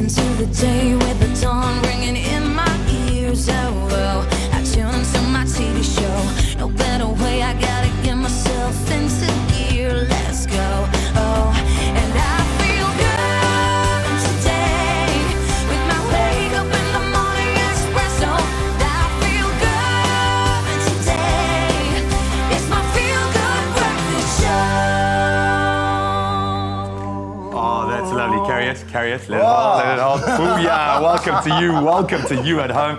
into the day with the dawn ringing in my ears. Oh, oh, I tune into my TV show. No better way, I gotta get myself into gear. Let's go. Oh, and I feel good today with my wake up in the morning Expresso. I feel good today. It's my feel good breakfast show. Oh, that's lovely. Carry it. Let it hold. Booyah. Welcome to you at home.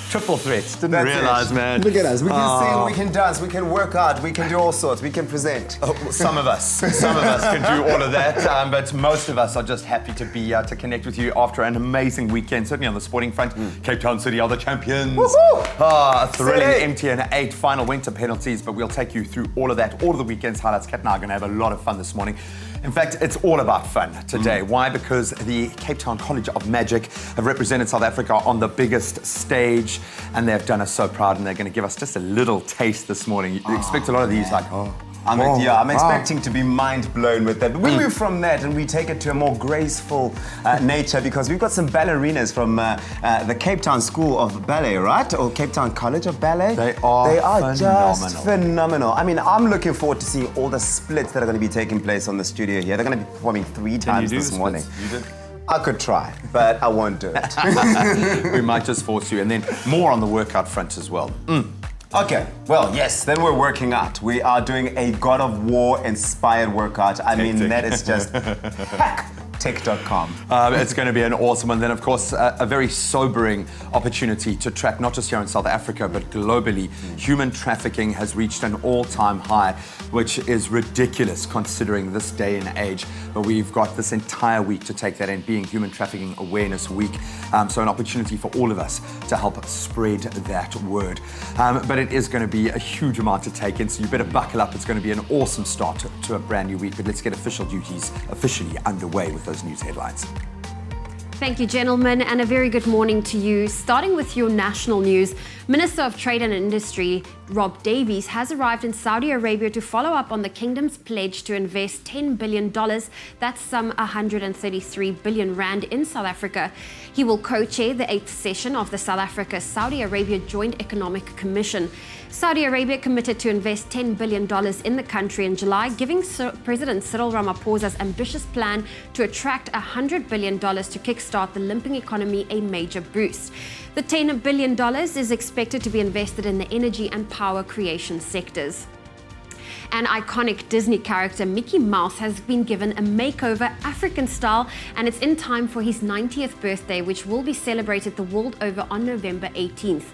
Triple threats. Didn't realize, man. Look at us. We can sing, we can dance, we can work out, we can do all sorts, we can present. Oh, some of us can do all of that, but most of us are just happy to be to connect with you after an amazing weekend, certainly on the sporting front. Cape Town City are the champions. A thrilling MTN 8 final winter penalties, but we'll take you through all of that, all of the weekend's highlights. Kat and I are going to have a lot of fun this morning. In fact, it's all about fun today. Why? Because the Cape Town College of Magic have represented South Africa on the biggest stage, and they've done us so proud, and they're going to give us just a little taste this morning. You expect a lot of these, like, I'm expecting to be mind blown with that. But we move from that and we take it to a more graceful nature, because we've got some ballerinas from the Cape Town School of Ballet, right? Or Cape Town College of Ballet. They are just phenomenal. I mean, I'm looking forward to seeing all the splits that are going to be taking place on the studio here. They're going to be performing 3 times this morning. You did? I could try, but I won't do it. We might just force you. And then more on the workout front as well. Okay, well, yes, then we're working out. We are doing a God of War inspired workout. I mean, that is just tech.com. It's going to be an awesome one. Then, of course, a very sobering opportunity to track, not just here in South Africa, but globally. Human trafficking has reached an all-time high, which is ridiculous considering this day and age. But we've got this entire week to take that in, being Human Trafficking Awareness Week. So an opportunity for all of us to help spread that word. But it is going to be a huge amount to take in, so you better buckle up. It's going to be an awesome start to a brand new week. But let's get official duties officially underway with those news headlines. Thank you, gentlemen, and a very good morning to you. Starting with your national news, Minister of Trade and Industry, Rob Davies, has arrived in Saudi Arabia to follow up on the kingdom's pledge to invest $10 billion, that's some 133 billion rand, in South Africa. He will co-chair the 8th session of the South Africa-Saudi Arabia Joint Economic Commission. Saudi Arabia committed to invest $10 billion in the country in July, giving President Cyril Ramaphosa's ambitious plan to attract $100 billion to kickstart the limping economy a major boost. The $10 billion is expected to be invested in the energy and power creation sectors. An iconic Disney character, Mickey Mouse, has been given a makeover African style, and it's in time for his 90th birthday, which will be celebrated the world over on November 18th.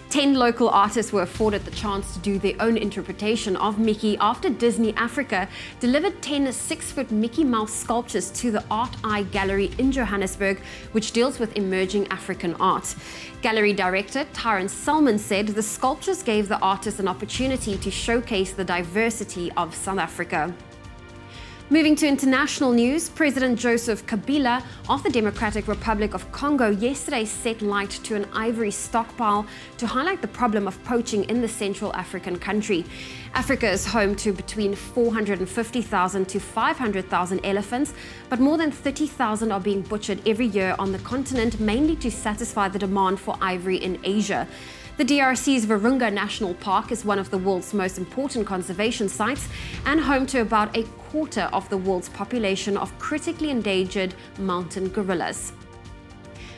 10 local artists were afforded the chance to do their own interpretation of Mickey after Disney Africa delivered 10 6-foot Mickey Mouse sculptures to the Art Eye Gallery in Johannesburg, which deals with emerging African art. Gallery director Tyron Selman said the sculptures gave the artists an opportunity to showcase the diversity of South Africa. Moving to international news, President Joseph Kabila of the Democratic Republic of Congo yesterday set light to an ivory stockpile to highlight the problem of poaching in the Central African country. Africa is home to between 450,000 to 500,000 elephants, but more than 30,000 are being butchered every year on the continent, mainly to satisfy the demand for ivory in Asia. The DRC's Virunga National Park is one of the world's most important conservation sites and home to about a quarter of the world's population of critically endangered mountain gorillas.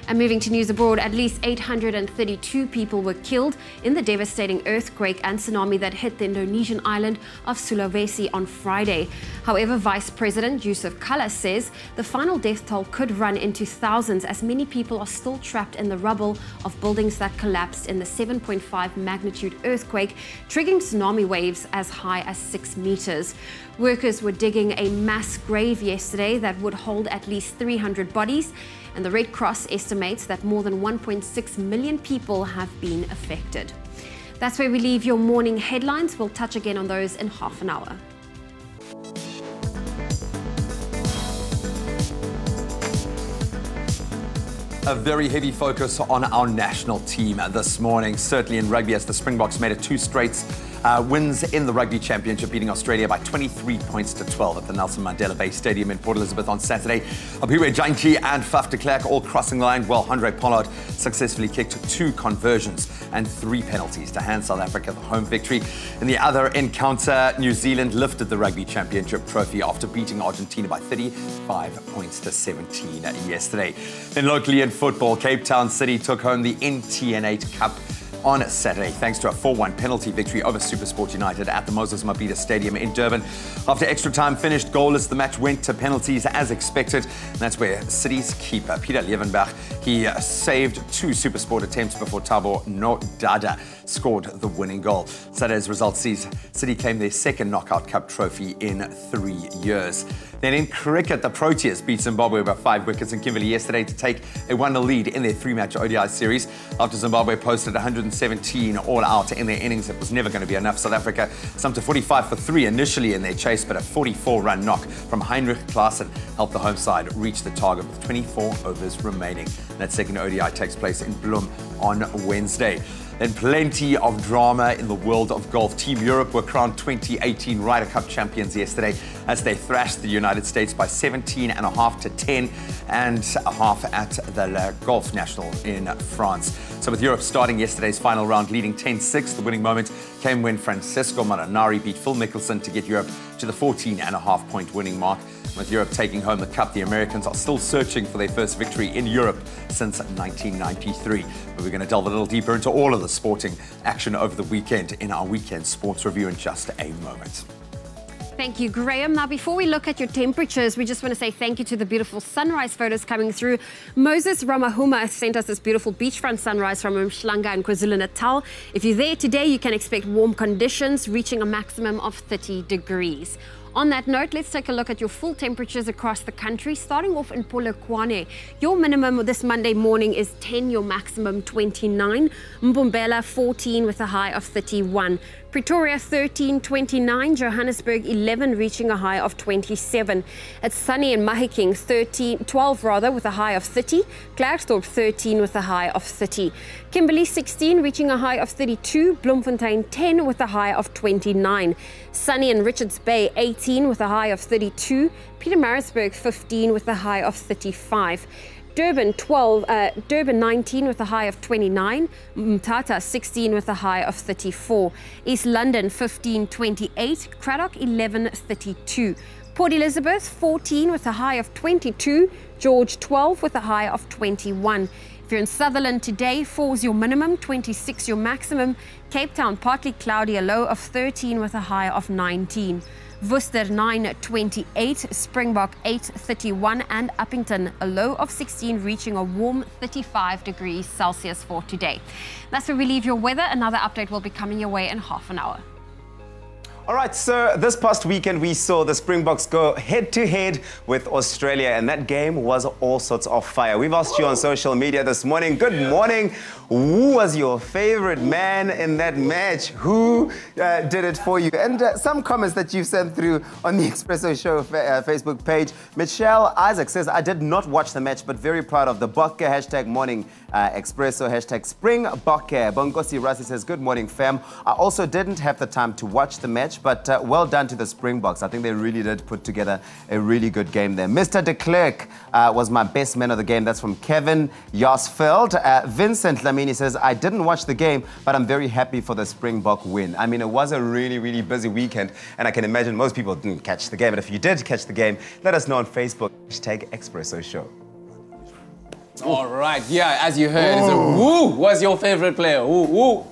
And moving to news abroad, at least 832 people were killed in the devastating earthquake and tsunami that hit the Indonesian island of Sulawesi on Friday. However, Vice President Yusuf Kala says the final death toll could run into thousands, as many people are still trapped in the rubble of buildings that collapsed in the 7.5 magnitude earthquake, triggering tsunami waves as high as 6 meters. Workers were digging a mass grave yesterday that would hold at least 300 bodies, and the Red Cross estimates that more than 1.6 million people have been affected. That's where we leave your morning headlines. We'll touch again on those in half an hour. A very heavy focus on our national team this morning, certainly in rugby, as the Springboks made it 2 straights wins in the Rugby Championship, beating Australia by 23 points to 12 at the Nelson Mandela Bay Stadium in Port Elizabeth on Saturday. Apiwe Janki and Faf de Klerk all crossing the line, while Andre Pollard successfully kicked 2 conversions and 3 penalties to hand South Africa the home victory. In the other encounter, New Zealand lifted the Rugby Championship trophy after beating Argentina by 35 points to 17 yesterday. Then locally in football, Cape Town City took home the NTN8 Cup on Saturday, thanks to a 4-1 penalty victory over SuperSport United at the Moses Mabhida Stadium in Durban. After extra time finished goalless, the match went to penalties as expected, and that's where City's keeper, Peter Leeuwenberg, he saved 2 SuperSport attempts before Thabo Nodada scored the winning goal. Saturday's result sees City claim their 2nd Knockout Cup trophy in 3 years. Then in cricket, the Proteas beat Zimbabwe by 5 wickets in Kimberley yesterday to take a 1-0 lead in their 3-match ODI series. After Zimbabwe posted 117 all out in their innings, it was never going to be enough. South Africa stumped to 45 for 3 initially in their chase, but a 44-run knock from Heinrich Klaassen helped the home side reach the target with 24 overs remaining. And that second ODI takes place in Bloem on Wednesday. Then plenty of drama in the world of golf. Team Europe were crowned 2018 Ryder Cup champions yesterday as they thrashed the United States by 17.5 to 10 and a half at the La Golf National in France. So with Europe starting yesterday's final round leading 10-6, the winning moment came when Francesco Molinari beat Phil Mickelson to get Europe to the 14.5 point winning mark. With Europe taking home the cup, the Americans are still searching for their first victory in Europe since 1993. But we're going to delve a little deeper into all of the sporting action over the weekend in our weekend sports review in just a moment. Thank you, Graham. Now, before we look at your temperatures, we just want to say thank you to the beautiful sunrise photos coming through. Moses Ramahuma sent us this beautiful beachfront sunrise from Umhlanga in KwaZulu-Natal. If you're there today, you can expect warm conditions, reaching a maximum of 30 degrees. On that note, let's take a look at your full temperatures across the country, starting off in Polokwane. Your minimum this Monday morning is 10, your maximum 29. Mbombela 14 with a high of 31. Pretoria 13, 29. Johannesburg 11, reaching a high of 27. It's sunny in Mahikeng 12 with a high of 30. Klerksdorp 13 with a high of 30. Kimberley 16, reaching a high of 32. Bloemfontein 10 with a high of 29. Sunny in Richards Bay 18 with a high of 32. Pietermaritzburg 15 with a high of 35. Durban 19 with a high of 29. Mthatha 16 with a high of 34. East London 15, 28. Cradock 11, 32. Port Elizabeth 14 with a high of 22. George 12 with a high of 21. If you're in Sutherland today, 4 is your minimum, 26 your maximum. Cape Town partly cloudy, a low of 13 with a high of 19. Worcester 9, 28, Springbok 8, 31, and Uppington a low of 16, reaching a warm 35 degrees Celsius for today. That's where we leave your weather. Another update will be coming your way in half an hour. All right, so this past weekend we saw the Springboks go head-to-head with Australia, and that game was all sorts of fire. We've asked you on social media this morning, good morning, who was your favorite man in that match? Who did it for you? And some comments that you've sent through on the Expresso Show Facebook page. Michelle Isaac says, I did not watch the match, but very proud of the Bokke, hashtag morning Expresso, hashtag Springbokke. Bongosi Rasi says, good morning, fam. I also didn't have the time to watch the match, but well done to the Springboks. I think they really did put together a really good game there. Mr. de Klerk was my best man of the game. That's from Kevin Josveld. Vincent Lamini says, I didn't watch the game, but I'm very happy for the Springbok win. I mean, it was a really, really busy weekend, and I can imagine most people didn't catch the game. But if you did catch the game, let us know on Facebook. Hashtag Expresso Show. All right, yeah, as you heard, it's a woo was your favorite player. Woo, woo.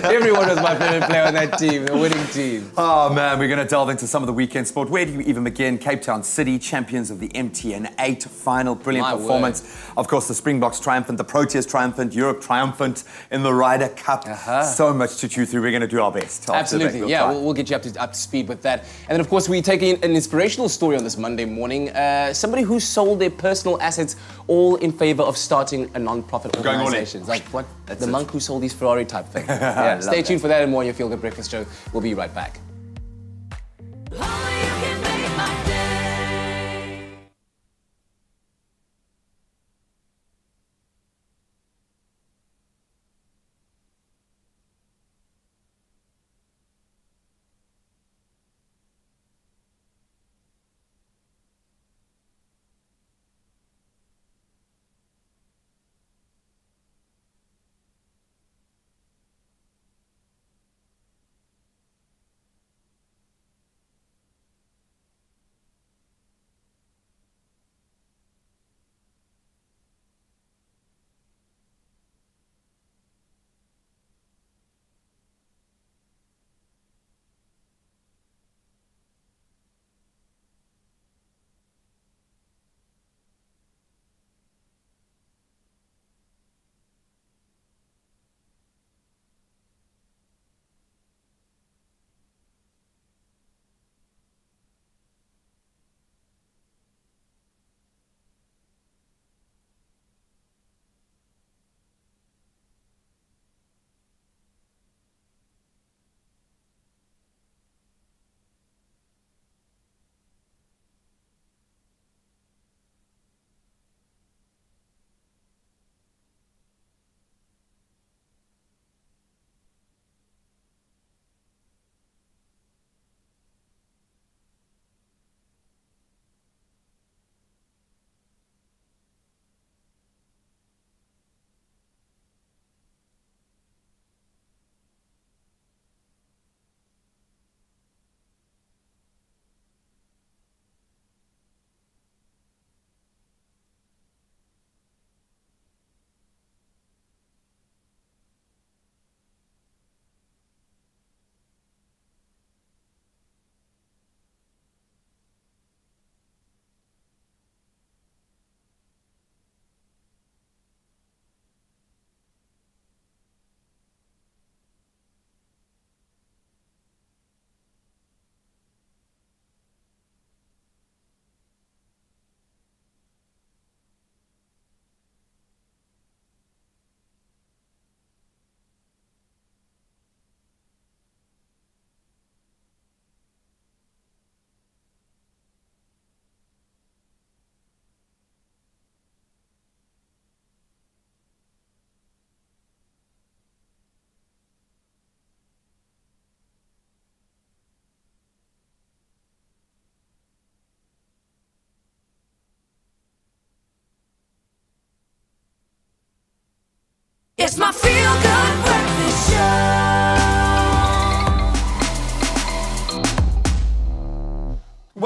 Everyone was my favorite player on that team, the winning team. Oh man, we're going to delve into some of the weekend sport. Where do you even begin? Cape Town City, champions of the MTN8 final, brilliant performance. Of course, the Springboks triumphant, the Proteas triumphant, Europe triumphant in the Ryder Cup. So much to chew through. We're going to do our best. Absolutely, yeah, we'll get you up to speed with that. And then, of course, we're taking an inspirational story on this Monday morning. Somebody who sold their personal assets all in favor of starting a non-profit organization. Like what? That's the monk who sold his Ferrari type thing. Yeah, stay tuned for that and more on your Feel Good Breakfast Show. We'll be right back.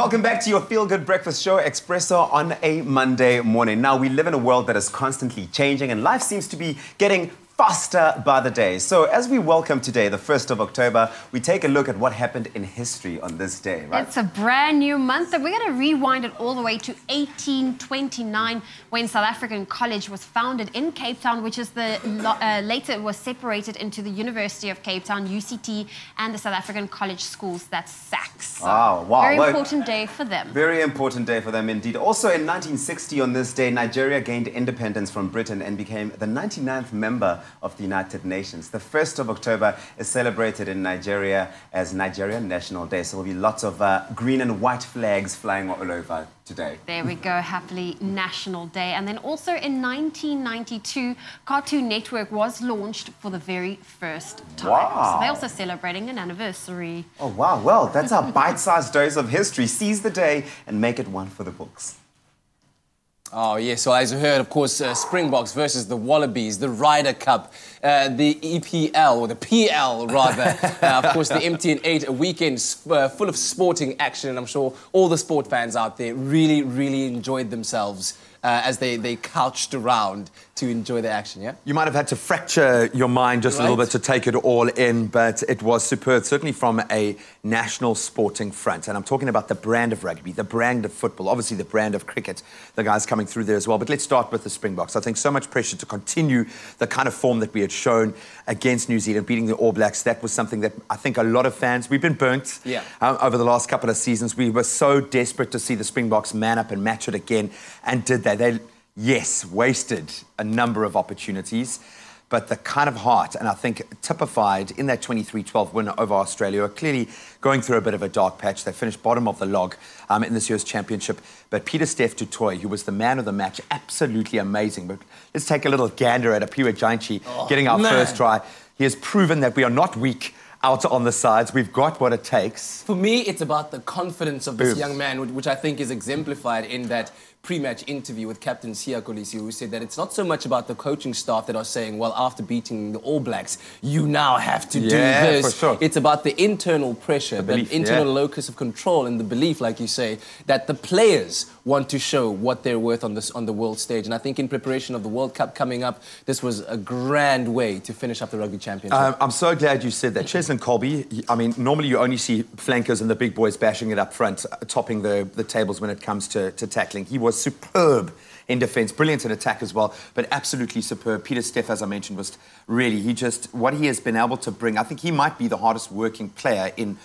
Welcome back to your feel-good breakfast show, Expresso, on a Monday morning. Now, we live in a world that is constantly changing and life seems to be getting faster by the day. So as we welcome today, the 1st of October, we take a look at what happened in history on this day, right? It's a brand new month, and we're going to rewind it all the way to 1829, when South African College was founded in Cape Town, which is later was separated into the University of Cape Town, UCT, and the South African College Schools, that's SACS. So wow. very important day for them. Very important day for them indeed. Also in 1960 on this day, Nigeria gained independence from Britain and became the 99th member of the United Nations. The 1st of October is celebrated in Nigeria as Nigerian National Day. So there will be lots of green and white flags flying all over today. There we go, happily National Day. And then also in 1992, Cartoon Network was launched for the very first time. Wow. So they're also celebrating an anniversary. Oh, wow. Well, that's our bite-sized dose of history. Seize the day and make it one for the books. Oh, yes. So as you heard, of course, Springboks versus the Wallabies, the Ryder Cup, the EPL, or the PL, rather. Of course, the MTN 8, a weekend full of sporting action. And I'm sure all the sport fans out there really, really enjoyed themselves as they couched around to enjoy the action, yeah? You might have had to fracture your mind just a little bit to take it all in, but it was superb, certainly from a national sporting front. And I'm talking about the brand of rugby, the brand of football, obviously the brand of cricket, the guys coming through there as well. But let's start with the Springboks. I think so much pressure to continue the kind of form that we had shown against New Zealand, beating the All Blacks. That was something that I think a lot of fans, we've been burnt over the last couple of seasons. We were so desperate to see the Springboks man up and match it again, and did that. They, yes, wasted a number of opportunities, but the kind of heart, and I think typified in that 23-12 win over Australia, are clearly going through a bit of a dark patch. They finished bottom of the log in this year's championship. But Peter Steph Tutoy, who was the man of the match, absolutely amazing. But let's take a little gander at Apiwa Giantchi getting our first try. He has proven that we are not weak out on the sides. We've got what it takes. For me, it's about the confidence of this young man, which I think is exemplified in that pre-match interview with Captain Siya Kolisi, who said that it's not so much about the coaching staff that are saying, well, after beating the All Blacks, you now have to do this. For sure. It's about the internal pressure, the internal locus of control, and the belief, like you say, that the players want to show what they're worth on the world stage. And I think in preparation of the World Cup coming up, this was a grand way to finish up the Rugby Championship. I'm so glad you said that. Cheslin Colby, I mean, normally you only see flankers and the big boys bashing it up front, topping the tables when it comes to tackling. He was superb in defence, brilliant in attack as well, but absolutely superb. Peter Steph, as I mentioned, was really, what he has been able to bring, I think he might be the hardest working player in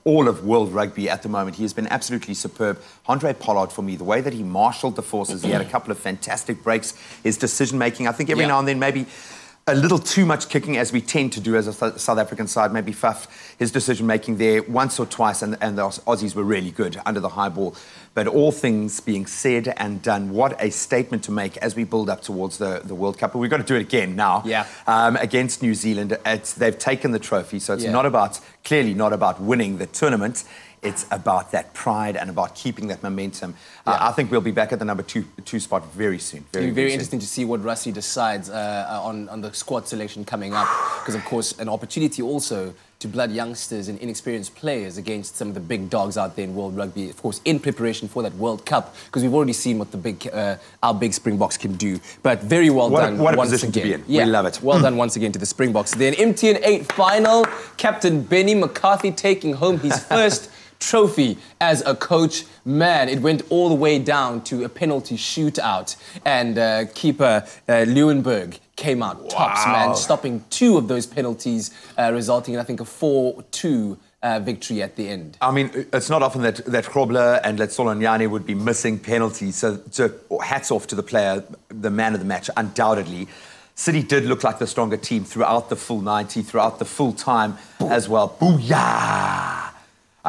all of world rugby at the moment. He has been absolutely superb. Andre Pollard, for me, the way that he marshalled the forces, he had a couple of fantastic breaks, his decision-making, I think every now and then maybe a little too much kicking, as we tend to do as a South African side, maybe fuffed his decision-making there once or twice, and the Aussies were really good under the high ball. But all things being said and done, what a statement to make as we build up towards the World Cup. But we've got to do it again now against New Zealand. They've taken the trophy, so it's clearly not about winning the tournament. It's about that pride and about keeping that momentum. I think we'll be back at the number two spot very soon. It'll be very interesting to see what Rassie decides on the squad selection coming up. Because, of course, an opportunity also to blood youngsters and inexperienced players against some of the big dogs out there in world rugby, of course, in preparation for that World Cup. Because we've already seen what our big Springboks can do. But very well done what a once position again. To be in. We love it. Well done once again to the Springboks. Then MTN 8 final, Captain Benny McCarthy taking home his first trophy as a coach. Man, it went all the way down to a penalty shootout, and keeper Leeuwenburg came out tops, man, stopping 2 of those penalties, resulting in, I think, a 4-2 victory at the end. I mean, it's not often that Grobler and Letsolanyane would be missing penalties, so hats off to the player, the man of the match, undoubtedly. City did look like the stronger team throughout the full 90, throughout the full time as well. Booyah!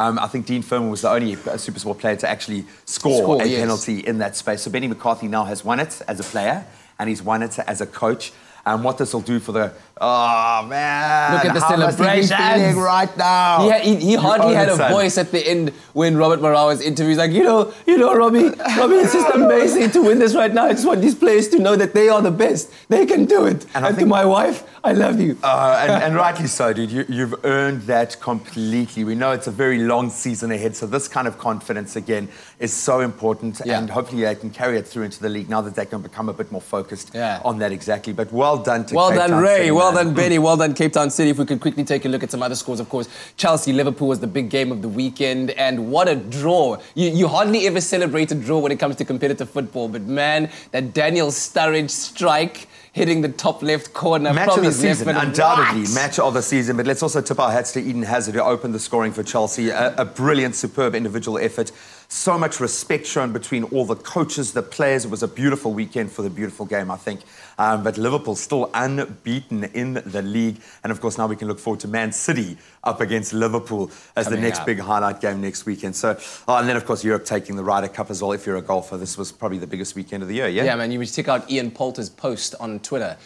I think Dean Furman was the only SuperSport player to actually score a penalty in that space. So Benny McCarthy now has won it as a player, and he's won it as a coach. and what this will do for the... Oh, man. Look at the how celebrations. must he be feeling right now? He hardly had a voice at the end when Robert Morale was interviewed. He's like, you know, Robbie, it's just amazing to win this right now. I just want these players to know that they are the best. They can do it. And to my wife, I love you. And rightly so, dude. You've earned that completely. We know it's a very long season ahead, so this kind of confidence, again, is so important. Yeah. And hopefully they can carry it through into the league now that they can become a bit more focused on that exactly. But well done to Cape Town City. Well done, Ray. Well done, Benny. Well done, Cape Town City. If we could quickly take a look at some other scores, of course, Chelsea-Liverpool was the big game of the weekend, and what a draw. You hardly ever celebrate a draw when it comes to competitive football, but man, that Daniel Sturridge strike hitting the top left corner. Match of the season, undoubtedly. Match of the season. But let's also tip our hats to Eden Hazard, who opened the scoring for Chelsea. A brilliant, superb individual effort. So much respect shown between all the coaches, the players. It was a beautiful weekend for the beautiful game, I think. But Liverpool still unbeaten in the league. And, of course, now we can look forward to Man City up against Liverpool as the next big highlight game next weekend. So, and then, of course, Europe taking the Ryder Cup as well. If you're a golfer, this was probably the biggest weekend of the year, yeah? Yeah, man. You would check out Ian Poulter's post on Twitter,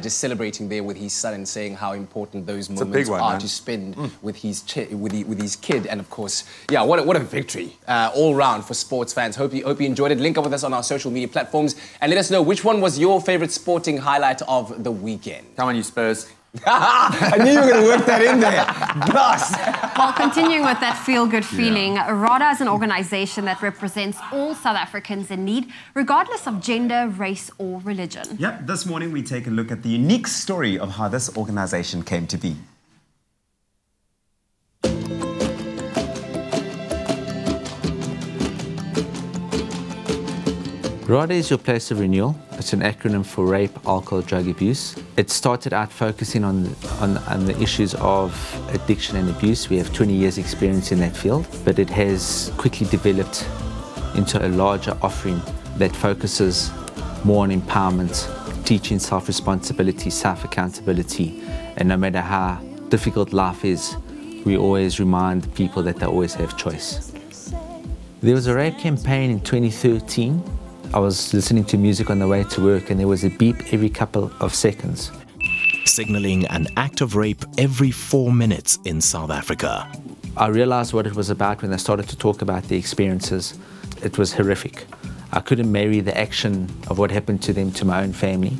just celebrating there with his son and saying how important those moments are to spend with his kid. And, of course, yeah, what a victory all round for sports fans. Hope you enjoyed it. Link up with us on our social media platforms and let us know which one was your favourite sporting highlight of the weekend. Come on, you Spurs. I knew you were going to work that in there. Blast. Well, continuing with that feel-good feeling, RADA is an organisation that represents all South Africans in need, regardless of gender, race or religion. Yep, this morning we take a look at the unique story of how this organisation came to be. RADA is your place of renewal. It's an acronym for rape, alcohol, drug abuse. It started out focusing on the issues of addiction and abuse. We have 20 years experience in that field, but it has quickly developed into a larger offering that focuses more on empowerment, teaching self-responsibility, self-accountability, and no matter how difficult life is, we always remind people that they always have choice. There was a rape campaign in 2013. I was listening to music on the way to work and there was a beep every couple of seconds. Signaling an act of rape every 4 minutes in South Africa. I realized what it was about when I started to talk about the experiences. It was horrific. I couldn't marry the action of what happened to them to my own family.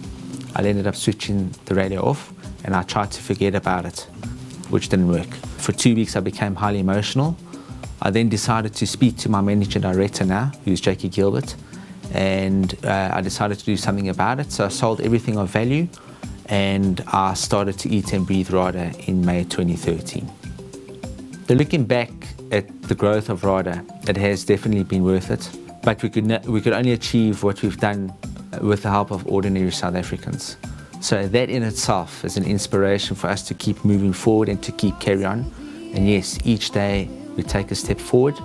I ended up switching the radio off and I tried to forget about it, which didn't work. For 2 weeks I became highly emotional. I then decided to speak to my managing director now, who's Jackie Gilbert, and I decided to do something about it. So I sold everything of value and I started to eat and breathe RADA in May 2013. So looking back at the growth of RADA, it has definitely been worth it, but we could only achieve what we've done with the help of ordinary South Africans. So that in itself is an inspiration for us to keep moving forward and to keep carry on. And yes, each day we take a step forward,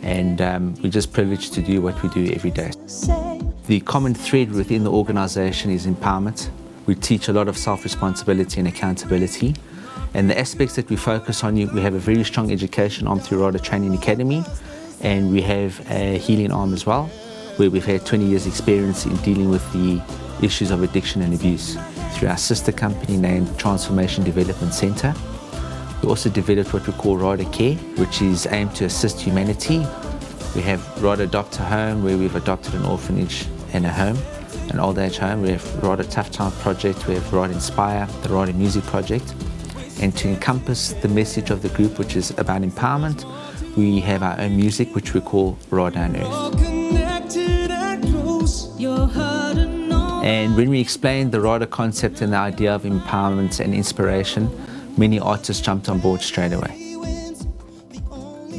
and we're just privileged to do what we do every day. The common thread within the organisation is empowerment. We teach a lot of self-responsibility and accountability. And the aspects that we focus on, we have a very strong education arm through RADA Training Academy, and we have a healing arm as well, where we've had 20 years experience in dealing with the issues of addiction and abuse through our sister company named Transformation Development Centre. We also developed what we call RADA Care, which is aimed to assist humanity. We have RADA Adopt a Home, where we've adopted an orphanage and a home, an old age home. We have RADA Tough Time Project, we have RADA Inspire, the RADA Music Project. And to encompass the message of the group, which is about empowerment, we have our own music, which we call RADA on Earth. And when we explained the RADA concept and the idea of empowerment and inspiration, many artists jumped on board straight away.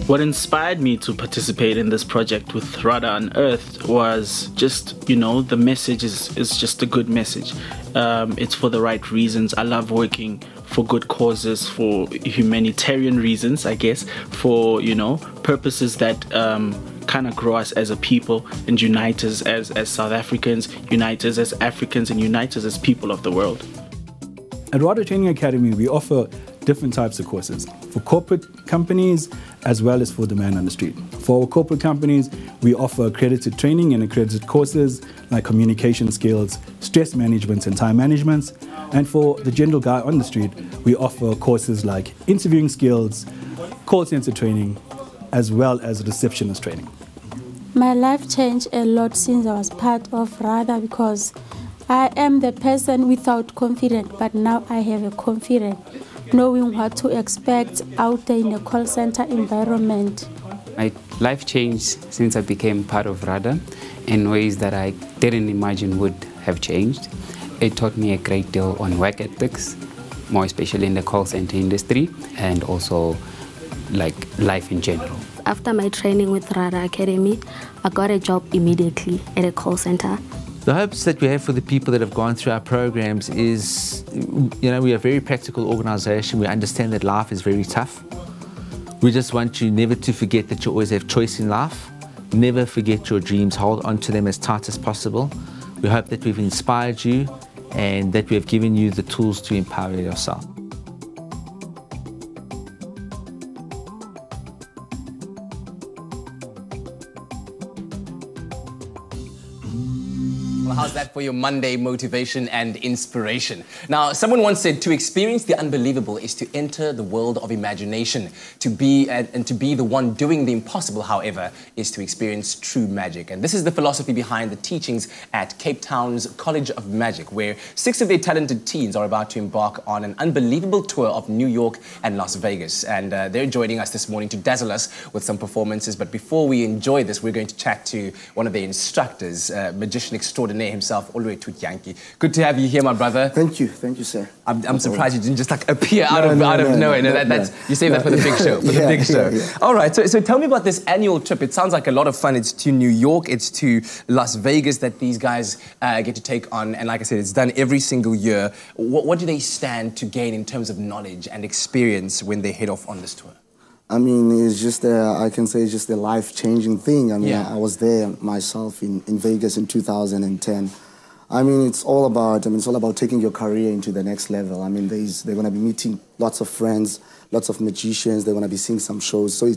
What inspired me to participate in this project with RADA Unearthed was just, the message is just a good message. It's for the right reasons. I love working for good causes, for humanitarian reasons, I guess, for, purposes that kind of grow us as a people and unite us as South Africans, unite us as Africans, and unite us as people of the world. At RADA Training Academy, we offer different types of courses for corporate companies as well as for the man on the street. For corporate companies, we offer accredited training and accredited courses like communication skills, stress management and time management. And for the general guy on the street, we offer courses like interviewing skills, call center training, as well as receptionist training. My life changed a lot since I was part of RADA because I am the person without confidence, but now I have a confidence, knowing what to expect out there in the call center environment. My life changed since I became part of RADA in ways that I didn't imagine would have changed. It taught me a great deal on work ethics, more especially in the call center industry, and also like life in general. After my training with RADA Academy, I got a job immediately at a call center. The hopes that we have for the people that have gone through our programs is, we are a very practical organization. We understand that life is very tough. We just want you never to forget that you always have choice in life. Never forget your dreams. Hold on to them as tight as possible. We hope that we've inspired you and that we have given you the tools to empower yourself. How's that for your Monday motivation and inspiration? Now, someone once said, to experience the unbelievable is to enter the world of imagination. To be the one doing the impossible, however, is to experience true magic. And this is the philosophy behind the teachings at Cape Town's College of Magic, where 6 of their talented teens are about to embark on an unbelievable tour of New York and Las Vegas. And they're joining us this morning to dazzle us with some performances. But before we enjoy this, we're going to chat to one of their instructors, magician extraordinaire himself, all the way to Yankee. Good to have you here, my brother. Thank you, sir. I'm surprised you didn't just like appear out of nowhere. You say that for the big show, for the big show. Yeah. All right, so tell me about this annual trip. It sounds like a lot of fun. It's to New York, it's to Las Vegas that these guys get to take on. And like I said, it's done every single year. What do they stand to gain in terms of knowledge and experience when they head off on this tour? I mean, it's just I can say it's just a life-changing thing. I mean, I was there myself in Vegas in 2010. I mean, it's all about taking your career into the next level. I mean, they're going to be meeting lots of friends, lots of magicians. They're going to be seeing some shows. So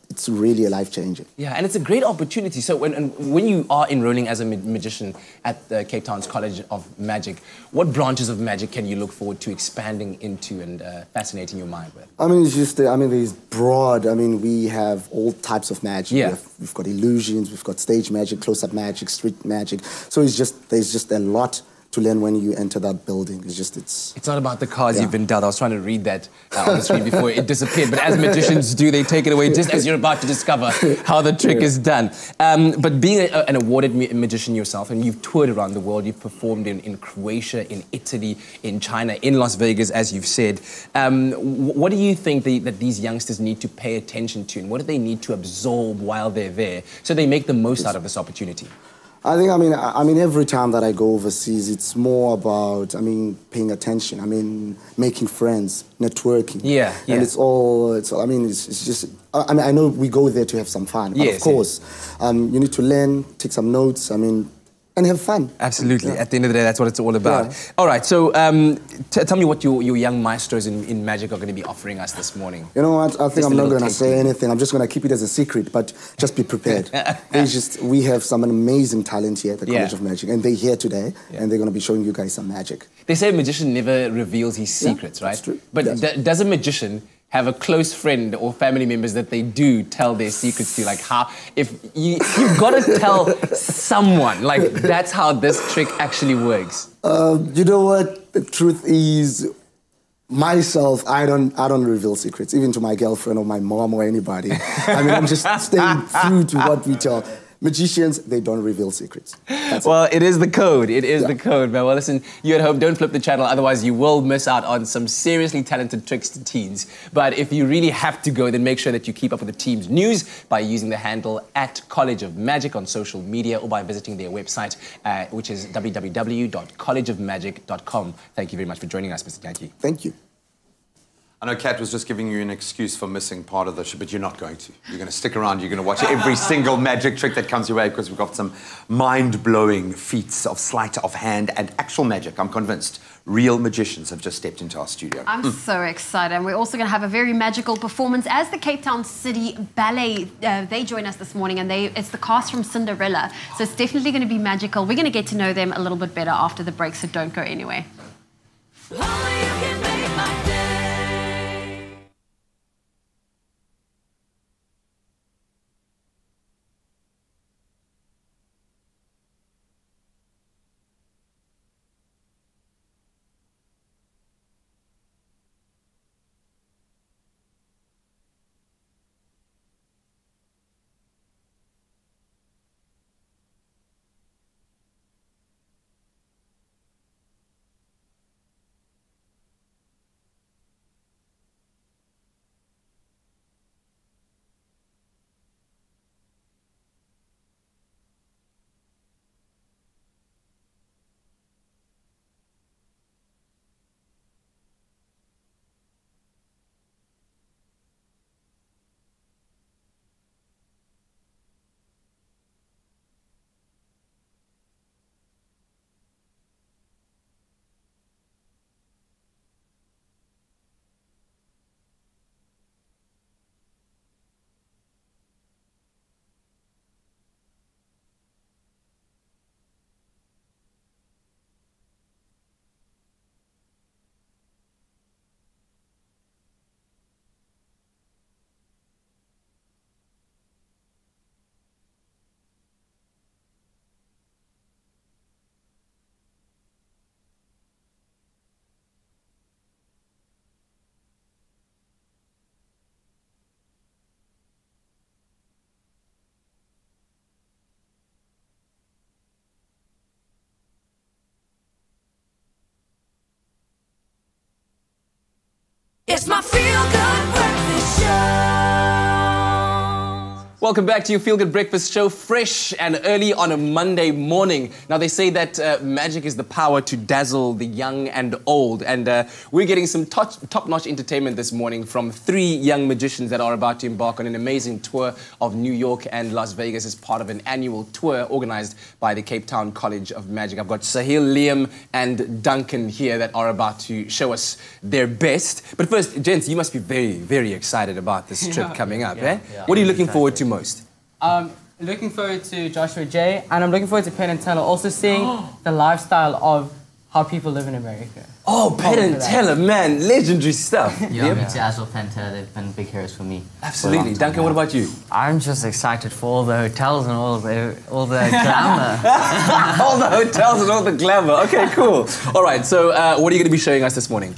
it's really a life-changer. Yeah, and it's a great opportunity. So when you are enrolling as a magician at the Cape Town's College of Magic, what branches of magic can you look forward to expanding into and fascinating your mind with? I mean, it's just, it's broad. I mean, we have all types of magic. Yeah. We've got illusions, we've got stage magic, close-up magic, street magic. So there's just a lot to learn when you enter that building. It's not about the cards you've been dealt. I was trying to read that on the screen before it disappeared. But as magicians do, they take it away just as you're about to discover how the trick is done. But being an awarded magician yourself, and you've toured around the world, you've performed in Croatia, in Italy, in China, in Las Vegas, as you've said. What do you think that these youngsters need to pay attention to, and what do they need to absorb while they're there so they make the most out of this opportunity? I think, I mean, every time that I go overseas, it's more about, paying attention. Making friends, networking. Yeah. And it's just, I know we go there to have some fun. But of course, you need to learn, take some notes, and have fun. Absolutely. Yeah. At the end of the day, that's what it's all about. Yeah. All right, so tell me what your young maestros in magic are going to be offering us this morning. You know what? I think I'm not going to say anything. I'm just going to keep it as a secret, but just be prepared. We have some amazing talent here at the College of Magic, and they're here today, and they're going to be showing you guys some magic. They say a magician never reveals his secrets, right? That's true. But does a magician have a close friend or family members that they do tell their secrets to? Like, how, if you've got to tell someone, like, that's how this trick actually works. You know what? The truth is, myself, I don't reveal secrets, even to my girlfriend or my mom or anybody. I'm just staying true to what we tell. Magicians, they don't reveal secrets. It is the code. It is the code, man. Well, listen, you at home, don't flip the channel, otherwise you will miss out on some seriously talented tricks to teens. But if you really have to go, then make sure that you keep up with the team's news by using the handle @College of Magic on social media or by visiting their website, which is www.collegeofmagic.com. Thank you very much for joining us, Mr. Yankee. Thank you. I know Kat was just giving you an excuse for missing part of the show, but you're not going to. You're going to stick around. You're going to watch every single magic trick that comes your way because we've got some mind-blowing feats of sleight of hand and actual magic. I'm convinced real magicians have just stepped into our studio. I'm so excited. And we're also going to have a very magical performance as the Cape Town City Ballet. They join us this morning, and it's the cast from Cinderella. So it's definitely going to be magical. We're going to get to know them a little bit better after the break, so don't go anywhere. It's my feel-good breakfast show. Welcome back to your Feel Good Breakfast Show, fresh and early on a Monday morning. Now, they say that magic is the power to dazzle the young and old. And we're getting some top-notch entertainment this morning from 3 young magicians that are about to embark on an amazing tour of New York and Las Vegas as part of an annual tour organized by the Cape Town College of Magic. I've got Sahil, Liam, and Duncan here that are about to show us their best. But first, gents, you must be very, very excited about this trip coming up, eh? Yeah. What are you looking forward to most? Looking forward to Joshua J, and I'm looking forward to Penn and Teller, also seeing the lifestyle of how people live in America. Oh, Penn and Teller, man, legendary stuff. Yeah, me too, as well, Penn and Teller, they've been big heroes for me. Absolutely. Duncan, what about you? I'm just excited for all the hotels and all the glamour. All the hotels and all the glamour. Okay, cool. All right, so what are you going to be showing us this morning?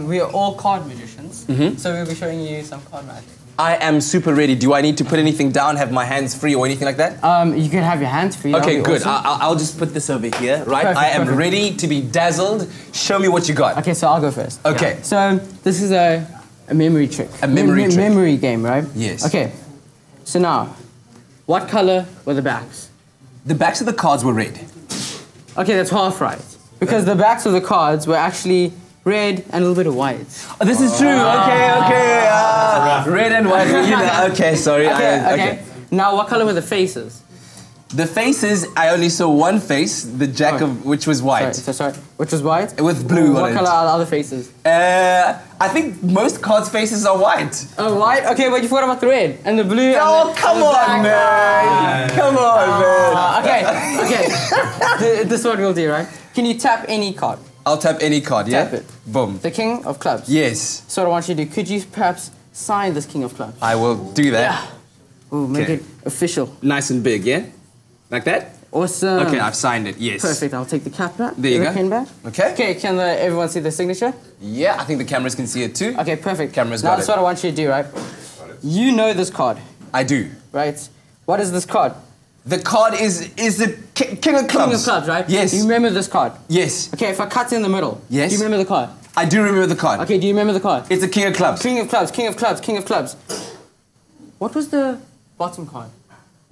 We are all card magicians, so we'll be showing you some card magic. I am super ready. Do I need to put anything down, have my hands free or anything like that? You can have your hands free. Okay, good. Awesome. I'll just put this over here, right? Perfect, I am perfect. ready to be dazzled. Show me what you got. Okay, so I'll go first. Okay. Yeah. So this is a memory trick. A memory trick. Memory game, right? Yes. Okay. So now, what color were the backs? The backs of the cards were red. Okay, that's half right. Because the backs of the cards were actually red and a little bit of white. Oh, this is true. Okay. Red and white. You know, okay, sorry. Okay. Now, what color were the faces? The faces, I only saw one face, the jack of which was white. Sorry. Which was white? With blue on What it. color are the other faces? I think most cards' faces are white. Oh, white? Okay, but you forgot about the red and the blue. Oh, come on, man. Come on, man. Okay. This is what we'll do, right? Can you tap any card? I'll tap any card, yeah? Tap it. Boom. The king of clubs. Yes. So what I want you to do, could you perhaps sign this king of clubs? I will do that. Ooh, make it official. Nice and big, yeah? Like that? Awesome. Okay, I've signed it, yes. Perfect, I'll take the cap back. There you the go. pen back. Okay. Okay, can everyone see the signature? Yeah, I think the cameras can see it too. Okay, perfect. Cameras now got that's it. what I want you to do, right? You know this card, I do. right? What is this card? The card is the king of clubs. King of clubs, right? Yes. Do you remember this card? Yes. Okay, if I cut in the middle. Yes. Do you remember the card? I do remember the card. Okay, do you remember the card? It's the king of clubs. King of clubs, king of clubs, king of clubs. What was the bottom card?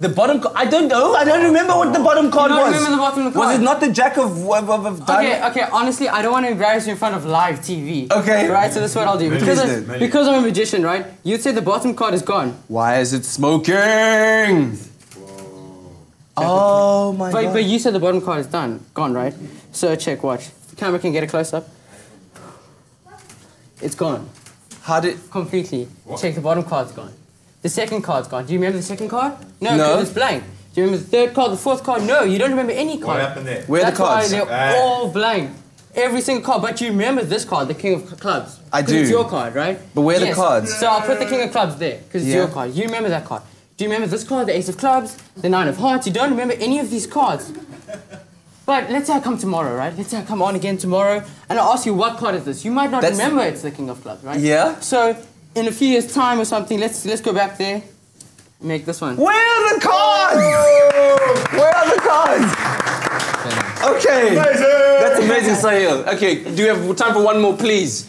The bottom card? I don't know. I don't remember what the bottom card was. You don't remember the bottom card? Was it not the jack of diamond? Okay, honestly, I don't want to embarrass you in front of live TV. Okay. Right, so this is what I'll do. Because I'm a magician, right? You'd say the bottom card is gone. Why is it smoking? Oh my God. But you said the bottom card is gone, right? So check, watch. The camera can get a close up. It's gone. How did... Completely. What? Check, the bottom card's gone. The second card's gone. Do you remember the second card? No, No. because it's blank. Do you remember the third card, the fourth card? No, you don't remember any card. What happened there? Where are the cards? That's why they're all blank. Every single card. But you remember this card, the King of Clubs. I do. It's your card, right? But where are the cards? So I'll put the King of Clubs there, because it's your card. You remember that card. Do you remember this card, the Ace of Clubs, the Nine of Hearts? You don't remember any of these cards. But let's say I come tomorrow, right? Let's say I come on again tomorrow, and I'll ask you, what card is this? You might not remember it's the King of Clubs, right? Yeah. So in a few years' time or something, let's go back there, make this one. Where are the cards? Where are the cards? Okay. That's amazing, Sahil. Okay, do you have time for one more, please?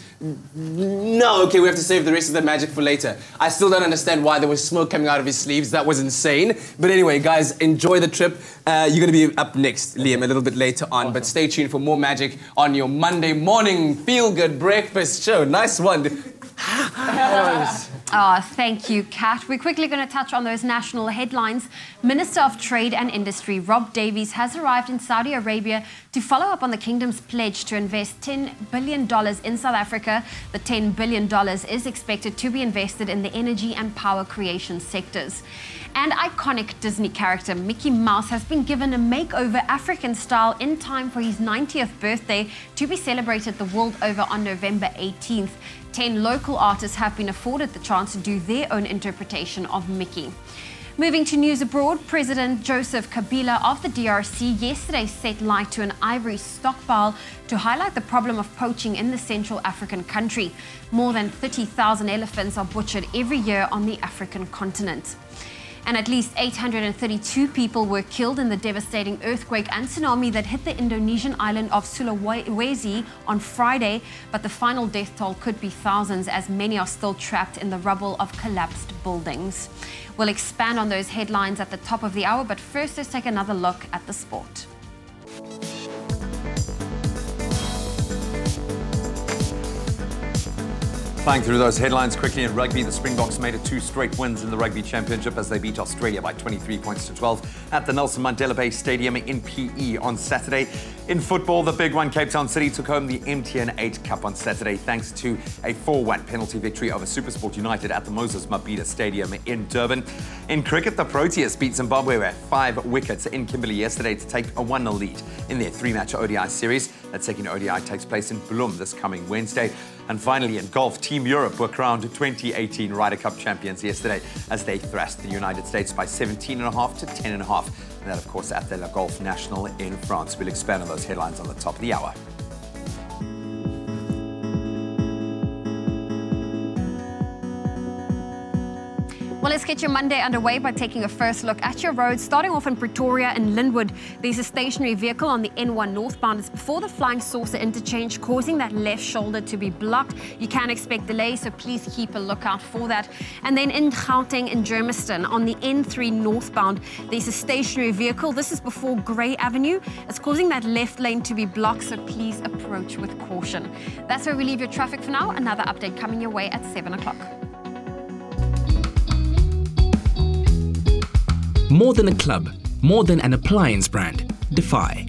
No, okay, we have to save the rest of the magic for later. I still don't understand why there was smoke coming out of his sleeves. That was insane. But anyway, guys, enjoy the trip. You're going to be up next, Liam, a little bit later on. But stay tuned for more magic on your Monday morning feel-good breakfast show. Nice one. Oh, thank you, Kat. We're quickly going to touch on those national headlines. Minister of Trade and Industry, Rob Davies, has arrived in Saudi Arabia to follow up on the kingdom's pledge to invest $10 billion in South Africa. The $10 billion is expected to be invested in the energy and power creation sectors. And iconic Disney character Mickey Mouse has been given a makeover African style in time for his 90th birthday to be celebrated the world over on November 18th. 10 local artists have been afforded the chance to do their own interpretation of Mickey. Moving to news abroad, President Joseph Kabila of the DRC yesterday set light to an ivory stockpile to highlight the problem of poaching in the Central African country. More than 30,000 elephants are butchered every year on the African continent. And at least 832 people were killed in the devastating earthquake and tsunami that hit the Indonesian island of Sulawesi on Friday. But the final death toll could be thousands, as many are still trapped in the rubble of collapsed buildings. We'll expand on those headlines at the top of the hour, but first let's take another look at the sport. Flying through those headlines quickly in rugby, the Springboks made it 2 straight wins in the Rugby Championship as they beat Australia by 23 points to 12 at the Nelson Mandela Bay Stadium in PE on Saturday. In football, the big one, Cape Town City took home the MTN 8 Cup on Saturday thanks to a 4-1 penalty victory over SuperSport United at the Moses Mabhida Stadium in Durban. In cricket, the Proteas beat Zimbabwe with 5 wickets in Kimberley yesterday to take a 1-0 lead in their 3-match ODI series. That second ODI takes place in Bloem this coming Wednesday. And finally, in golf, Team Europe were crowned 2018 Ryder Cup champions yesterday as they thrashed the United States by 17.5 to 10.5. And that, of course, at the La Golf National in France. We'll expand on those headlines on the top of the hour. Well, let's get your Monday underway by taking a first look at your roads. Starting off in Pretoria and Linwood, there's a stationary vehicle on the N1 northbound. It's before the Flying Saucer interchange, causing that left shoulder to be blocked. You can expect delays, so please keep a lookout for that. And then in Gauteng in Germiston, on the N3 northbound, there's a stationary vehicle. This is before Grey Avenue. It's causing that left lane to be blocked, so please approach with caution. That's where we leave your traffic for now. Another update coming your way at 7 o'clock. More than a club, more than an appliance brand. Defy.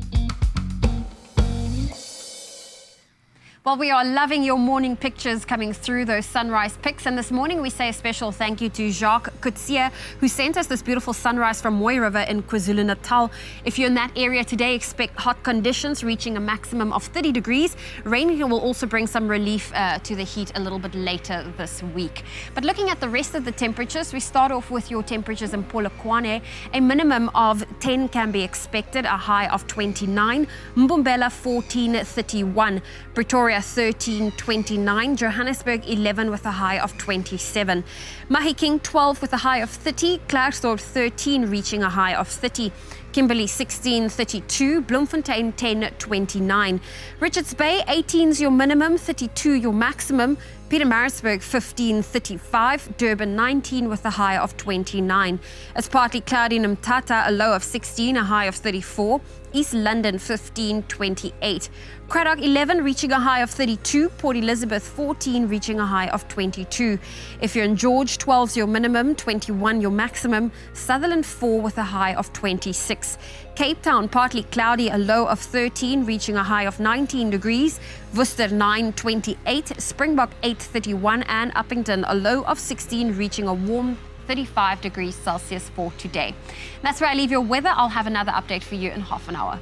Well, we are loving your morning pictures coming through, those sunrise pics. And this morning we say a special thank you to Jacques Coetzee, who sent us this beautiful sunrise from Mooi River in KwaZulu-Natal. If you're in that area today, expect hot conditions reaching a maximum of 30 degrees. Rain will also bring some relief to the heat a little bit later this week. But looking at the rest of the temperatures, we start off with your temperatures in Polokwane. A minimum of 10 can be expected, a high of 29. Mbombela 14.31. Pretoria 13.29, Johannesburg 11 with a high of 27, Mahikeng 12 with a high of 30, Klerksdorp 13 reaching a high of 30, Kimberley 16.32, Bloemfontein 10.29. Richards Bay 18's your minimum, 32 your maximum. Pietermaritzburg 15.35, Durban 19 with a high of 29. It's partly cloudy in Mthatha, a low of 16, a high of 34. East London 15.28. Cradock 11 reaching a high of 32. Port Elizabeth 14 reaching a high of 22. If you're in George, 12's your minimum, 21 your maximum. Sutherland 4 with a high of 26. Cape Town partly cloudy, a low of 13 reaching a high of 19 degrees. Worcester 9.28. Springbok 8.31 and Uppington a low of 16 reaching a warm 35 degrees Celsius for today. That's where I leave your weather. I'll have another update for you in half an hour.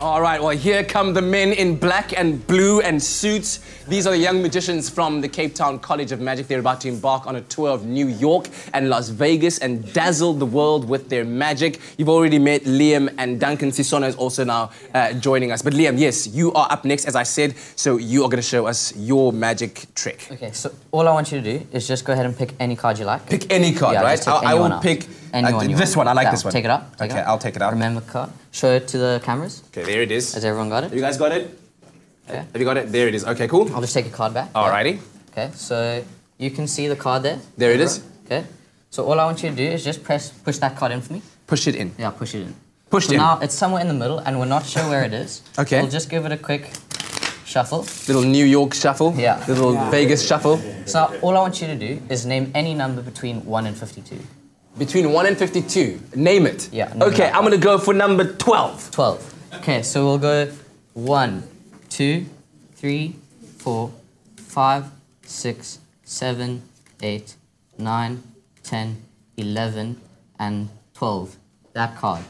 All right, well, here come the men in black and blue and suits. These are the young magicians from the Cape Town College of Magic. They're about to embark on a tour of New York and Las Vegas and dazzle the world with their magic. You've already met Liam and Duncan. Sisona is also now joining us. But Liam, yes, you are up next, as I said, so you are going to show us your magic trick. Okay, so all I want you to do is just go ahead and pick any card you like. Pick any card, yeah, right? I will pick this one. I like this one. Take it up. Okay, I'll take it out. Remember the card. Show it to the cameras. Okay, there it is. Has everyone got it? You guys got it? Okay. Have you got it? There it is. Okay, cool. I'll just take a card back. Alrighty. Okay, so you can see the card there. There it is. Okay. So all I want you to do is just push that card in for me. Push it in. Yeah, push it in. Push it in. Now it's somewhere in the middle, and we're not sure where it is. Okay. We'll just give it a quick shuffle. Little New York shuffle. Yeah. Little Vegas shuffle. So now all I want you to do is name any number between 1 and 52. Between 1 and 52. Name it. Yeah. Okay, I'm gonna go for number 12. 12. Okay, so we'll go 1, 2, 3, 4, 5, 6, 7, 8, 9, 10, 11, and 12. That card.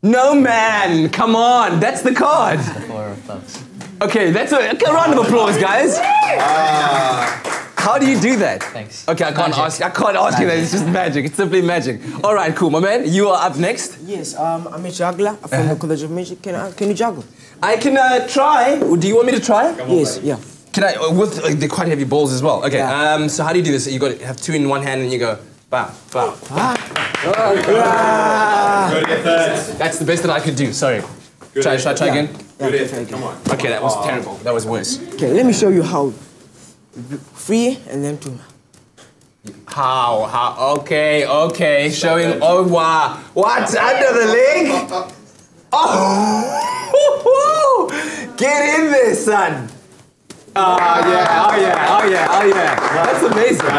No, man! Come on! That's the card! The 4 of clubs. Okay, that's a round of applause, guys. How do you do that? Thanks. Okay, I can't ask you that. It's just magic. It's simply magic. All right, cool. My man, you are up next. Yes, I'm a juggler from the College of Magic. Can you juggle? I can try. Do you want me to try? Yes, yeah. Can I, with they're quite heavy balls as well. Okay, Yeah. So how do you do this? You got to have 2 in one hand and you go, bow, bow. That's the best that I could do, sorry. Try again? Yeah, try again. Come on. Okay, that was terrible. That was worse. Okay, let me show you how. 3 and then 2. How? Okay. Showing. Oh, wow. What's under the leg? Oh! Get in there, son. Oh yeah. That's amazing.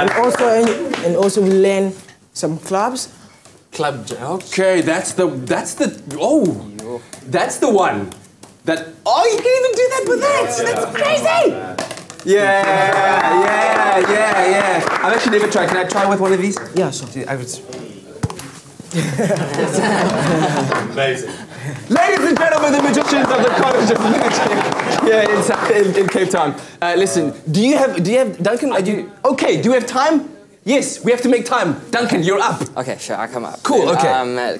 And also we learn some clubs. Okay, that's the one. You can even do that with that. That's crazy. Yeah. I've actually never tried. Can I try with one of these? Yeah, sure. Amazing. Ladies and gentlemen, the magicians of the College of Magic in Cape Town. Listen, do you have Duncan? Okay, do we have time? Yes, we have to make time. Duncan, you're up. Okay, sure, I'll come up. Cool, okay.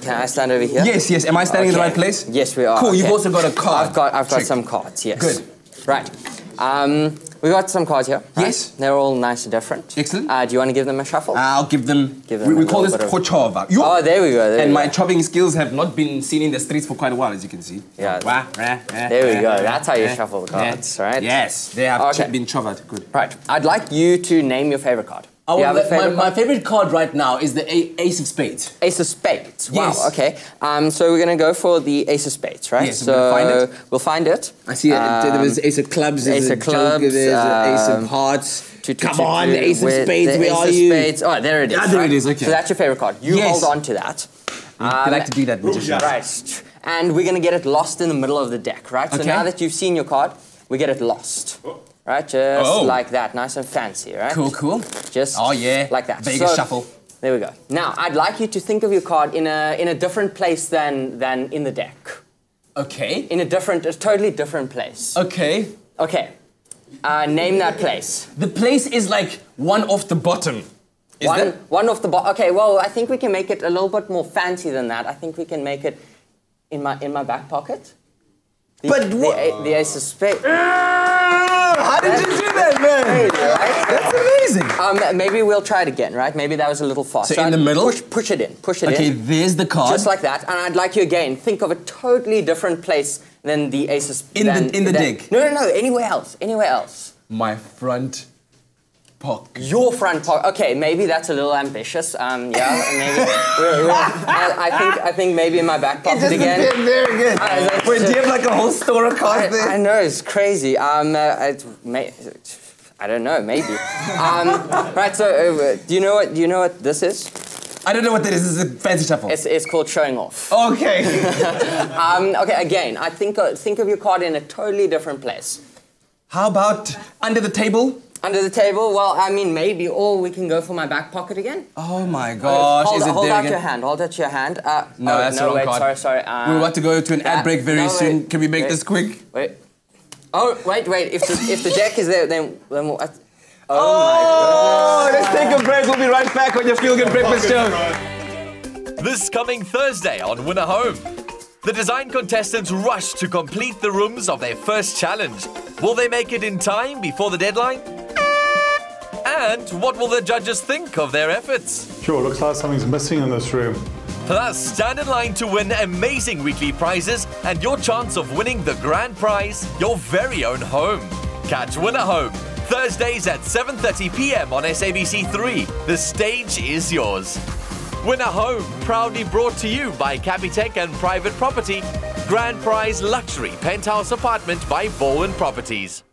Can I stand over here? Yes. Am I standing in the right place? Yes, we are. Cool, okay. You've also got a card. I've got some cards, yes. Good. Right. We got some cards here. Right? Yes. They're all nice and different. Excellent. Do you want to give them a shuffle? I'll give them we call this kochova. Oh, there we go. My chopping skills have not been seen in the streets for quite a while, as you can see. Yeah. There we go. That's how you shuffle the cards, right? Yes, they have been chopped. Good. Right. I'd like you to name your favorite card. My favorite card right now is the Ace of Spades. Ace of Spades. Wow. Yes. Okay. So we're gonna go for the Ace of Spades, right? Yes. So we'll find it. I see. There was Ace of Clubs. Ace of Clubs. There's Ace of Hearts. Come on, Ace of Spades. Where are you? Spades. Oh, there it is. Ah, there it is. Okay. So that's your favorite card. You hold on to that. I like to do that, magician. Right. And we're gonna get it lost in the middle of the deck, right? So now that you've seen your card, we get it lost. Right, just like that, nice and fancy, right? Cool. Just like that. Vegas shuffle. There we go. Now, I'd like you to think of your card in a different place than in the deck. Okay. In a totally different place. Okay. Name that place. The place is like one off the bottom. One off the bottom. Okay, well, I think we can make it a little bit more fancy than that. I think we can make it in my back pocket. The Ace of Spades. How did you do that, man? Crazy, right? That's amazing. Maybe we'll try it again, right? Maybe that was a little fast. So in the middle? Push it in. Push it in. Okay, there's the card. Just like that. And I'd like you again, think of a totally different place than the aces. In the deck? No, anywhere else. Anywhere else. My front pocket. Your front pocket. Okay, maybe that's a little ambitious. Yeah, maybe. I think maybe in my back pocket again. Very good. Wait, do you have like a whole store of cards there? I know, it's crazy. I don't know, maybe. Right, so do you know what this is? I don't know what that is. This is a fancy shuffle. It's called showing off. Okay. Okay, again, I think of your card in a totally different place. How about under the table? Under the table? Well, I mean, maybe, or we can go for my back pocket again. Oh my gosh, is it hold there out again? your hand, hold out your hand. No, that's the wrong card. Sorry. We're about to go to an ad break very soon. Can we make this quick? Wait. Oh, wait. If the deck is there, then what? Oh, let's take a break. We'll be right back on your Feel Good Breakfast Show. This coming Thursday on Winner Home, the design contestants rush to complete the rooms of their first challenge. Will they make it in time before the deadline? And what will the judges think of their efforts? Sure, looks like something's missing in this room. Plus, stand in line to win amazing weekly prizes and your chance of winning the grand prize, your very own home. Catch Winner Home, Thursdays at 7:30 p.m. on SABC3. The stage is yours. Winner Home, proudly brought to you by Capitec and Private Property. Grand prize luxury penthouse apartment by Bowen Properties.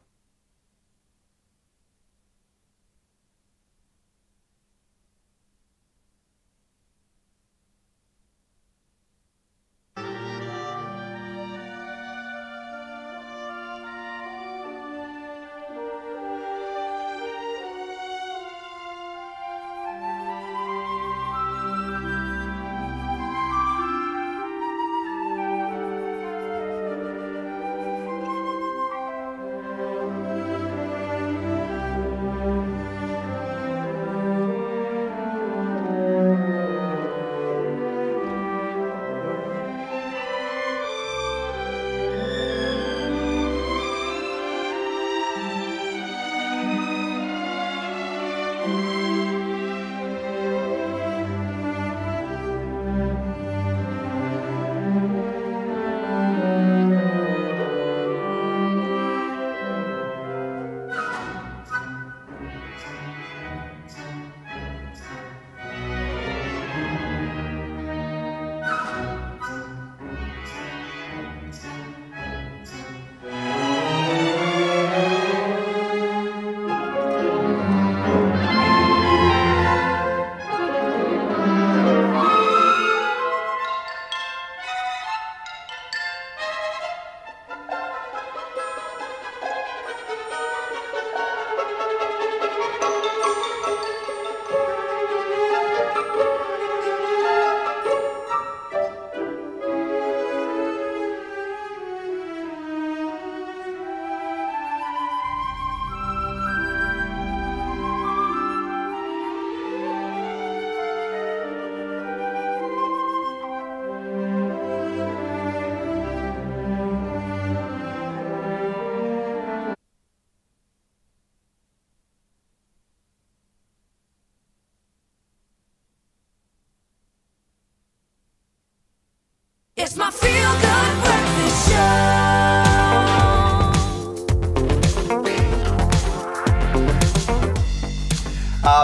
It's my Feel Good Breakfast Show.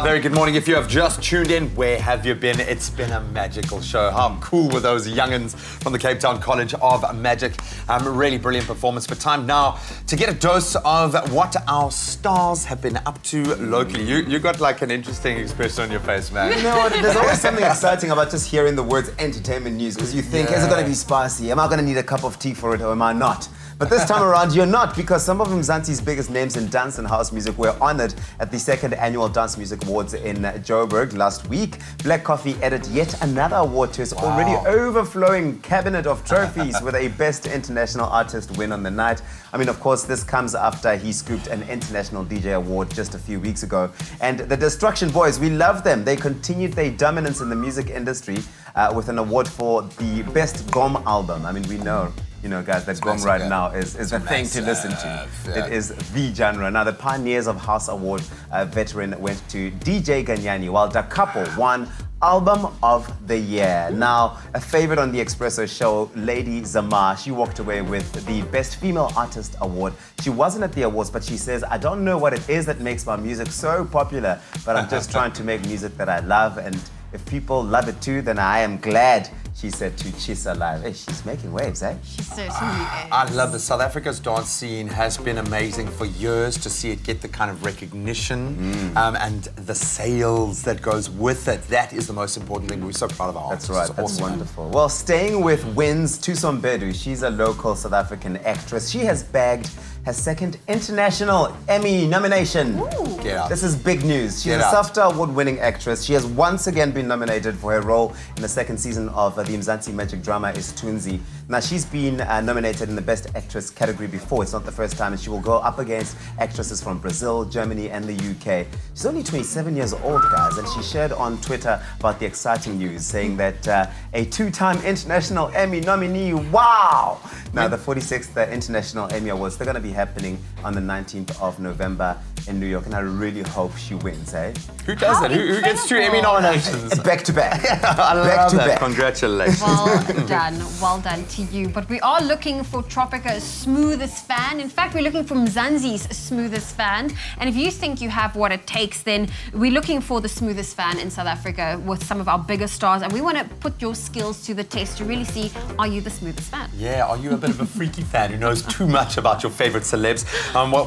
Very good morning. If you have just tuned in, where have you been? It's been a magical show. How cool were those young'uns from the Cape Town College of Magic? Really brilliant performance. But time now to get a dose of what our stars have been up to locally. You got like an interesting expression on your face, man. You know what? There's always something exciting about just hearing the words entertainment news, because you think, is it going to be spicy? Am I going to need a cup of tea for it, or am I not? But this time around, you're not, because some of Mzansi's biggest names in dance and house music were honored at the 2nd Annual Dance Music Awards in Joburg last week. Black Coffee added yet another award to his already overflowing cabinet of trophies with a Best International Artist win on the night. I mean, of course, this comes after he scooped an International DJ Award just a few weeks ago. And the Destruction Boys, we love them. They continued their dominance in the music industry with an award for the Best Gom album. I mean, we know you know, guys, that Gom right now is the thing to listen to. Yeah. It is the genre. Now, the Pioneers of House Award veteran went to DJ Ganyani, while Da Couple won Album of the Year. Now, a favorite on the Expresso show, Lady Zamar, she walked away with the Best Female Artist Award. She wasn't at the awards, but she says, I don't know what it is that makes my music so popular, but I'm just trying to make music that I love, and if people love it too, then I am glad, she said to Chisa Live. Hey, she's making waves, eh? She certainly is. I love this. South Africa's dance scene has been amazing for years. To see it get the kind of recognition and the sales that goes with it. That is the most important thing. We're so proud of our artists. That's right. That's awesome. Wonderful. Well, staying with wins, Thuso Mbedu. She's a local South African actress. She has bagged her second international Emmy nomination. Ooh. Get out. This is big news. She's a SAFTA award-winning actress. She has once again been nominated for her role in the second season of the Mzansi magic drama Isithunzi. Now, she's been nominated in the Best Actress category before. It's not the first time, and she will go up against actresses from Brazil, Germany, and the UK. She's only 27 years old, guys, and she shared on Twitter about the exciting news, saying that a two-time International Emmy nominee, wow! Now, the 46th International Emmy Awards, they're going to be happening on the 19th of November in New York, and I really hope she wins, eh? Who does that? Who gets 2 Emmy nominations? Back to back. I love that. Congratulations. Well done to you. But we are looking for Tropica's smoothest fan. In fact, we're looking for Mzansi's smoothest fan. And if you think you have what it takes, then we're looking for the smoothest fan in South Africa with some of our biggest stars. And we want to put your skills to the test to really see, are you the smoothest fan? Yeah, are you a bit of a freaky fan who knows too much about your favorite celebs?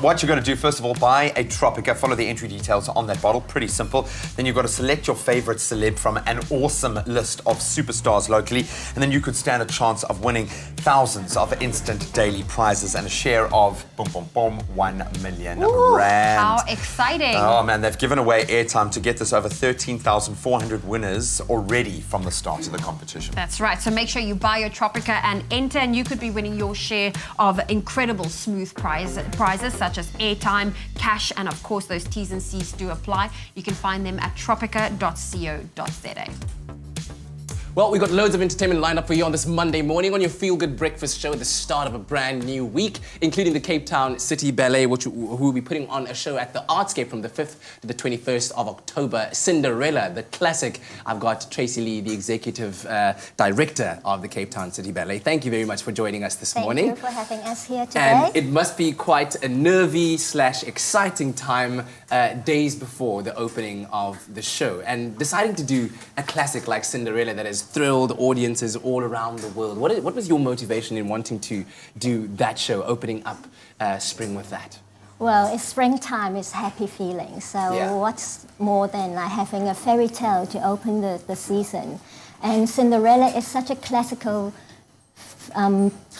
What you're going to do, first of all, buy a Tropica, follow the entry details on that bottle, pretty simple. Then you've got to select your favorite celeb from an awesome list of superstars locally, and then you could stand a chance of winning thousands of instant daily prizes and a share of, boom, boom, boom, 1 million rand. How exciting. Oh man, they've given away airtime to get this over 13,400 winners already from the start of the competition. That's right, so make sure you buy your Tropica and enter, and you could be winning your share of incredible smooth prizes such as airtime, cash, and of course those T's and C's do apply. You can find them at tropica.co.za. Well, we've got loads of entertainment lined up for you on this Monday morning on your Feel Good Breakfast show at the start of a brand new week, including the Cape Town City Ballet, who will be putting on a show at the Artscape from the 5th to the 21st of October. Cinderella, the classic. I've got Tracy Lee, the executive director of the Cape Town City Ballet. Thank you very much for joining us this morning. Thank you for having us here today. And it must be quite a nervy / exciting time days before the opening of the show. And deciding to do a classic like Cinderella that has thrilled audiences all around the world. What was your motivation in wanting to do that show, opening up spring with that? Well, it's springtime, it's happy feeling. So what's more than having a fairy tale to open the season? And Cinderella is such a classical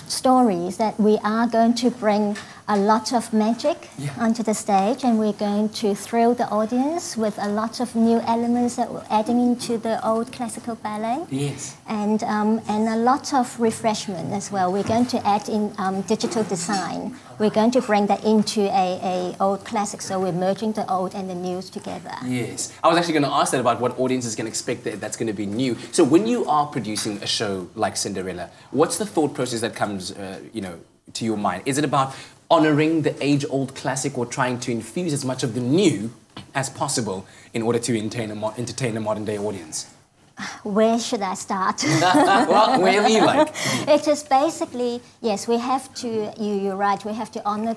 story that we are going to bring a lot of magic onto the stage, and we're going to thrill the audience with a lot of new elements that we're adding into the old classical ballet. Yes. And a lot of refreshment as well. We're going to add in digital design. We're going to bring that into a old classic, so we're merging the old and the new together. Yes. I was actually going to ask that about what audiences can expect that's going to be new. So when you are producing a show like Cinderella, what's the thought process that comes, to your mind? Is it about honouring the age-old classic or trying to infuse as much of the new as possible in order to entertain a modern-day audience? Where should I start? Well, wherever you like. It is basically, yes, we have to, you're right, we have to honour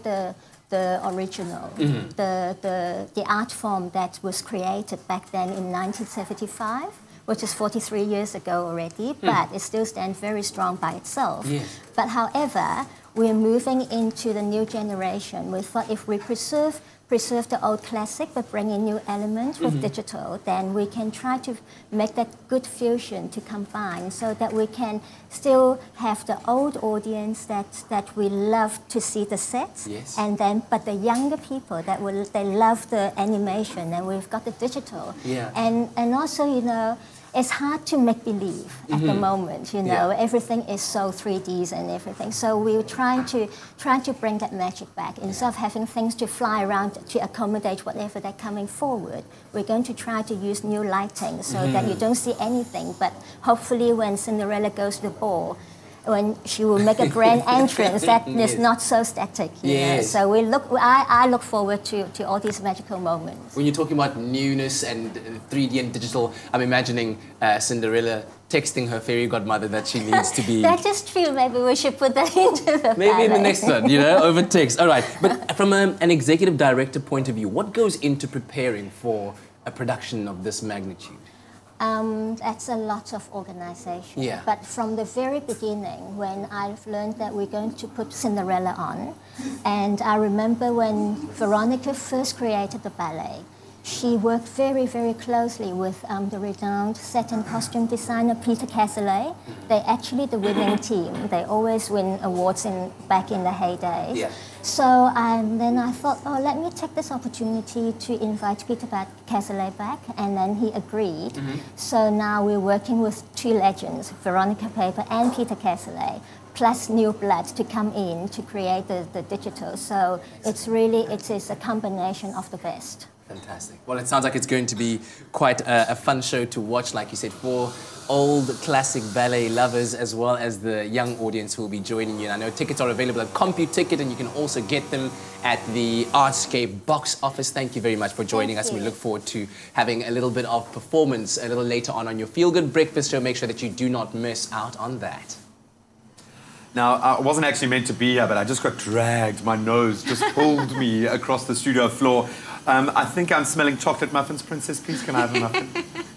the original, the art form that was created back then in 1975, which is 43 years ago already, but it still stands very strong by itself. Yes. But however, we're moving into the new generation. We thought if we preserve the old classic but bring in new elements with digital, then we can try to make that good fusion to combine so that we can still have the old audience that we love to see the sets, and then but the younger people they love the animation, and we've got the digital. And also, it's hard to make believe at the moment, everything is so 3Ds and everything. So we're trying to bring that magic back. Instead of having things to fly around to accommodate whatever they're coming forward, we're going to try to use new lighting so that you don't see anything, but hopefully when Cinderella goes to the ball, when she will make a grand entrance, that is not so static. You know? So I look forward to all these magical moments. When you're talking about newness and 3D and digital, I'm imagining Cinderella texting her fairy godmother that she needs to be... That is true. Maybe we should put that into the Maybe ballet. in the next one, you know, over text. All right. But from an executive director point of view, what goes into preparing for a production of this magnitude? That's a lot of organization. Yeah. But from the very beginning, when I've learned that we're going to put Cinderella on, and I remember when Veronica first created the ballet, she worked very, very closely with the renowned set and costume designer Peter Cazalet. They're actually the winning team. They always win awards back in the heydays. Yeah. So then I thought, oh, let me take this opportunity to invite Peter Cazalet back, and then he agreed. So now we're working with two legends, Veronica Paper and Peter Cazalet, plus new blood to come in to create the digital. So it's really, it is a combination of the best. Fantastic. Well, it sounds like it's going to be quite a fun show to watch, like you said, for old classic ballet lovers as well as the young audience who will be joining you. And I know tickets are available at CompuTicket, and you can also get them at the Artscape box office. Thank you very much for joining us. We look forward to having a little bit of performance a little later on your Feel Good Breakfast show. Make sure that you do not miss out on that. Now, I wasn't actually meant to be here, but I just got dragged. My nose just pulled me across the studio floor. I think I'm smelling chocolate muffins. Princess, please, can I have a muffin?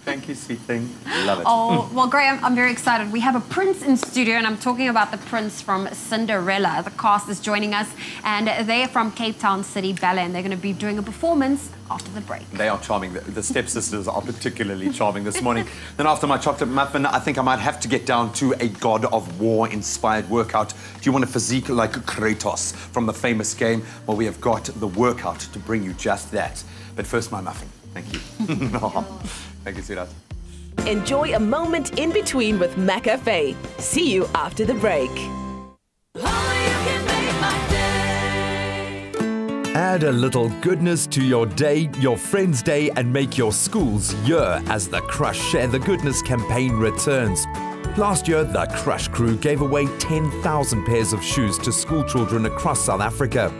Thank you, sweet thing. Love it. Oh, well, Graham, I'm very excited. We have a prince in studio, and I'm talking about the prince from Cinderella. The cast is joining us, and they're from Cape Town City Ballet, and they're going to be doing a performance after the break. They are charming. The stepsisters are particularly charming this morning. Then after my chocolate muffin, I think I might have to get down to a God of War-inspired workout. Do you want a physique like Kratos from the famous game? Well, we have got the workout to bring you just that. But first, my muffin. Thank you. Thank you, sweetheart. Enjoy a moment in between with McCafe. See you after the break. Add a little goodness to your day, your friend's day, and make your school's year as the Crush Share the Goodness campaign returns. Last year, the Crush crew gave away 10,000 pairs of shoes to school children across South Africa.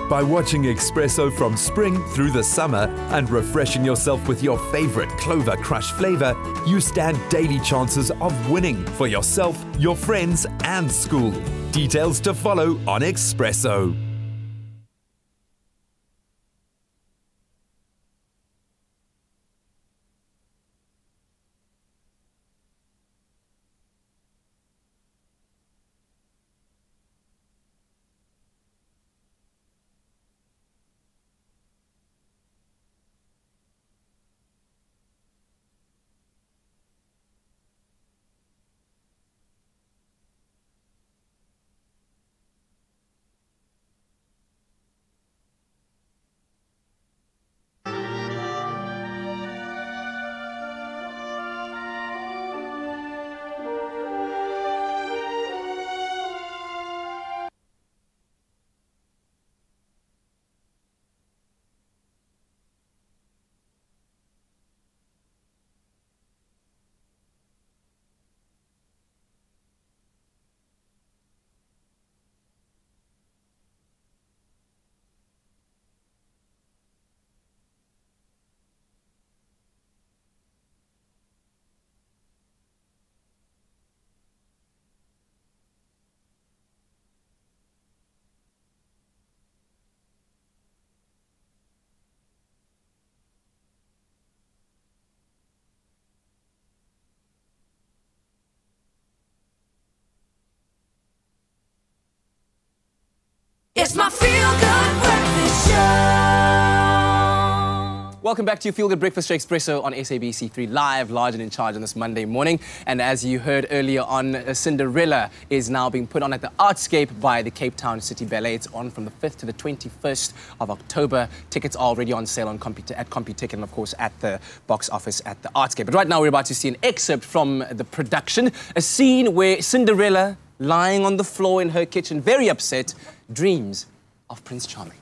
By watching Expresso from spring through the summer and refreshing yourself with your favorite Clover Crush flavor, you stand daily chances of winning for yourself, your friends, and school. Details to follow on Expresso. It's my Feel Good Breakfast Show. Welcome back to your Feel Good Breakfast Show Expresso on SABC3 Live, large and in charge on this Monday morning. And as you heard earlier on, Cinderella is now being put on at the Artscape by the Cape Town City Ballet. It's on from the 5th to the 21st of October. Tickets are already on sale on at CompuTicket and, of course, at the box office at the Artscape. But right now, we're about to see an excerpt from the production, a scene where Cinderella, lying on the floor in her kitchen, very upset, dreams of Prince Charming.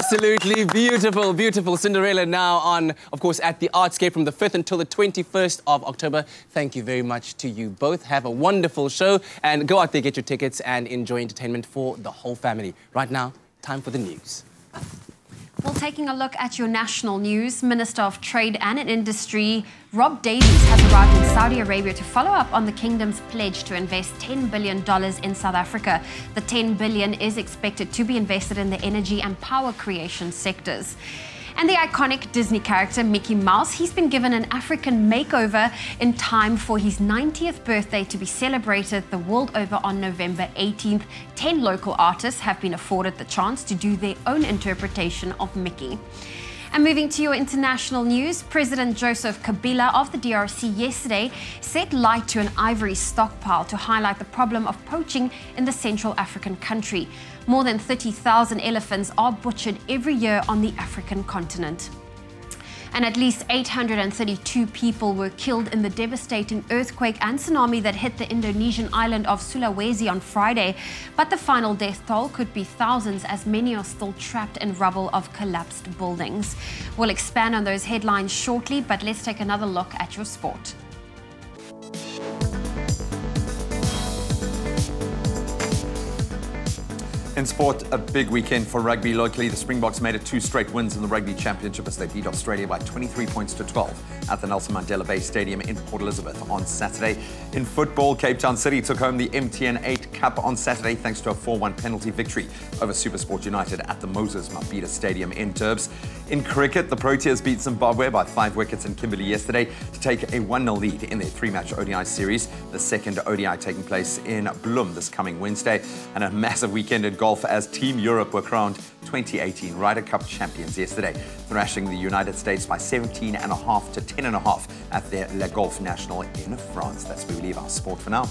Absolutely beautiful, beautiful. Cinderella now on, of course, at the Artscape from the 5th until the 21st of October. Thank you very much to you both. Have a wonderful show and go out there, get your tickets and enjoy entertainment for the whole family. Right now, time for the news. Well, taking a look at your national news, Minister of Trade and Industry Rob Davies has arrived in Saudi Arabia to follow up on the kingdom's pledge to invest $10 billion in South Africa. The $10 billion is expected to be invested in the energy and power creation sectors. And the iconic Disney character Mickey Mouse, he's been given an African makeover in time for his 90th birthday to be celebrated the world over on November 18th. 10 local artists have been afforded the chance to do their own interpretation of Mickey. And moving to your international news, President Joseph Kabila of the DRC yesterday set light to an ivory stockpile to highlight the problem of poaching in the Central African country. More than 30,000 elephants are butchered every year on the African continent. And at least 832 people were killed in the devastating earthquake and tsunami that hit the Indonesian island of Sulawesi on Friday. But the final death toll could be thousands, as many are still trapped in rubble of collapsed buildings. We'll expand on those headlines shortly, but let's take another look at your sport. In sport, a big weekend for rugby locally. The Springboks made it 2 straight wins in the Rugby Championship as they beat Australia by 23 points to 12 at the Nelson Mandela Bay Stadium in Port Elizabeth on Saturday. In football, Cape Town City took home the MTN 8 Cup on Saturday thanks to a 4-1 penalty victory over SuperSport United at the Moses Mabhida Stadium in Turbs. In cricket, the Proteas beat Zimbabwe by 5 wickets in Kimberley yesterday to take a 1-0 lead in their 3-match ODI series, the second ODI taking place in Bloem this coming Wednesday. And a massive weekend in golf as Team Europe were crowned 2018 Ryder Cup champions yesterday, thrashing the United States by 17.5 to 10.5 at their Le Golf National in France. That's where we leave our sport for now.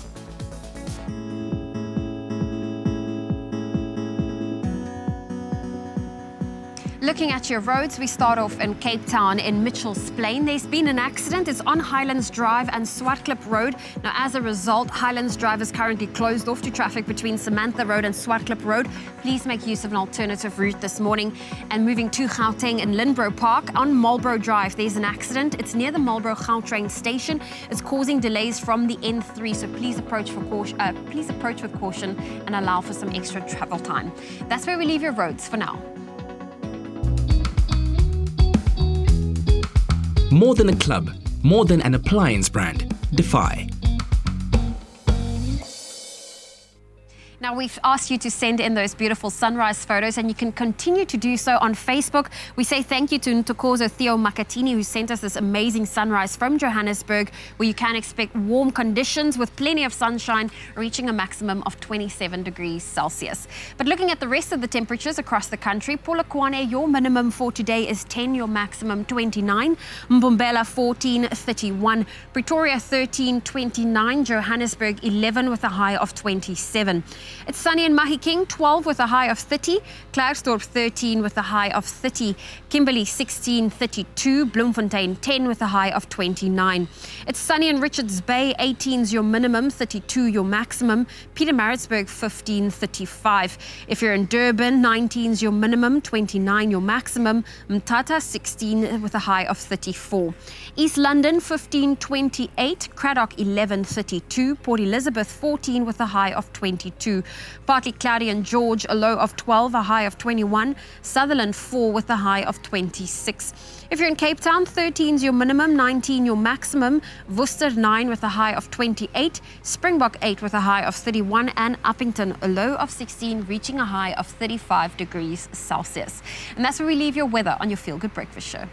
Looking at your roads, we start off in Cape Town in Mitchell's Plain. There's been an accident. It's on Highlands Drive and Swartklip Road. Now, as a result, Highlands Drive is currently closed off to traffic between Samantha Road and Swartklip Road. Please make use of an alternative route this morning. And moving to Gauteng in Lindbro Park on Marlborough Drive, there's an accident. It's near the Marlborough Gautrain station. It's causing delays from the N3, so please approach with caution and allow for some extra travel time. That's where we leave your roads for now. More than a club, more than an appliance brand. Defy. Now, we've asked you to send in those beautiful sunrise photos, and you can continue to do so on Facebook. We say thank you to Ntokozo Theo Makatini, who sent us this amazing sunrise from Johannesburg, where you can expect warm conditions with plenty of sunshine, reaching a maximum of 27 degrees Celsius. But looking at the rest of the temperatures across the country, Polokwane, your minimum for today is 10, your maximum 29. Mbombela 14, 31. Pretoria 13, 29. Johannesburg 11 with a high of 27. It's sunny in Mahikeng, 12 with a high of 30. Klerksdorp 13 with a high of 30. Kimberley 16, 32. Bloemfontein 10 with a high of 29. It's sunny in Richards Bay, 18 is your minimum, 32 your maximum. Pietermaritzburg 15, 35. If you're in Durban, 19 is your minimum, 29 your maximum. Mthatha 16 with a high of 34. East London 15, 28. Cradock 11, 32. Port Elizabeth 14 with a high of 22. Partly cloudy in George, a low of 12, a high of 21. Sutherland 4 with a high of 26. If you're in Cape Town, 13 is your minimum, 19 your maximum. Worcester 9 with a high of 28. Springbok 8 with a high of 31. And Uppington, a low of 16, reaching a high of 35 degrees Celsius. And that's where we leave your weather on your Feel Good Breakfast Show.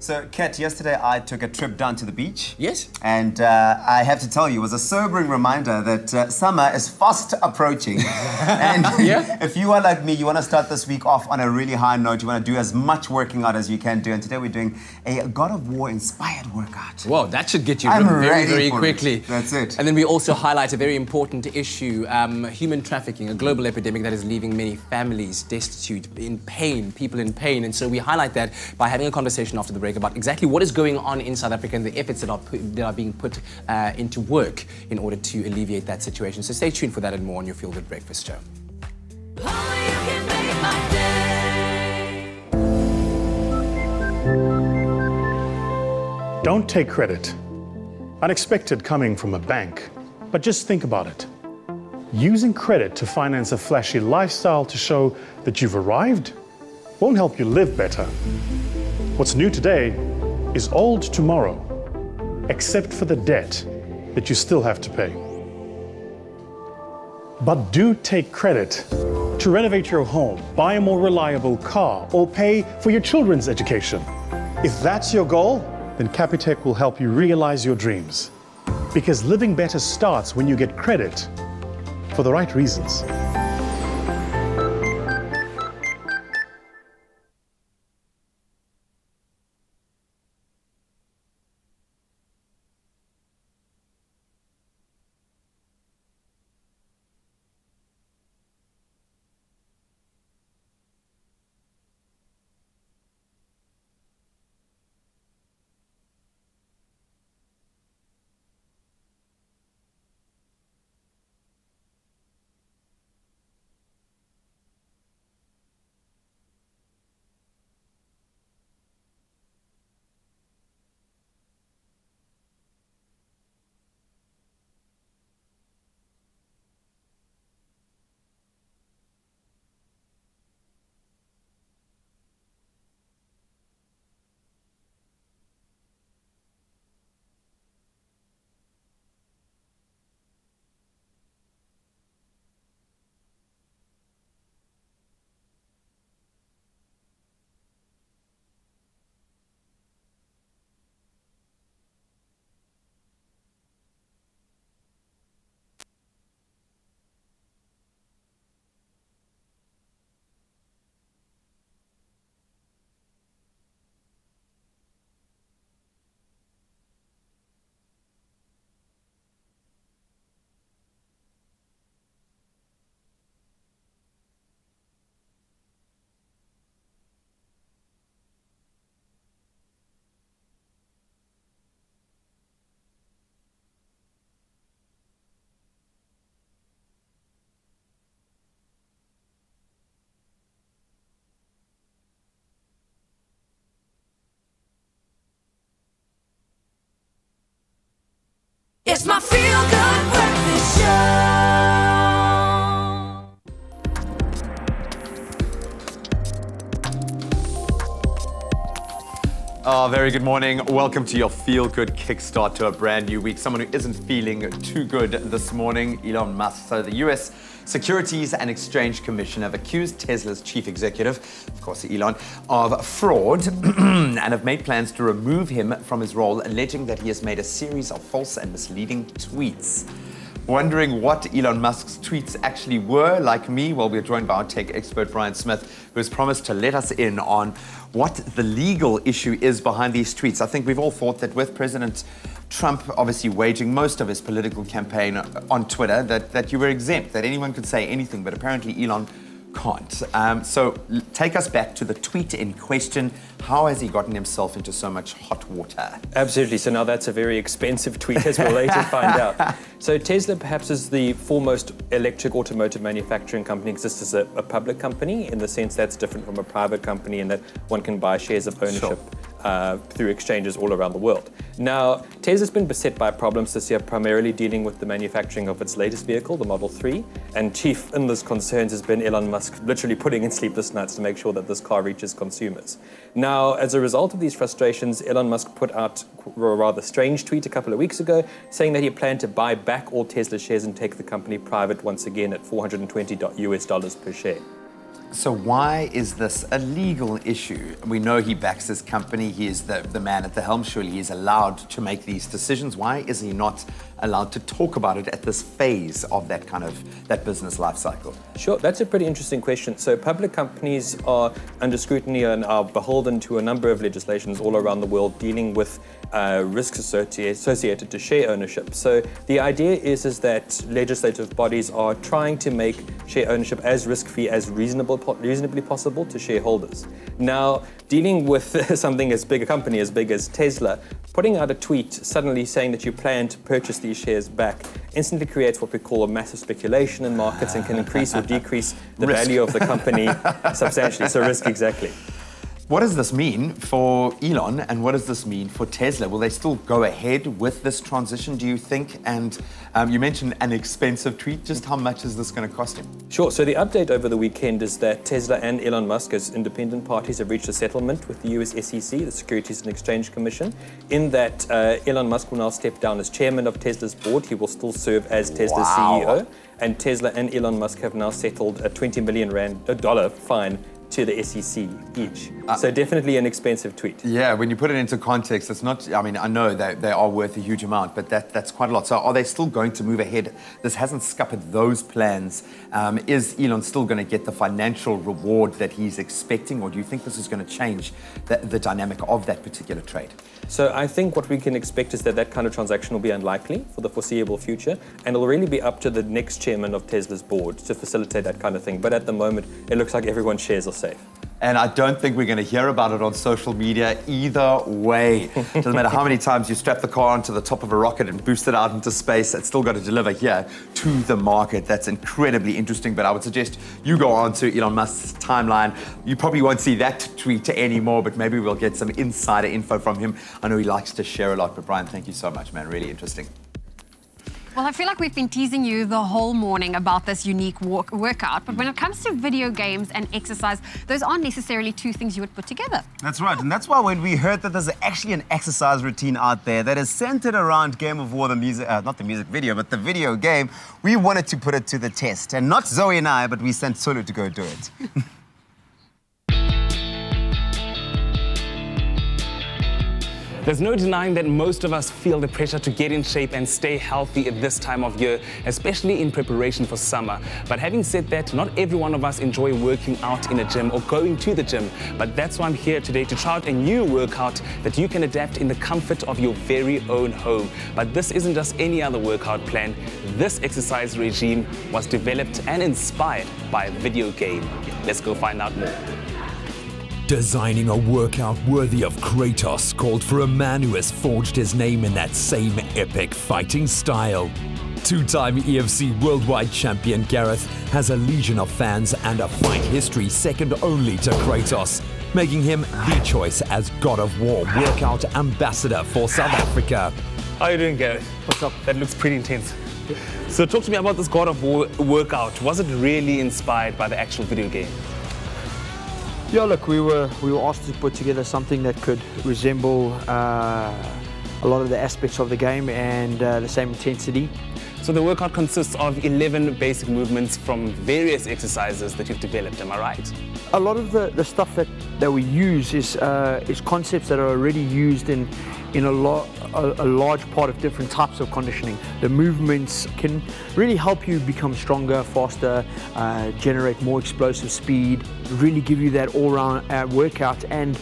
So, Kat, yesterday I took a trip down to the beach. Yes. And I have to tell you, it was a sobering reminder that summer is fast approaching. And if you are like me, you want to start this week off on a really high note. You want to do as much working out as you can do. And today we're doing a God of War inspired workout. Wow, that should get you very quickly. That's it. And then we also highlight a very important issue, human trafficking, a global epidemic that is leaving many families destitute, in pain, people in pain. And so we highlight that by having a conversation after the break about exactly what is going on in South Africa and the efforts that are being put into work in order to alleviate that situation. So stay tuned for that and more on your Feel Good Breakfast Show. Oh, you can make my day. Don't take credit. Unexpected coming from a bank. But just think about it. Using credit to finance a flashy lifestyle to show that you've arrived won't help you live better. What's new today is old tomorrow, except for the debt that you still have to pay. But do take credit to renovate your home, buy a more reliable car, or pay for your children's education. If that's your goal, then Capitec will help you realize your dreams. Because living better starts when you get credit for the right reasons. It's my feel-good breakfast show. Oh, very good morning. Welcome to your feel-good kickstart to a brand new week. Someone who isn't feeling too good this morning, Elon Musk. So the US Securities and Exchange Commission have accused Tesla's chief executive, of course Elon, of fraud and have made plans to remove him from his role, alleging that he has made a series of false and misleading tweets. Wondering what Elon Musk's tweets actually were, like me? Well, we're joined by our tech expert, Brian Smith, who has promised to let us in on what the legal issue is behind these tweets. I think we've all thought that with President Trump obviously waging most of his political campaign on Twitter, that you were exempt, that anyone could say anything, but apparently Elon can't. So take us back to the tweet in question. How has he gotten himself into so much hot water? Absolutely. So now that's a very expensive tweet, as we'll later find out. So Tesla perhaps is the foremost electric automotive manufacturing company, exists as a public company, in the sense that's different from a private company in that one can buy shares of ownership through exchanges all around the world. Now, Tesla's been beset by problems this year, primarily dealing with the manufacturing of its latest vehicle, the Model 3. And chief in this concerns has been Elon Musk literally putting in sleepless nights to make sure that this car reaches consumers. Now, as a result of these frustrations, Elon Musk put out a rather strange tweet a couple of weeks ago saying that he planned to buy back all Tesla shares and take the company private once again at $420 per share. So why is this a legal issue? We know he backs his company. He is the man at the helm. Surely he's allowed to make these decisions. Why is he not allowed to talk about it at this phase of that business life cycle? Sure, that's a pretty interesting question. So public companies are under scrutiny and are beholden to a number of legislations all around the world dealing with risks associated to share ownership. So the idea is that legislative bodies are trying to make share ownership as risk-free as reasonably possible to shareholders. Now, dealing with something as big a company as big as Tesla, putting out a tweet suddenly saying that you plan to purchase these shares back instantly creates what we call a massive speculation in markets and can increase or decrease the value of the company substantially. So risk, exactly. What does this mean for Elon and what does this mean for Tesla? Will they still go ahead with this transition, do you think? And you mentioned an expensive tweet. Just how much is this going to cost him? Sure. So the update over the weekend is that Tesla and Elon Musk, as independent parties, have reached a settlement with the US SEC, the Securities and Exchange Commission, in that Elon Musk will now step down as chairman of Tesla's board. He will still serve as Tesla's CEO. And Tesla and Elon Musk have now settled a $20 million fine to the SEC each. So definitely an expensive tweet. Yeah, when you put it into context, it's not, I mean, I know that they are worth a huge amount, but that's quite a lot. So are they still going to move ahead? This hasn't scuppered those plans. Is Elon still going to get the financial reward that he's expecting, or do you think this is going to change the dynamic of that particular trade? So I think what we can expect is that that kind of transaction will be unlikely for the foreseeable future, and it'll really be up to the next chairman of Tesla's board to facilitate that kind of thing. But at the moment, it looks like everyone's shares are safe. And I don't think we're going to hear about it on social media either way. Doesn't matter how many times you strap the car onto the top of a rocket and boost it out into space, it's still got to deliver here to the market. That's incredibly interesting, but I would suggest you go on to Elon Musk's timeline. You probably won't see that tweet anymore, but maybe we'll get some insider info from him. I know he likes to share a lot, but Brian, thank you so much, man. Really interesting. Well, I feel like we've been teasing you the whole morning about this unique workout, but when it comes to video games and exercise, those aren't necessarily two things you would put together. That's right, and that's why when we heard that there's actually an exercise routine out there that is centered around Game of War, the music, not the music video, but the video game, we wanted to put it to the test. And not Zoe and I, but we sent Solo to go do it. There's no denying that most of us feel the pressure to get in shape and stay healthy at this time of year, especially in preparation for summer. But having said that, not every one of us enjoy working out in a gym or going to the gym. But that's why I'm here today to try out a new workout that you can adapt in the comfort of your very own home. But this isn't just any other workout plan. This exercise regime was developed and inspired by a video game. Let's go find out more. Designing a workout worthy of Kratos called for a man who has forged his name in that same epic fighting style. Two-time EFC Worldwide Champion Gareth has a legion of fans and a fight history second only to Kratos, making him the choice as God of War workout ambassador for South Africa. How are you doing, Gareth? What's up? That looks pretty intense. So talk to me about this God of War workout. Was it really inspired by the actual video game? Yeah, look, we were asked to put together something that could resemble a lot of the aspects of the game and the same intensity. So the workout consists of 11 basic movements from various exercises that you've developed, am I right? A lot of the stuff that we use is concepts that are already used in a large part of different types of conditioning. The movements can really help you become stronger, faster, generate more explosive speed, really give you that all-round workout and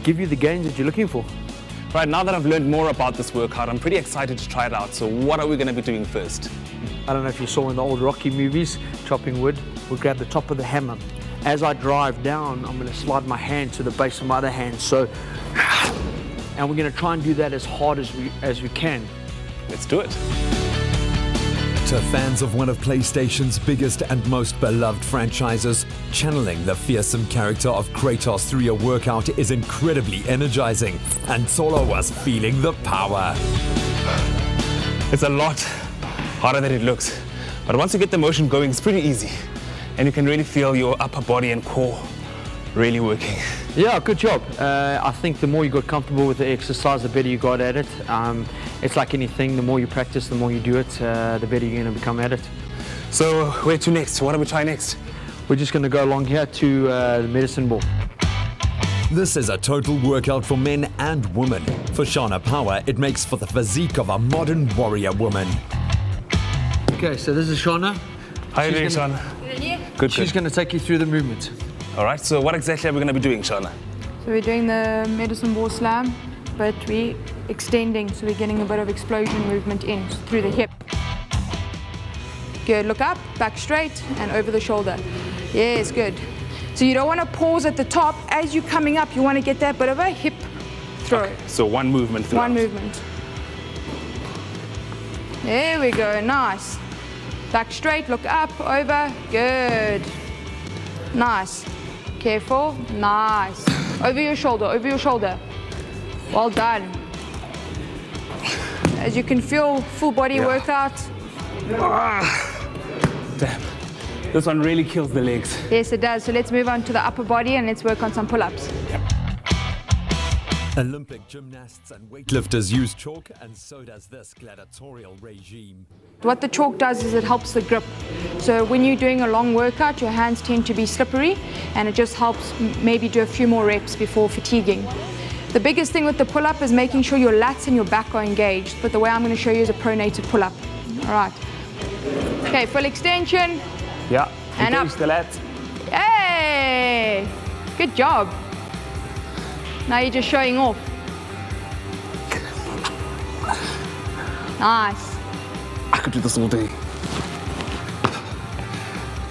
give you the gains that you're looking for. Right, now that I've learned more about this workout, I'm pretty excited to try it out. So what are we going to be doing first? I don't know if you saw in the old Rocky movies, chopping wood, we'll grab the top of the hammer. As I drive down, I'm going to slide my hand to the base of my other hand. So, and we're going to try and do that as hard as we can. Let's do it. To fans of one of PlayStation's biggest and most beloved franchises, channeling the fearsome character of Kratos through your workout is incredibly energizing, and Solo was feeling the power. It's a lot harder than it looks, but once you get the motion going, it's pretty easy, and you can really feel your upper body and core really working. Yeah, good job. I think the more you got comfortable with the exercise, the better you got at it. It's like anything, the more you practice, the more you do it, the better you're going to become at it. So where to next? What do we try next? We're just going to go along here to the medicine ball. This is a total workout for men and women. For Shana Power, it makes for the physique of a modern warrior woman. Okay, so this is Shana. How are you doing, Shana? Good. She's going to take you through the movement. All right, so what exactly are we going to be doing, Shana? So we're doing the medicine ball slam, but we're extending, so we're getting a bit of explosion movement in through the hip. Good, look up, back straight, and over the shoulder. Yes, good. So you don't want to pause at the top. As you're coming up, you want to get that bit of a hip throw. Okay, so one movement throughout. One movement. There we go, nice. Back straight, look up, over, good. Nice. Careful, nice. Over your shoulder, over your shoulder. Well done. As you can feel, full body workout. Damn. This one really kills the legs. Yes, it does. So let's move on to the upper body and let's work on some pull-ups. Olympic gymnasts and weightlifters use chalk, and so does this gladiatorial regime. What the chalk does is it helps the grip. So when you're doing a long workout, your hands tend to be slippery, and it just helps maybe do a few more reps before fatiguing. The biggest thing with the pull-up is making sure your lats and your back are engaged, but the way I'm going to show you is a pronated pull-up. All right. Okay, full extension. Yeah, and up. The lats. Hey! Good job. Now you're just showing off. Nice. I could do this all day.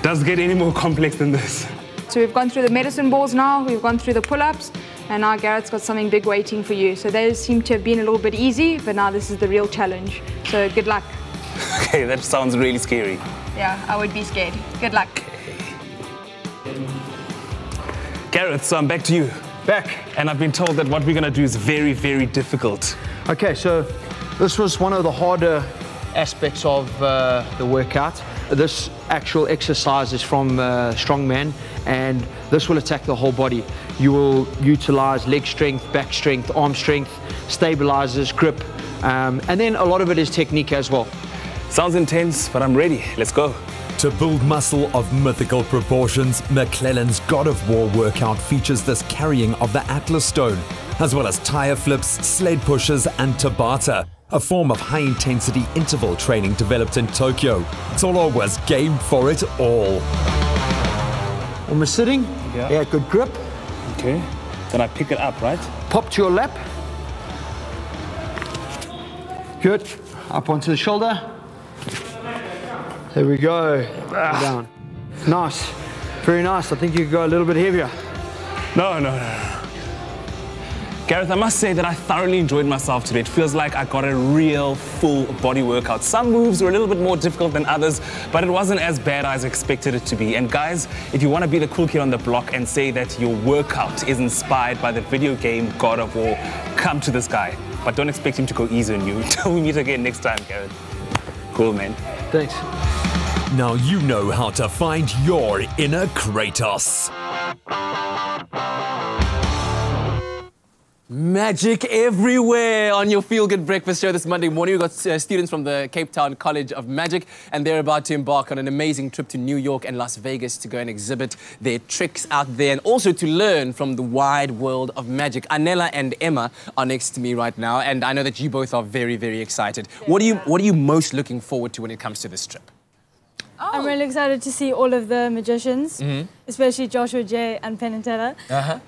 Doesn't get any more complex than this. So we've gone through the medicine balls now, we've gone through the pull-ups, and now Garrett's got something big waiting for you. So those seem to have been a little bit easy, but now this is the real challenge. So good luck. Okay, that sounds really scary. Yeah, I would be scared. Good luck. Garrett, so I'm back to you. Back. And I've been told that what we're going to do is very, very difficult. Okay, so this was one of the harder aspects of the workout. This actual exercise is from strongman, and this will attack the whole body. You will utilize leg strength, back strength, arm strength, stabilizers, grip, and then a lot of it is technique as well. Sounds intense, but I'm ready. Let's go. To build muscle of mythical proportions, McClellan's God of War workout features this carrying of the Atlas stone, as well as tire flips, sled pushes, and Tabata, a form of high-intensity interval training developed in Tokyo. Tolo was game for it all. Almost sitting. Yeah, good grip. Okay. Then I pick it up, right? Pop to your lap. Good. Up onto the shoulder. There we go. Down. Nice. Very nice. I think you could go a little bit heavier. No. Gareth, I must say that I thoroughly enjoyed myself today. It feels like I got a real full body workout. Some moves were a little bit more difficult than others, but it wasn't as bad as I expected it to be. And guys, if you want to be the cool kid on the block and say that your workout is inspired by the video game God of War, come to this guy. But don't expect him to go easy on you until we meet again next time, Gareth. Cool, man. Thanks. Now you know how to find your inner Kratos. Magic everywhere on your Feel Good Breakfast show this Monday morning. We've got students from the Cape Town College of Magic, and they're about to embark on an amazing trip to New York and Las Vegas to go and exhibit their tricks out there and also to learn from the wide world of magic. Anela and Emma are next to me right now, and I know that you both are very, very excited. What are you most looking forward to when it comes to this trip? I'm really excited to see all of the magicians, especially Joshua J and Penn and Teller,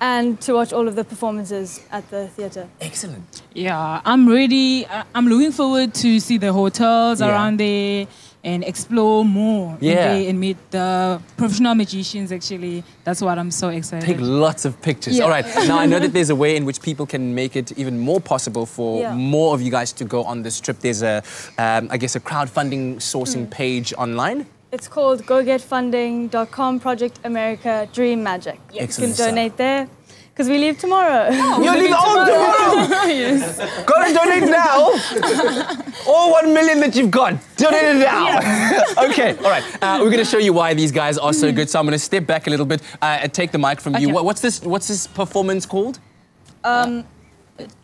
and to watch all of the performances at the theatre. Excellent. Yeah, I'm ready. I'm looking forward to see the hotels around there and explore more and meet the professional magicians, actually. That's what I'm so excited. Take lots of pictures. Yeah. All right, now I know that there's a way in which people can make it even more possible for more of you guys to go on this trip. There's a, I guess, a crowdfunding sourcing page online. It's called gogetfunding.com, Project America Dream Magic. You can donate there, because we leave tomorrow. You leave tomorrow? Yes. Go and donate now. All 1 million that you've got, donate it now. Okay, all right. We're going to show you why these guys are so good. So I'm going to step back a little bit, take the mic from you. What's this performance called?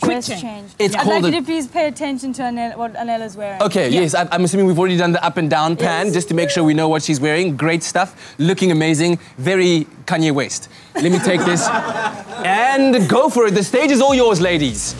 Dress change. It's I'd called like you to please pay attention to what Anela's wearing. Okay, yes, I'm assuming we've already done the up and down pan just to make sure we know what she's wearing. Great stuff, looking amazing, very Kanye West. Let me take this and go for it. The stage is all yours, ladies.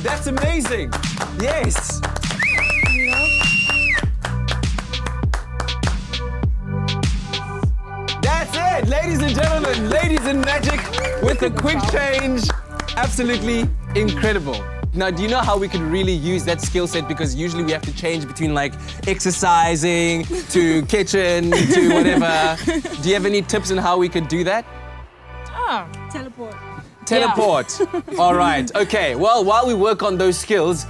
That's amazing. Yes. That's it. ladies and gentlemen, ladies in magic with a quick change. Absolutely incredible. Now, do you know how we could really use that skill set? Because usually we have to change between like exercising to kitchen to whatever. Do you have any tips on how we could do that? Teleport. Teleport. Yeah. All right. Okay. Well, while we work on those skills,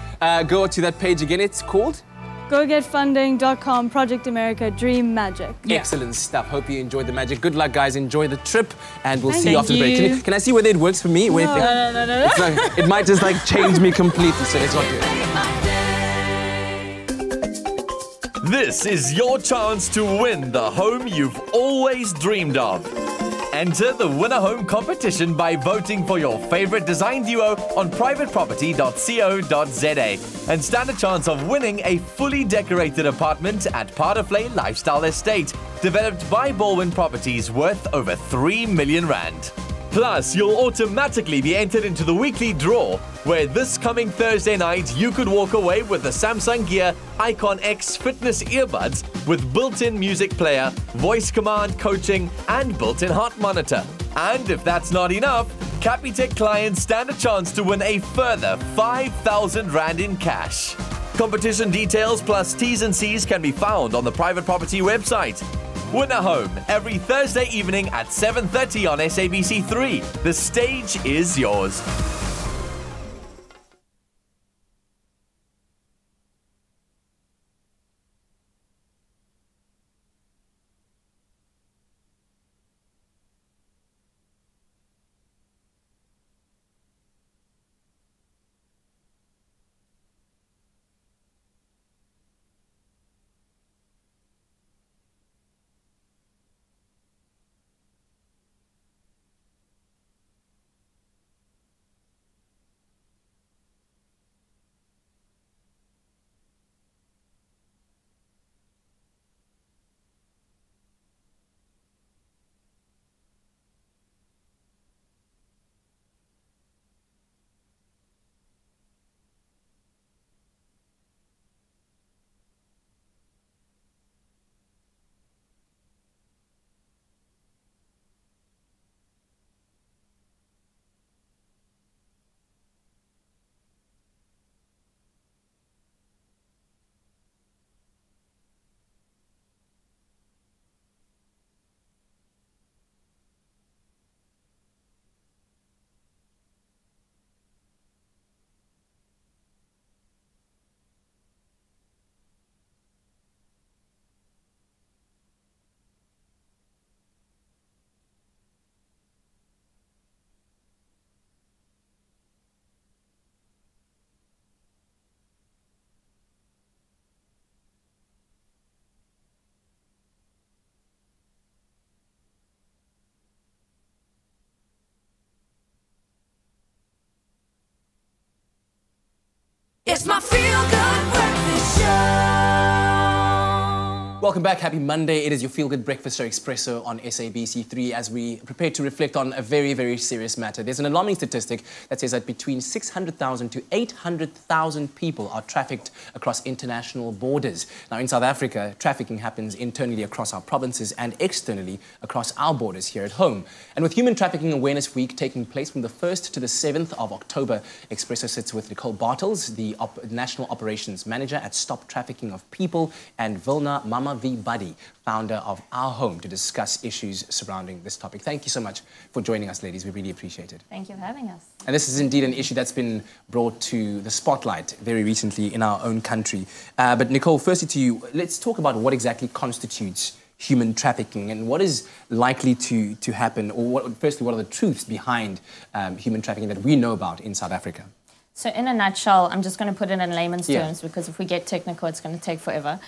go to that page again. It's called? GoGetFunding.com, Project America, Dream Magic. Excellent stuff. Hope you enjoyed the magic. Good luck, guys. Enjoy the trip, and we'll see you after the break. Can I see whether it works for me? No. It's like, it might just like change me completely, so let's not do it. This is your chance to win the home you've always dreamed of. Enter the Win a Home competition by voting for your favorite design duo on privateproperty.co.za and stand a chance of winning a fully decorated apartment at Paarderbly Lifestyle Estate, developed by Baldwin Properties, worth over 3 million rand. Plus, you'll automatically be entered into the weekly draw, where this coming Thursday night you could walk away with the Samsung Gear Icon X Fitness earbuds with built-in music player, voice command coaching, and built-in heart monitor. And if that's not enough, Capitec clients stand a chance to win a further 5,000 rand in cash. Competition details plus T's and C's can be found on the Private Property website. Win a Home every Thursday evening at 7:30 on SABC3. The stage is yours. It's my feel-good breakfast show. Welcome back. Happy Monday. It is your Feel Good Breakfast Show Expresso on SABC3 as we prepare to reflect on a very, very serious matter. There's an alarming statistic that says that between 600,000 to 800,000 people are trafficked across international borders. Now, in South Africa, trafficking happens internally across our provinces and externally across our borders here at home. And with Human Trafficking Awareness Week taking place from the 1st to the 7th of October, Expresso sits with Nicole Bartels, the National Operations Manager at Stop Trafficking of People, and Vilna Mama V. Buddy, founder of Our Home, to discuss issues surrounding this topic. Thank you so much for joining us, ladies. We really appreciate it. Thank you for having us. And this is indeed an issue that's been brought to the spotlight very recently in our own country. But Nicole, firstly to you, let's talk about what exactly constitutes human trafficking and what is likely to happen, or firstly, what are the truths behind human trafficking that we know about in South Africa? So in a nutshell, I'm just going to put it in layman's terms, because if we get technical, it's going to take forever.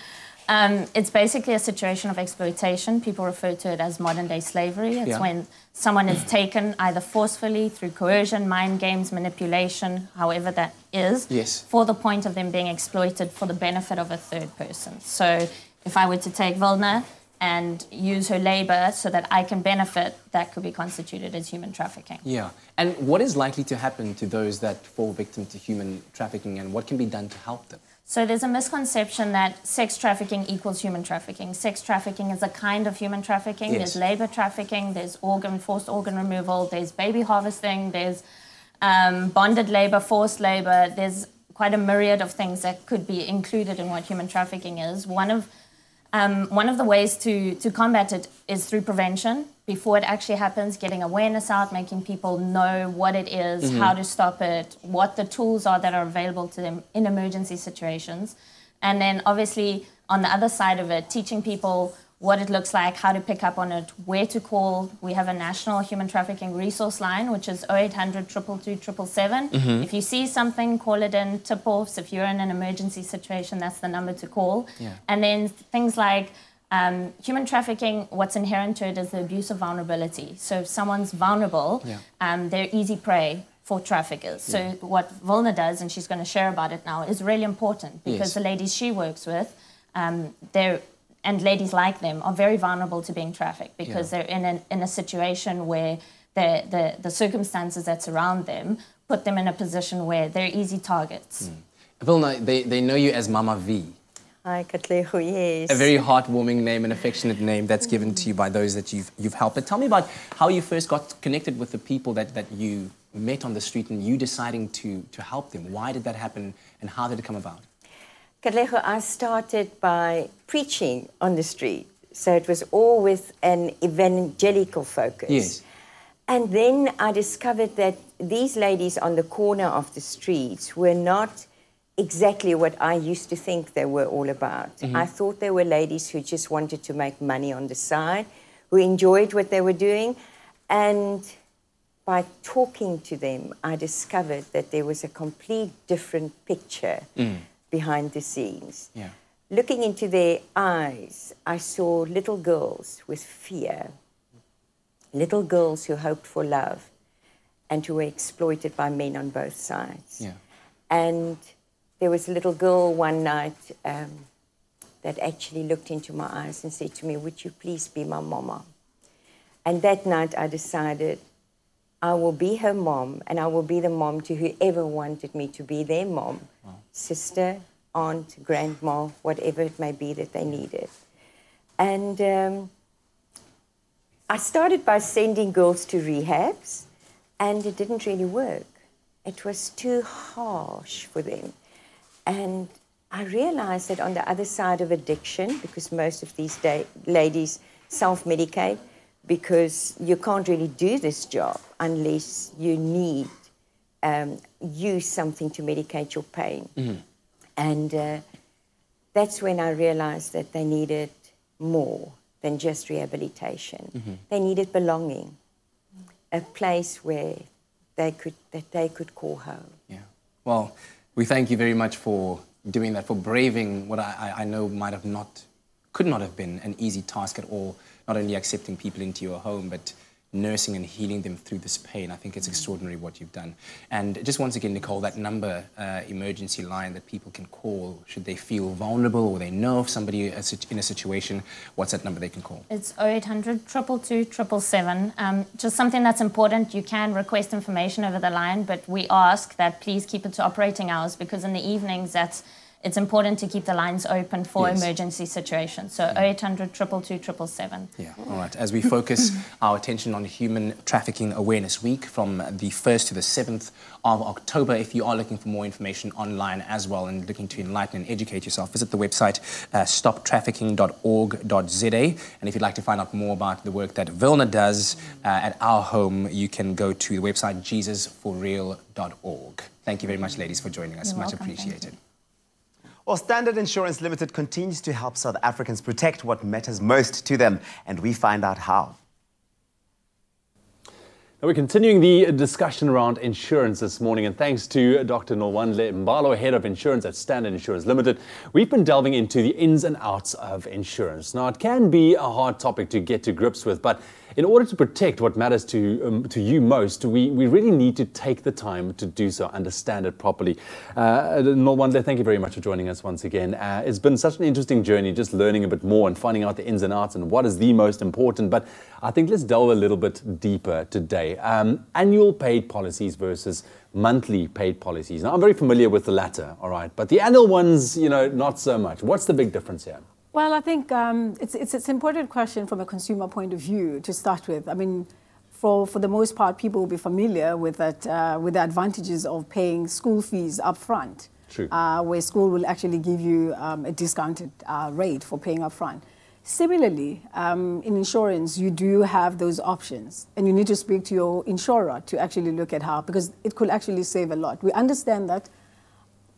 It's basically a situation of exploitation. People refer to it as modern-day slavery. It's when someone is taken either forcefully through coercion, mind games, manipulation, however that is, for the point of them being exploited for the benefit of a third person. So if I were to take Vilna and use her labor so that I can benefit, that could be constituted as human trafficking. Yeah. And what is likely to happen to those that fall victim to human trafficking, and what can be done to help them? So there's a misconception that sex trafficking equals human trafficking. Sex trafficking is a kind of human trafficking. Yes. There's labor trafficking, there's forced organ removal, there's baby harvesting, there's bonded labor, forced labor. There's quite a myriad of things that could be included in what human trafficking is. One of the ways to combat it is through prevention. Before it actually happens, getting awareness out, making people know what it is, how to stop it, what the tools are that are available to them in emergency situations. And then obviously on the other side of it, teaching people what it looks like, how to pick up on it, where to call. We have a national human trafficking resource line, which is 0800 222 777. If you see something, call it in, tip-offs. If you're in an emergency situation, that's the number to call. Yeah. And then things like human trafficking, what's inherent to it is the abuse of vulnerability. So if someone's vulnerable, they're easy prey for traffickers. So what Vilna does, and she's going to share about it now, is really important because the ladies she works with, and ladies like them are very vulnerable to being trafficked because they're in a situation where the circumstances that surround them put them in a position where they're easy targets. Vilna, they know you as Mama V. Hi, Katlego, yes. A very heartwarming name, an affectionate name that's given to you by those that you've helped. But tell me about how you first got connected with the people that you met on the street and you deciding to help them. Why did that happen and how did it come about? Katlego, I started by preaching on the street. So it was all with an evangelical focus. Yes. And then I discovered that these ladies on the corner of the streets were not exactly what I used to think they were all about. I thought they were ladies who just wanted to make money on the side, who enjoyed what they were doing. And by talking to them, I discovered that there was a complete different picture behind the scenes. Yeah. Looking into their eyes, I saw little girls with fear, little girls who hoped for love and who were exploited by men on both sides. Yeah. And there was a little girl one night that actually looked into my eyes and said to me, "Would you please be my mama?" And that night I decided I will be her mom, and I will be the mom to whoever wanted me to be their mom. Wow. Sister, aunt, grandma, whatever it may be that they needed. And I started by sending girls to rehabs, and it didn't really work. It was too harsh for them. And I realized that on the other side of addiction, because most of these ladies self-medicate, because you can't really do this job unless you need use something to medicate your pain. And that's when I realized that they needed more than just rehabilitation. They needed belonging, a place where they could call home. Yeah. Well, we thank you very much for doing that, for braving what I know could not have been an easy task at all. Not only accepting people into your home, but nursing and healing them through this pain. I think it's extraordinary what you've done. And just once again, Nicole, that number, emergency line that people can call should they feel vulnerable or they know of somebody in a situation, what's that number they can call? It's 0800 222 777. Just something that's important, you can request information over the line, but we ask that please keep it to operating hours because in the evenings it's important to keep the lines open for emergency situations. So 0800 222 777. Yeah, all right. As we focus our attention on Human Trafficking Awareness Week from the 1st to the 7th of October, if you are looking for more information online as well and looking to enlighten and educate yourself, visit the website stoptrafficking.org.za. And if you'd like to find out more about the work that Vilna does at our home, you can go to the website jesusforreal.org. Thank you very much, ladies, for joining us. You're Much welcome. appreciated. Well, Standard Insurance Limited continues to help South Africans protect what matters most to them, and we find out how. Now we're continuing the discussion around insurance this morning, and thanks to Dr. Nolwandle Mbalo, Head of Insurance at Standard Insurance Limited, we've been delving into the ins and outs of insurance. Now, it can be a hard topic to get to grips with, but in order to protect what matters to you most, we really need to take the time to do so, understand it properly. Nolwandle, thank you very much for joining us once again. It's been such an interesting journey, just learning a bit more and finding out the ins and outs and what is the most important. But I think let's delve a little bit deeper today. Annual paid policies versus monthly paid policies. Now, I'm very familiar with the latter, all right, but the annual ones, you know, not so much. What's the big difference here? Well, I think it's an important question from a consumer point of view to start with. I mean, for the most part, people will be familiar with that, with the advantages of paying school fees up front. True. Where school will actually give you a discounted rate for paying up front. Similarly, in insurance, you do have those options, and you need to speak to your insurer to actually look at how, because it could actually save a lot. We understand that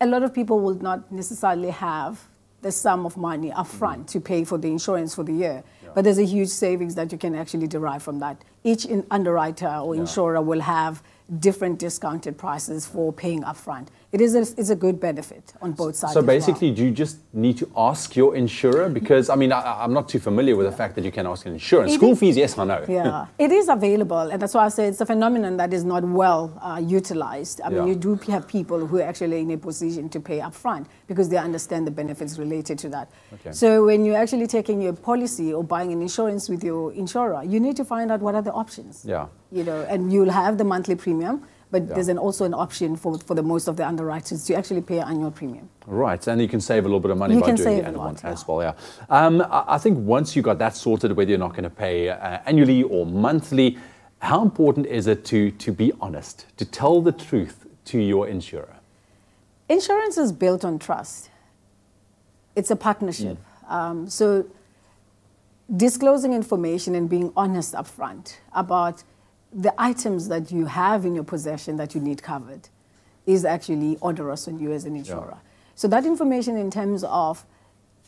a lot of people will not necessarily have the sum of money up front to pay for the insurance for the year, but there's a huge savings that you can actually derive from that. Each underwriter or insurer will have different discounted prices for paying up front. It's a good benefit on both sides. So basically, do you just need to ask your insurer? Because, I mean, I'm not too familiar with the fact that you can ask an insurance. School fees, yes, I know. Yeah, it is available. And that's why I say it's a phenomenon that is not well utilized. I mean, you do have people who are actually in a position to pay up front because they understand the benefits related to that. Okay. So when you're actually taking your policy or buying an insurance with your insurer, you need to find out what are the options. Yeah. You know, and you'll have the monthly premium, but there's also an option for the most of the underwriters to actually pay an annual premium. Right, and you can save a little bit of money by doing the annual one as well, yeah. I think once you got that sorted, whether you're not going to pay annually or monthly, how important is it to be honest, to tell the truth to your insurer? Insurance is built on trust. It's a partnership. So disclosing information and being honest upfront about the items that you have in your possession that you need covered is actually onerous on you as an insurer. So that information in terms of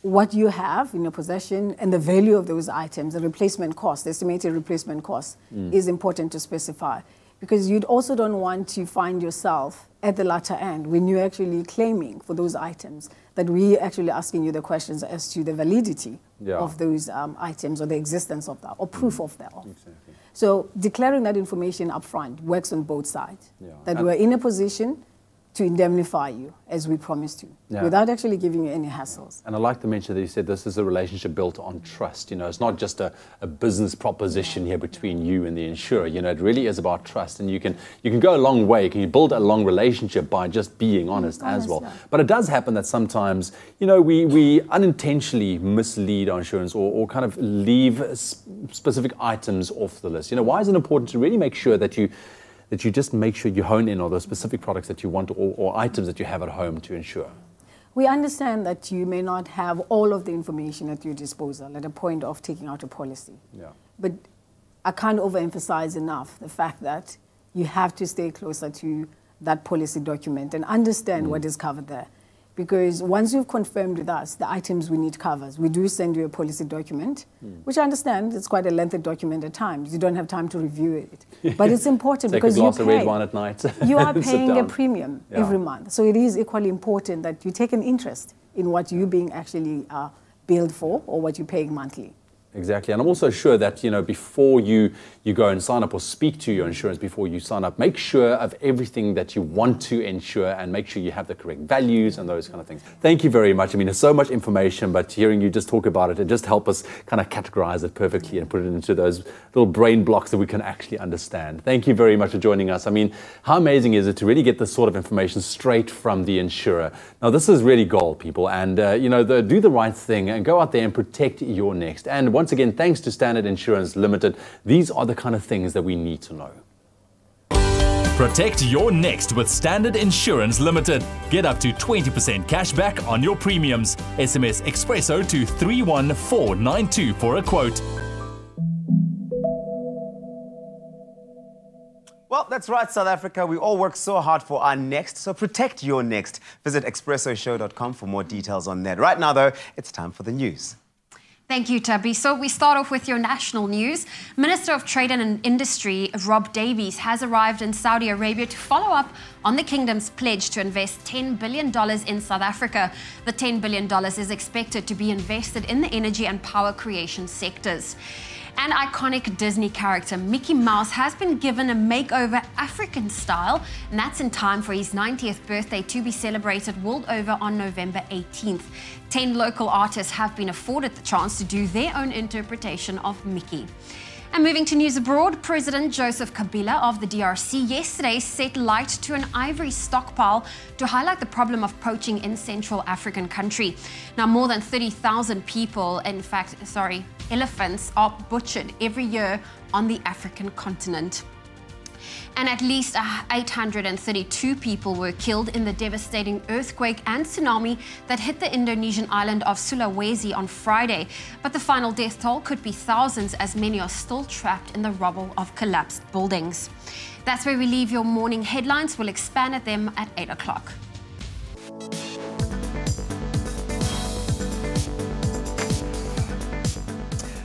what you have in your possession and the value of those items, the replacement cost, the estimated replacement cost is important to specify, because you also don't want to find yourself at the latter end when you're actually claiming for those items that we're actually asking you the questions as to the validity of those items or the existence of that or proof of that. Exactly. So declaring that information up front works on both sides, that we're in a position to indemnify you as we promised to, without actually giving you any hassles. And I like to mention that you said this is a relationship built on trust. You know, it's not just a business proposition here between you and the insurer. You know, it really is about trust, and you can go a long way. You build a long relationship by just being honest as well. But it does happen that sometimes, you know, we unintentionally mislead our insurance or kind of leave specific items off the list. You know, why is it important to really make sure that you just make sure you hone in on those specific products that you want or items that you have at home to insure? We understand that you may not have all of the information at your disposal at the point of taking out a policy. But I can't overemphasize enough the fact that you have to stay closer to that policy document and understand what is covered there. Because once you've confirmed with us the items we need covers, we do send you a policy document, which I understand it's quite a lengthy document at times. You don't have time to review it. But it's important because you pay. Take a glass of red wine at night. You are paying a premium every month. So it is equally important that you take an interest in what you're being actually billed for or what you're paying monthly. Exactly, and I'm also sure that, you know, before you go and sign up or speak to your insurance before you sign up, make sure of everything that you want to insure and make sure you have the correct values and those kind of things. Thank you very much. I mean, there's so much information, but hearing you just talk about it just help us kind of categorize it perfectly and put it into those little brain blocks that we can actually understand. Thank you very much for joining us. I mean, how amazing is it to really get this sort of information straight from the insurer? Now, this is really gold, people, and, you know, do the right thing and go out there and protect your next. And once again, thanks to Standard Insurance Limited, these are the kind of things that we need to know. Protect your next with Standard Insurance Limited. Get up to 20% cash back on your premiums. SMS Expresso to 31492 for a quote. Well, that's right, South Africa. We all work so hard for our next, so protect your next. Visit expressoshow.com for more details on that. Right now, though, it's time for the news. Thank you, Tabby. So we start off with your national news. Minister of Trade and Industry, Rob Davies, has arrived in Saudi Arabia to follow up on the kingdom's pledge to invest $10 billion in South Africa. The $10 billion is expected to be invested in the energy and power creation sectors. An iconic Disney character, Mickey Mouse, has been given a makeover African style, and that's in time for his 90th birthday to be celebrated world over on November 18th. 10 local artists have been afforded the chance to do their own interpretation of Mickey. And moving to news abroad, President Joseph Kabila of the DRC yesterday set light to an ivory stockpile to highlight the problem of poaching in Central African country. Now, more than 30,000 people, elephants are butchered every year on the African continent. And at least 832 people were killed in the devastating earthquake and tsunami that hit the Indonesian island of Sulawesi on Friday. But the final death toll could be thousands, as many are still trapped in the rubble of collapsed buildings. That's where we leave your morning headlines. We'll expand at them at 8 o'clock.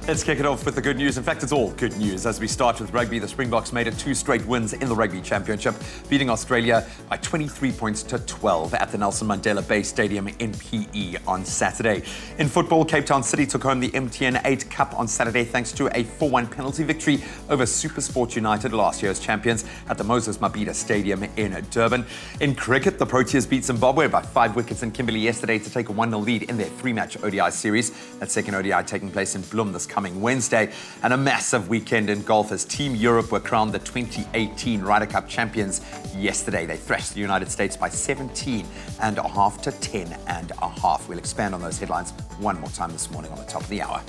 Let's kick it off with the good news. In fact, it's all good news. As we start with rugby, the Springboks made it 2 straight wins in the Rugby Championship, beating Australia by 23 points to 12 at the Nelson Mandela Bay Stadium in PE on Saturday. In football, Cape Town City took home the MTN 8 Cup on Saturday thanks to a 4-1 penalty victory over SuperSport United, last year's champions, at the Moses Mabhida Stadium in Durban. In cricket, the Proteas beat Zimbabwe by 5 wickets in Kimberley yesterday to take a 1-0 lead in their 3-match ODI series. That second ODI taking place in Bloem this coming Wednesday. And a massive weekend in golf as Team Europe were crowned the 2018 Ryder Cup champions yesterday. They thrashed the United States by 17.5 to 10.5. We'll expand on those headlines one more time this morning on the top of the hour.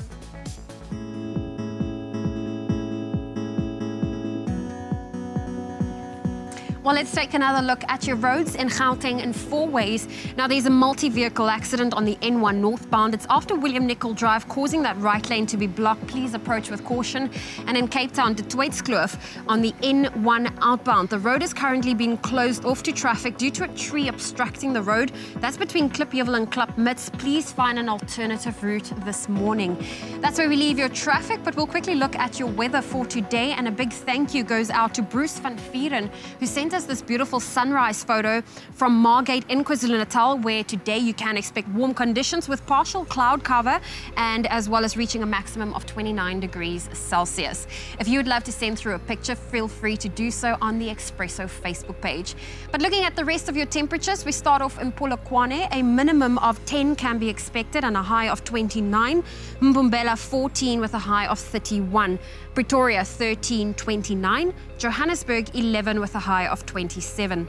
Well, let's take another look at your roads in Gauteng in 4 ways. Now, there's a multi-vehicle accident on the N1 northbound. It's after William Nicol Drive, causing that right lane to be blocked. Please approach with caution. And in Cape Town, De Twytskloof on the N1 outbound. The road is currently being closed off to traffic due to a tree obstructing the road. That's between Klipjewel and Klapmuts. Please find an alternative route this morning. That's where we leave your traffic, but we'll quickly look at your weather for today. And a big thank you goes out to Bruce van Vieren, who sent us this beautiful sunrise photo from Margate in KwaZulu-Natal, where today you can expect warm conditions with partial cloud cover and as well as reaching a maximum of 29 degrees Celsius. If you would love to send through a picture, feel free to do so on the Expresso Facebook page. But looking at the rest of your temperatures, we start off in Polokwane. A minimum of 10 can be expected and a high of 29. Mpumbela 14 with a high of 31. Pretoria 13, 29. Johannesburg 11 with a high of 27.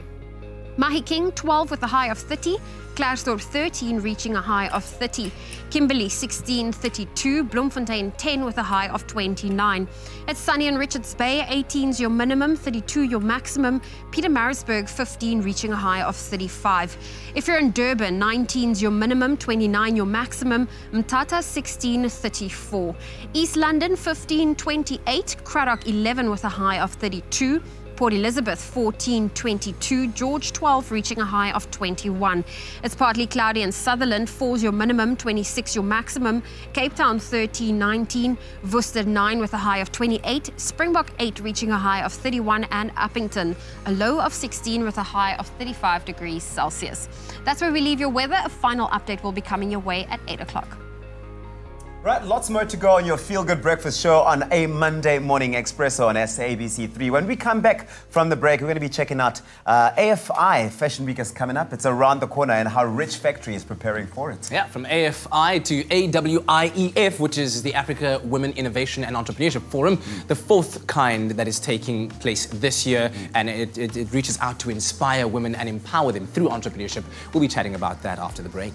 Mahikeng 12 with a high of 30. Klerksdorp 13 reaching a high of 30. Kimberley 16, 32. Bloemfontein 10 with a high of 29. It's sunny in Richards Bay. 18's your minimum, 32 your maximum. Pietermaritzburg 15 reaching a high of 35. If you're in Durban, 19's your minimum, 29 your maximum. Mthatha 16, 34. East London 15, 28. Cradock 11 with a high of 32. Port Elizabeth 14, 22, George 12 reaching a high of 21. It's partly cloudy in Sutherland, 4's your minimum, 26 your maximum. Cape Town 13, 19, Worcester 9 with a high of 28, Springbok 8 reaching a high of 31, and Uppington a low of 16 with a high of 35 degrees Celsius. That's where we leave your weather. A final update will be coming your way at 8 o'clock. Right, lots more to go on your Feel Good Breakfast show on a Monday morning, Expresso on SABC3. When we come back from the break, we're going to be checking out AFI Fashion Week is coming up. It's around the corner, and how Rich Factory is preparing for it. Yeah, from AFI to AWIEF, which is the Africa Women Innovation and Entrepreneurship Forum, the 4th kind that is taking place this year, and it reaches out to inspire women and empower them through entrepreneurship. We'll be chatting about that after the break.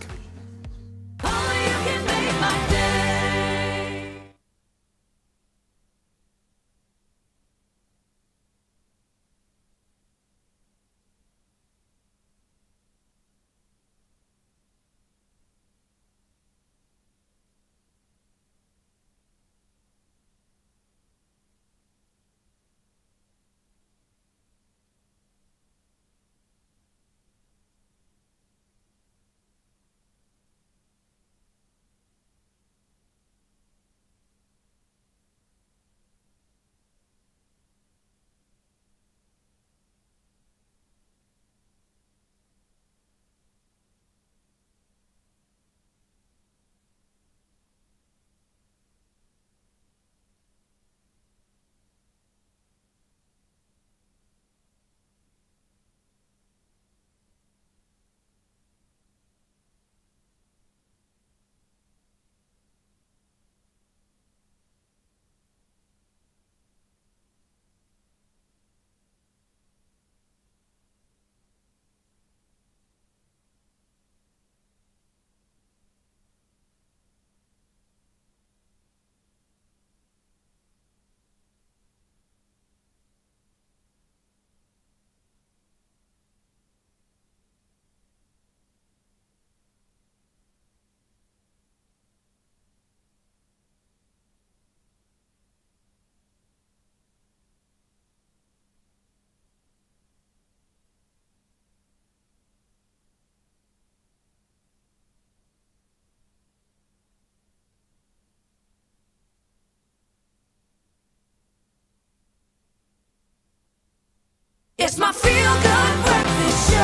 It's my feel-good breakfast show.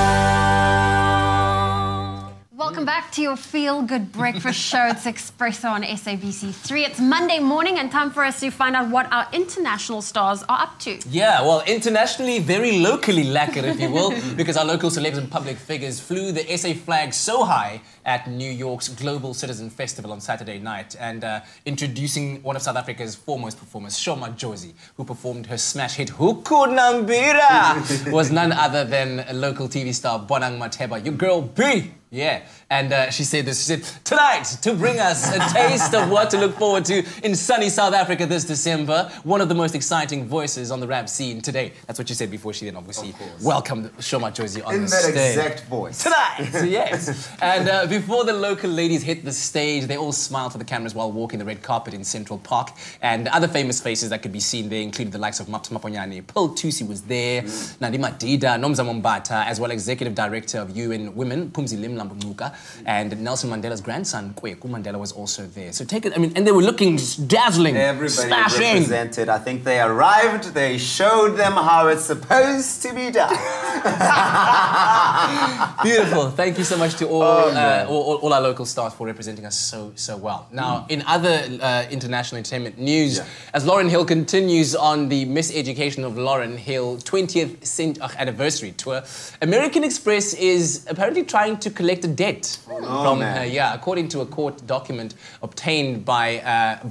Welcome back to your feel-good breakfast show. It's Expresso on SABC3. It's Monday morning and time for us to find out what our international stars are up to. Yeah, well, internationally, very locally lacquer, if you will, because our local celebs and public figures flew the SA flag so high at New York's Global Citizen Festival on Saturday night, and introducing one of South Africa's foremost performers, Shoma Josie, who performed her smash hit Huku Nambira, was none other than local TV star Bonang Mateba, your girl B. Yeah, and she said this, she said, tonight, to bring us a taste of what to look forward to in sunny South Africa this December, one of the most exciting voices on the rap scene today. That's what she said before she then obviously welcomed Shoma Josie on the stage. In that exact voice. Tonight, yes. And before the local ladies hit the stage, they all smiled for the cameras while walking the red carpet in Central Park. And other famous faces that could be seen there included the likes of Maps Maponyane, Pearl Tusi was there, Nadima Dida, Nomza Mombata, as well as Executive Director of UN Women, Pumzi Limla Muka, and Nelson Mandela's grandson, Kweku Mandela, was also there. So take it, I mean, and they were looking dazzling, everybody smashing. Represented. I think they arrived, they showed them how it's supposed to be done. Beautiful. Thank you so much to all our local stars for representing us so well. Now, in other international entertainment news, as Lauryn Hill continues on the Miseducation of Lauryn Hill 20th anniversary tour, American Express is apparently trying to collect a debt from her. Yeah, according to a court document obtained by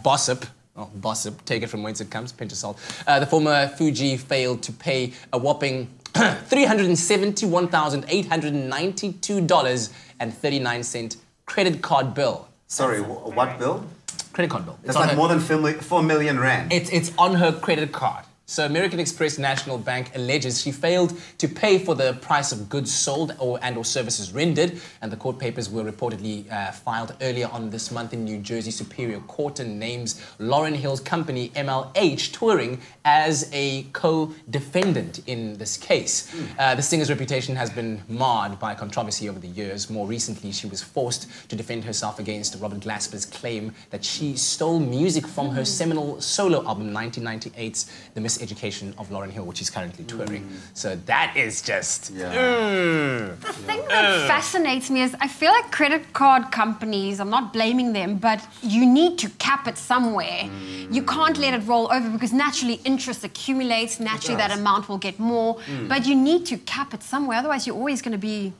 Bossip. Oh, Bossip, take it from whence it comes, pinch of salt. The former Fuji failed to pay a whopping $371,892.39 credit card bill. Sorry, what bill? Credit card bill. That's like more than 4 million rand. It's on her credit card. So American Express National Bank alleges she failed to pay for the price of goods sold and/or services rendered, and the court papers were reportedly filed earlier on this month in New Jersey Superior Court and names Lauryn Hill's company MLH Touring as a co-defendant in this case. The singer's reputation has been marred by controversy over the years. More recently, she was forced to defend herself against Robert Glasper's claim that she stole music from her seminal solo album 1998's The Miseducation of Lauryn Hill, which is currently touring. So that is just... The thing that fascinates me is I feel like credit card companies, I'm not blaming them, but you need to cap it somewhere. You can't let it roll over because naturally interest accumulates, naturally that amount will get more, but you need to cap it somewhere, otherwise you're always going to be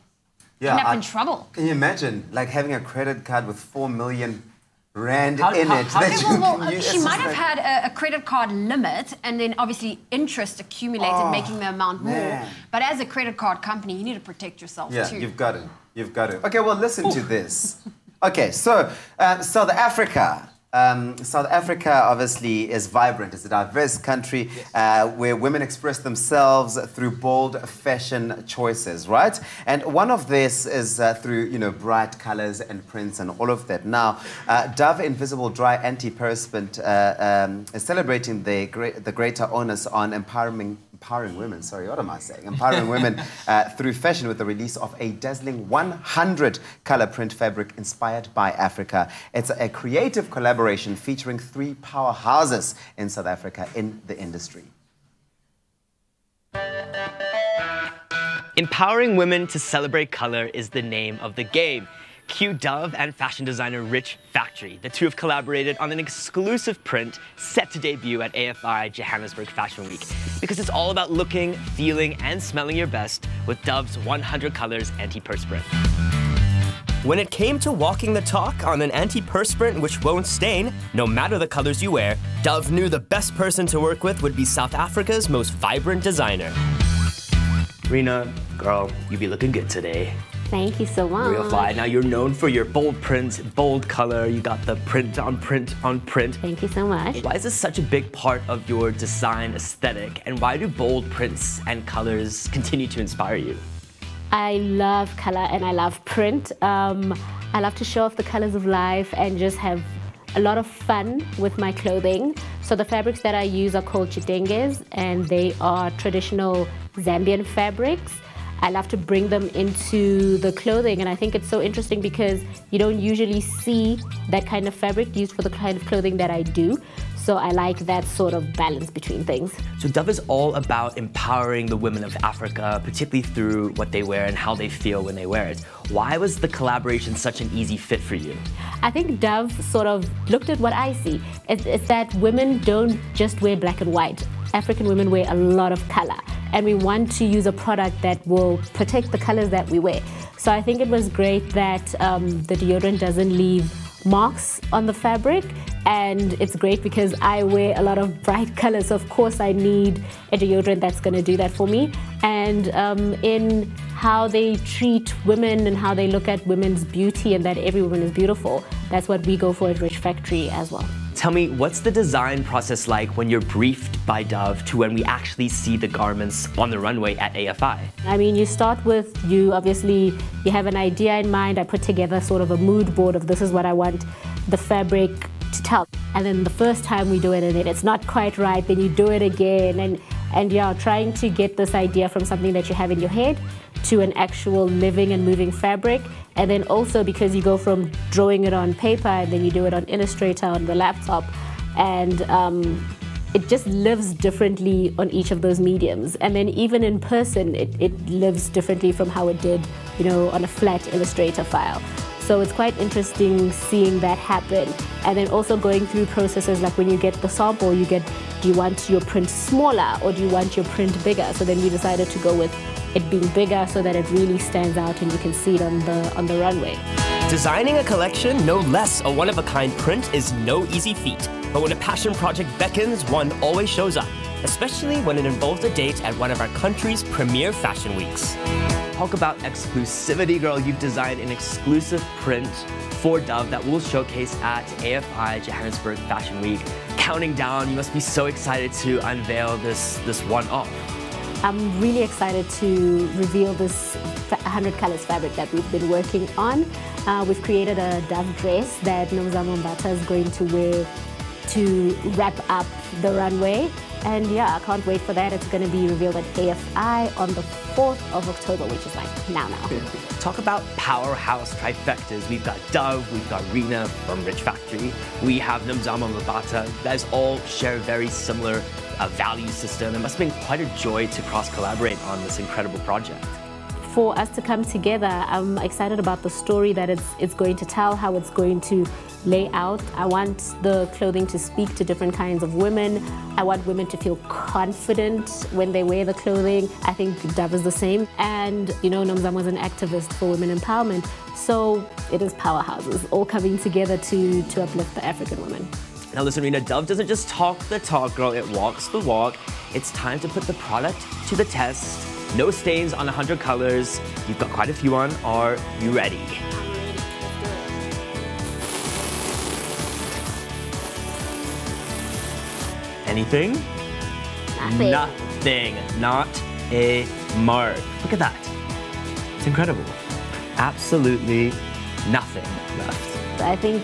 in trouble. Can you imagine like having a credit card with 4 million rand in it? She might have had a credit card limit and then obviously interest accumulated, making the amount more. But as a credit card company, you need to protect yourself too. Yeah, you've got it. You've got it. Okay, well, listen to this. Okay, so South Africa. South Africa obviously is vibrant. It's a diverse country where women express themselves through bold fashion choices, right? And one of this is through, you know, bright colors and prints and all of that. Now, Dove Invisible Dry Antiperspirant is celebrating the greater onus on empowering women, empowering women through fashion with the release of a dazzling 100 color print fabric inspired by Africa. It's a creative collaboration featuring 3 powerhouses in South Africa in the industry. Empowering women to celebrate color is the name of the game. Q Dove and fashion designer Rich Factory. The two have collaborated on an exclusive print set to debut at AFI Johannesburg Fashion Week because it's all about looking, feeling, and smelling your best with Dove's 100 Colors Antiperspirant. When it came to walking the talk on an antiperspirant which won't stain, no matter the colors you wear, Dove knew the best person to work with would be South Africa's most vibrant designer. Rena, girl, you be looking good today. Thank you so much. Real fly. Now you're known for your bold prints, bold color. You got the print on print on print. Thank you so much. Why is this such a big part of your design aesthetic? And why do bold prints and colors continue to inspire you? I love color and I love print. I love to show off the colors of life and just have a lot of fun with my clothing. So the fabrics that I use are called chidenges and they are traditional Zambian fabrics. I love to bring them into the clothing, and I think it's so interesting because you don't usually see that kind of fabric used for the kind of clothing that I do. So I like that sort of balance between things. So Dove is all about empowering the women of Africa, particularly through what they wear and how they feel when they wear it. Why was the collaboration such an easy fit for you? I think Dove sort of looked at what I see. It's that women don't just wear black and white. African women wear a lot of color, and we want to use a product that will protect the colors that we wear. So I think it was great that the deodorant doesn't leave marks on the fabric, and it's great because I wear a lot of bright colors, so of course I need a deodorant that's going to do that for me. And in how they treat women and how they look at women's beauty and that every woman is beautiful, that's what we go for at Rich Factory as well. Tell me, what's the design process like when you're briefed by Dove to when we actually see the garments on the runway at AFI? I mean, you start with, you have an idea in mind. I put together sort of a mood board of this is what I want the fabric to tell. And then the first time we do it and it's not quite right, then you do it again. And yeah, trying to get this idea from something that you have in your head to an actual living and moving fabric. And then also because you go from drawing it on paper and then you do it on Illustrator on the laptop, and it just lives differently on each of those mediums. And then even in person, it lives differently from how it did, on a flat Illustrator file. So it's quite interesting seeing that happen. And then also going through processes like when you get the sample, do you want your print smaller or do you want your print bigger? So then we decided to go with it being bigger so that it really stands out and you can see it on the runway. Designing a collection no less a one-of-a-kind print is no easy feat. But when a passion project beckons, one always shows up, especially when it involves a date at one of our country's premier fashion weeks. Talk about exclusivity, girl. You've designed an exclusive print for Dove that we'll showcase at AFI Johannesburg Fashion Week. Counting down, you must be so excited to unveil this one-off. I'm really excited to reveal this 100 colors fabric that we've been working on. We've created a Dove dress that Nomzamo Mbata is going to wear to wrap up the runway. And yeah, I can't wait for that. It's going to be revealed at AFI on the 4th of October, which is like now. Talk about powerhouse trifectas. We've got Dove, we've got Rena from Rich Factory, we have Nomzamo Mbata. You guys all share a very similar value system. It must have been quite a joy to cross-collaborate on this incredible project. For us to come together, I'm excited about the story that it's going to tell, how it's going to lay out. I want the clothing to speak to different kinds of women. I want women to feel confident when they wear the clothing. I think Dove is the same. And Nomzamo is an activist for women empowerment. So it is powerhouses all coming together to uplift the African women. Now listen, Rena, Dove doesn't just talk the talk, girl, it walks the walk. It's time to put the product to the test. No stains on 100 colors. You've got quite a few on. Are you ready? I'm ready. Let's do it. Anything? Nothing. Nothing. Not a mark. Look at that. It's incredible. Absolutely nothing left. I think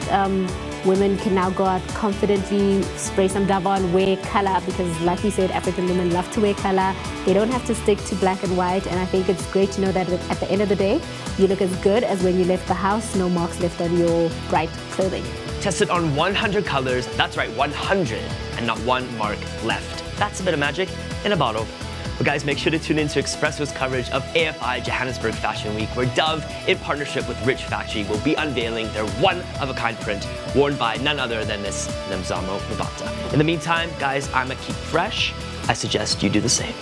women can now go out confidently, spray some Dove on, wear color, because like we said, African women love to wear color. They don't have to stick to black and white, and I think it's great to know that at the end of the day, you look as good as when you left the house, no marks left on your bright clothing. Tested on 100 colors, that's right, 100, and not one mark left. That's a bit of magic in a bottle. But guys, make sure to tune in to Expresso's coverage of AFI Johannesburg Fashion Week, where Dove, in partnership with Rich Factory, will be unveiling their one-of-a-kind print, worn by none other than Miss Nomzamo Mbata. In the meantime, guys, I'm a keep fresh. I suggest you do the same.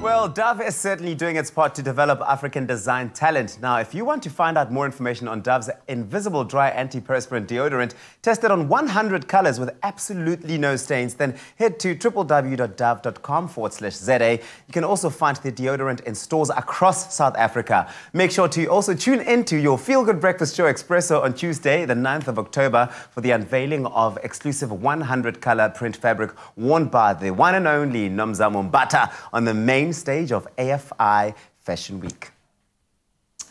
Well, Dove is certainly doing its part to develop African design talent. Now, if you want to find out more information on Dove's Invisible Dry Antiperspirant Deodorant, tested on 100 colors with absolutely no stains, then head to www.dove.com/ZA. You can also find the deodorant in stores across South Africa. Make sure to also tune into your Feel Good Breakfast show Expresso on Tuesday, the 9th of October, for the unveiling of exclusive 100-color print fabric worn by the one and only Nomzamo Mbata on the main stage of AFI Fashion Week.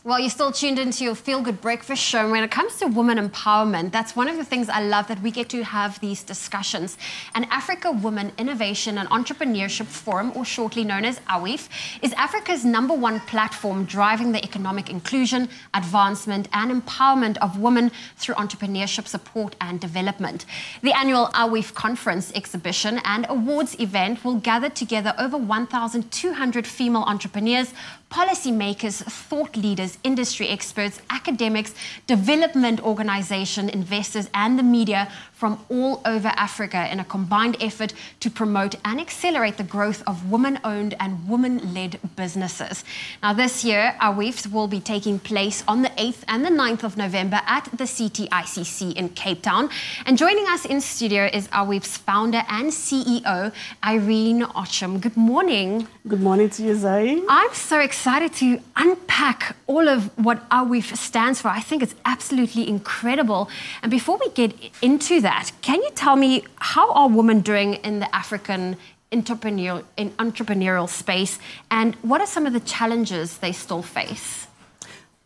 Well, you're still tuned into your Feel Good Breakfast show. And when it comes to women empowerment, that's one of the things I love, that we get to have these discussions. And Africa Women Innovation and Entrepreneurship Forum, or shortly known as AWIF, is Africa's #1 platform driving the economic inclusion, advancement and empowerment of women through entrepreneurship support and development. The annual AWIF conference, exhibition and awards event will gather together over 1,200 female entrepreneurs, policymakers, thought leaders, industry experts, academics, development organization, investors, and the media from all over Africa in a combined effort to promote and accelerate the growth of women-owned and women-led businesses. Now, this year, AWIFs will be taking place on the 8th and the 9th of November at the CTICC in Cape Town. And joining us in studio is AWIF's founder and CEO, Irene Ochum. Good morning. Good morning to you, Zoe. I'm so excited to unpack all of what AWIF stands for. I think it's absolutely incredible. And before we get into that, can you tell me, how are women doing in the African entrepreneurial space, and what are some of the challenges they still face?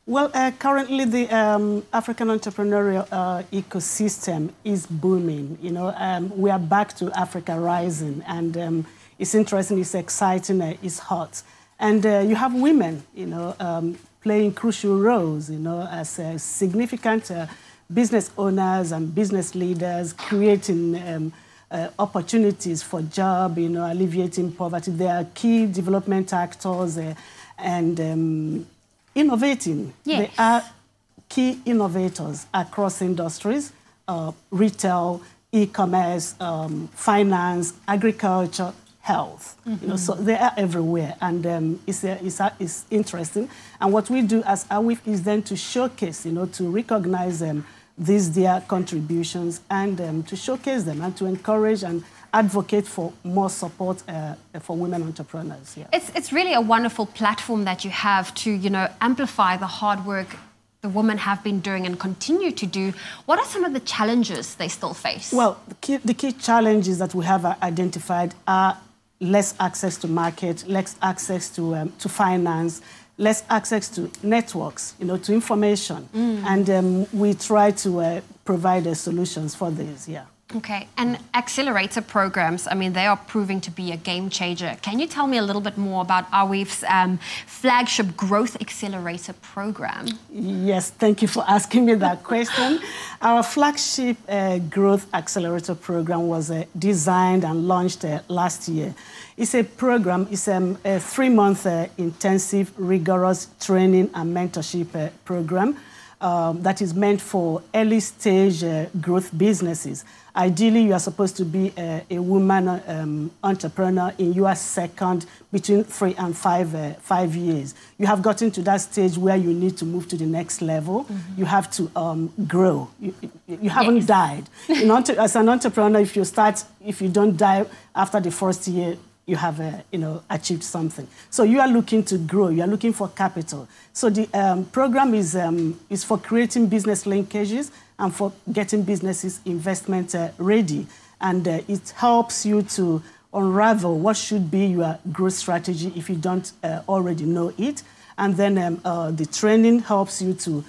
Well, currently the African entrepreneurial ecosystem is booming. You know, we are back to Africa Rising, and it's interesting, it's exciting, it's hot. And you have women, you know, playing crucial roles, you know, as significant business owners and business leaders, creating opportunities for job, you know, alleviating poverty. They are key development actors and innovating. Yes. They are key innovators across industries, retail, e-commerce, finance, agriculture, health. You know, so they are everywhere, and it's interesting. And what we do as AWIF is then to showcase, you know, to recognize their contributions, and to showcase them and to encourage and advocate for more support for women entrepreneurs. Yeah. It's really a wonderful platform that you have to, you know, amplify the hard work the women have been doing and continue to do. What are some of the challenges they still face? Well, the key challenges that we have identified are less access to market, less access to finance, less access to networks, you know, to information. And we try to provide solutions for this, yeah. Okay, and accelerator programs, I mean, they are proving to be a game changer. Can you tell me a little bit more about AWIF's flagship Growth Accelerator program? Yes, thank you for asking me that question. Our flagship Growth Accelerator program was designed and launched last year. It's a program, it's a 3-month intensive, rigorous training and mentorship program that is meant for early-stage growth businesses. Ideally, you are supposed to be a woman entrepreneur in your second, between 3 and 5 years. You have gotten to that stage where you need to move to the next level. You have to grow. You haven't died. As an entrepreneur, if you don't die after the first year, you have achieved something. So you are looking to grow. You are looking for capital. So the program is for creating business linkages and for getting businesses investment ready. And it helps you to unravel what should be your growth strategy if you don't already know it. And then the training helps you to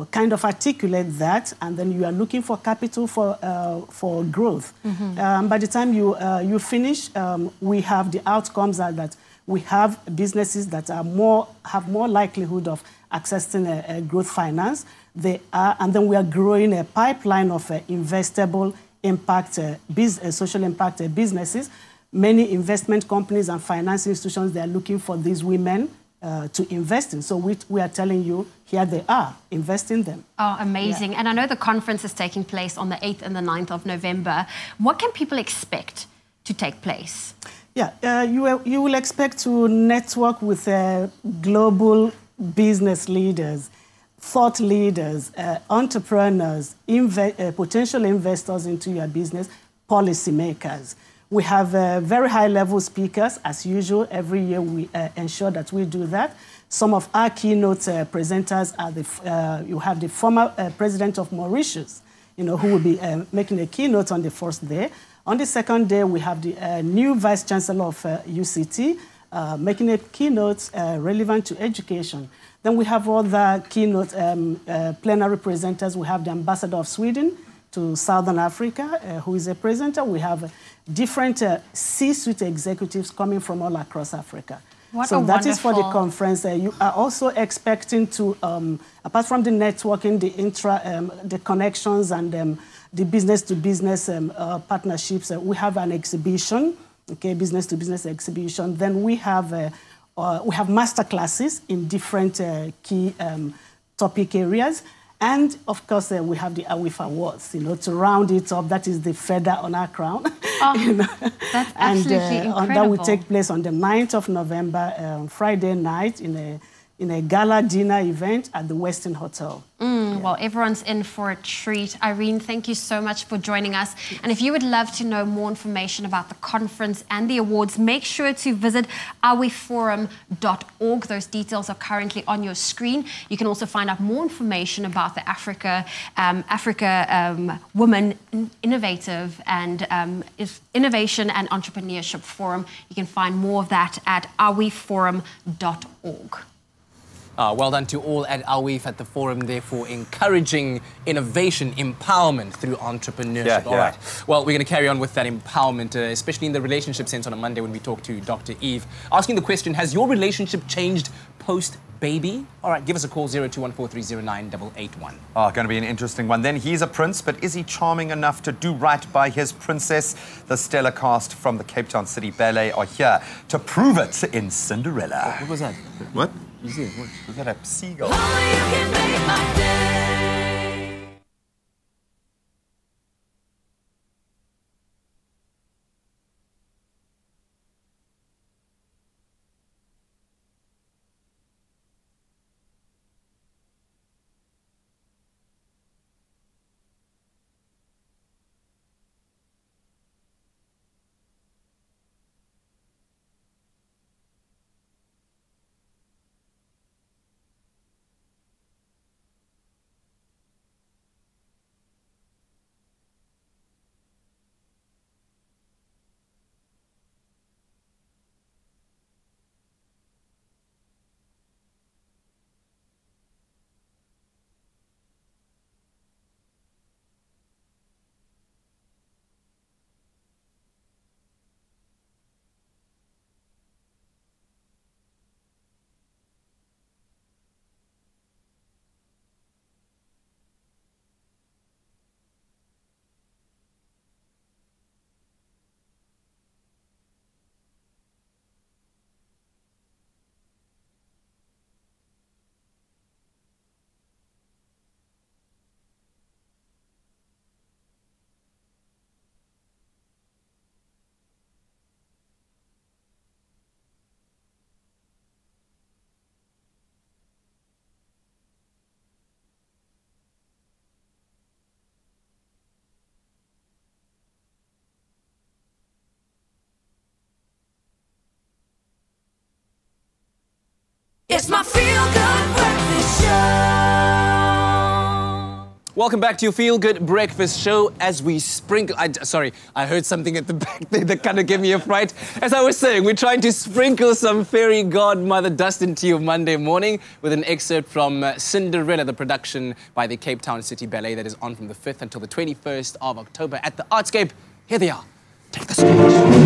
kind of articulate that, and then you are looking for capital for growth. By the time you finish, we have the outcomes are that we have businesses that have more likelihood of accessing growth finance. And then we are growing a pipeline of investable impact, social impact businesses. Many investment companies and finance institutions, they are looking for these women to invest in. So we are telling you, here they are, invest in them. Oh, amazing. Yeah. And I know the conference is taking place on the 8th and the 9th of November. What can people expect to take place? Yeah, you will expect to network with global business leaders, thought leaders, entrepreneurs, potential investors into your business, policymakers. We have very high-level speakers, as usual. Every year we ensure that we do that. Some of our keynote presenters are you have the former president of Mauritius, who will be making a keynote on the first day. On the second day, we have the new vice chancellor of UCT, making a keynote relevant to education. Then we have other keynote plenary presenters. We have the ambassador of Sweden to Southern Africa, who is a presenter. We have different C-suite executives coming from all across Africa. So that is for the conference. You are also expecting to, apart from the networking, the connections and the business-to-business partnerships, we have an exhibition, okay, business-to-business exhibition. Then we have master classes in different key topic areas. And, of course, we have the AWIF Awards, to round it up. That is the feather on our crown. That's absolutely incredible. That will take place on the 9th of November, Friday night, in a gala dinner event at the Westin Hotel. Well, everyone's in for a treat. Irene, thank you so much for joining us. And if you would love to know more information about the conference and the awards, make sure to visit awiforum.org. Those details are currently on your screen. You can also find out more information about the Africa Women Innovative and Innovation and Entrepreneurship Forum. You can find more of that at awiforum.org. Well done to all at AWIF at the forum, therefore encouraging innovation, empowerment through entrepreneurship. All right. Well, we're going to carry on with that empowerment, especially in the relationship sense on a Monday when we talk to Dr. Eve. Asking the question, has your relationship changed post-baby? All right, give us a call, 0214309881. Going to be an interesting one. Then he's a prince, but is he charming enough to do right by his princess? The stellar cast from the Cape Town City Ballet are here to prove it in Cinderella. What was that? What? You see, what? Was that a seagull? It's my feel-good breakfast show. Welcome back to your feel-good breakfast show as we sprinkle... I heard something at the back there that kind of gave me a fright. As I was saying, we're trying to sprinkle some fairy godmother dust into your Monday morning with an excerpt from Cinderella, the production by the Cape Town City Ballet that is on from the 5th until the 21st of October at the Artscape. Here they are. Take the stage.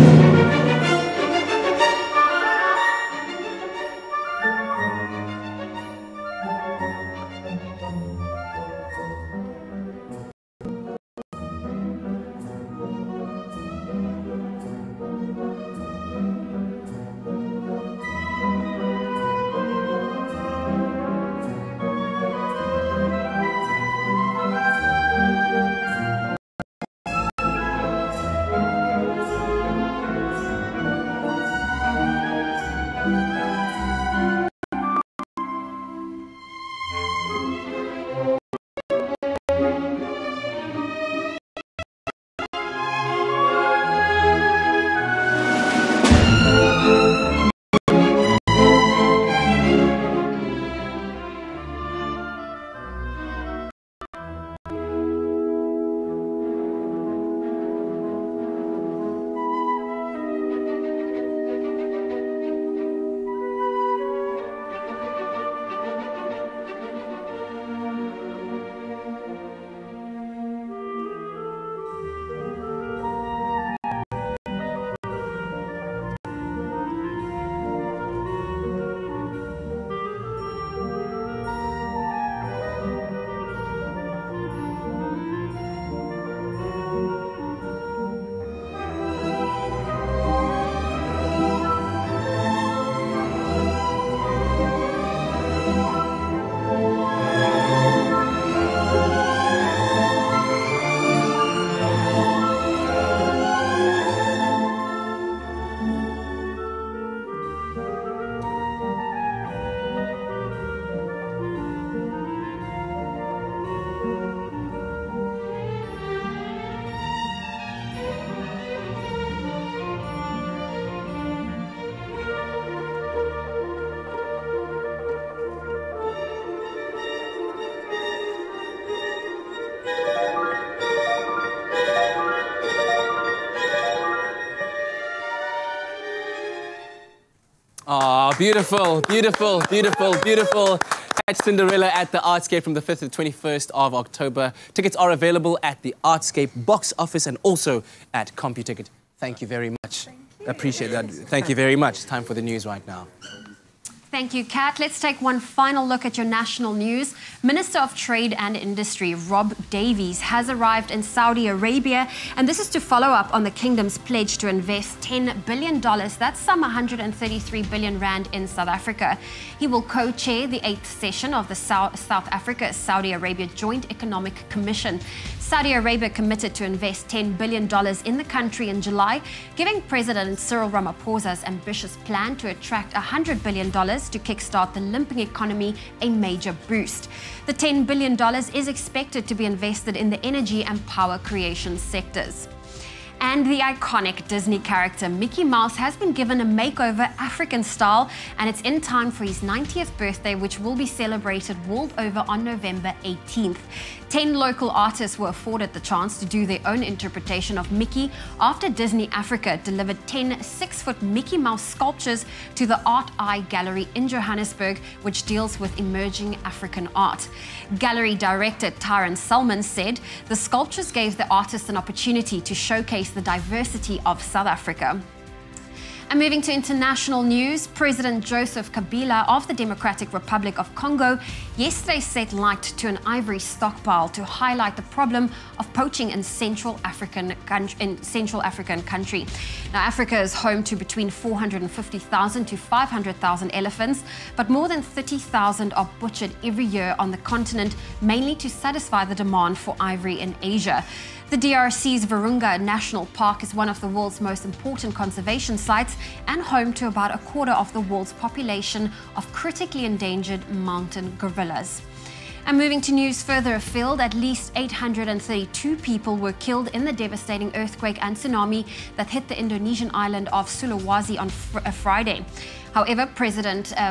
Oh, beautiful, beautiful, beautiful, beautiful. Catch Cinderella at the Artscape from the 5th to the 21st of October. Tickets are available at the Artscape box office and also at CompuTicket. Thank you very much. Appreciate that. Thank you very much. Time for the news right now. Thank you, Kat. Let's take one final look at your national news. Minister of Trade and Industry, Rob Davies, has arrived in Saudi Arabia, and this is to follow up on the kingdom's pledge to invest $10 billion. That's some 133 billion rand in South Africa. He will co-chair the 8th session of the South Africa-Saudi Arabia Joint Economic Commission. Saudi Arabia committed to invest $10 billion in the country in July, giving President Cyril Ramaphosa's ambitious plan to attract $100 billion to kickstart the limping economy a major boost. The $10 billion is expected to be invested in the energy and power creation sectors. And the iconic Disney character Mickey Mouse has been given a makeover African style, and it's in time for his 90th birthday, which will be celebrated world over on November 18th. 10 local artists were afforded the chance to do their own interpretation of Mickey after Disney Africa delivered 10 6-foot Mickey Mouse sculptures to the Art Eye Gallery in Johannesburg, which deals with emerging African art. Gallery director Tyron Selman said the sculptures gave the artists an opportunity to showcase the diversity of South Africa. And moving to international news, President Joseph Kabila of the Democratic Republic of Congo yesterday set light to an ivory stockpile to highlight the problem of poaching in Central African country. Now, Africa is home to between 450,000 to 500,000 elephants, but more than 30,000 are butchered every year on the continent, mainly to satisfy the demand for ivory in Asia. The DRC's Virunga National Park is one of the world's most important conservation sites and home to about a quarter of the world's population of critically endangered mountain gorillas. And moving to news further afield, at least 832 people were killed in the devastating earthquake and tsunami that hit the Indonesian island of Sulawesi on Friday. However,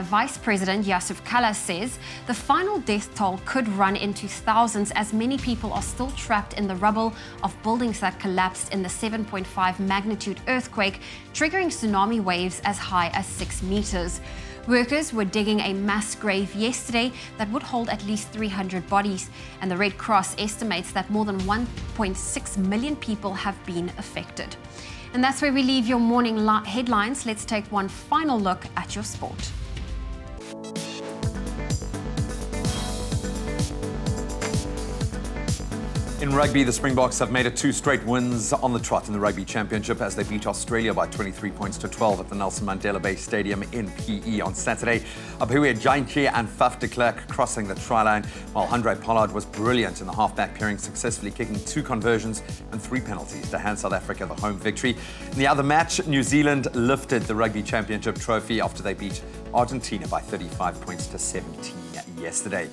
Vice President Yusuf Kala says the final death toll could run into thousands, as many people are still trapped in the rubble of buildings that collapsed in the 7.5 magnitude earthquake, triggering tsunami waves as high as 6 meters. Workers were digging a mass grave yesterday that would hold at least 300 bodies, and the Red Cross estimates that more than 1.6 million people have been affected. And that's where we leave your morning headlines. Let's take one final look at your sport. In rugby, the Springboks have made it 2 straight wins on the trot in the Rugby Championship as they beat Australia by 23 points to 12 at the Nelson Mandela Bay Stadium in PE on Saturday. Apiwe Jaintje and Faf de Klerk crossing the try line, while Andre Pollard was brilliant in the half-back pairing, successfully kicking 2 conversions and 3 penalties to hand South Africa the home victory. In the other match, New Zealand lifted the Rugby Championship trophy after they beat Argentina by 35 points to 17 yesterday.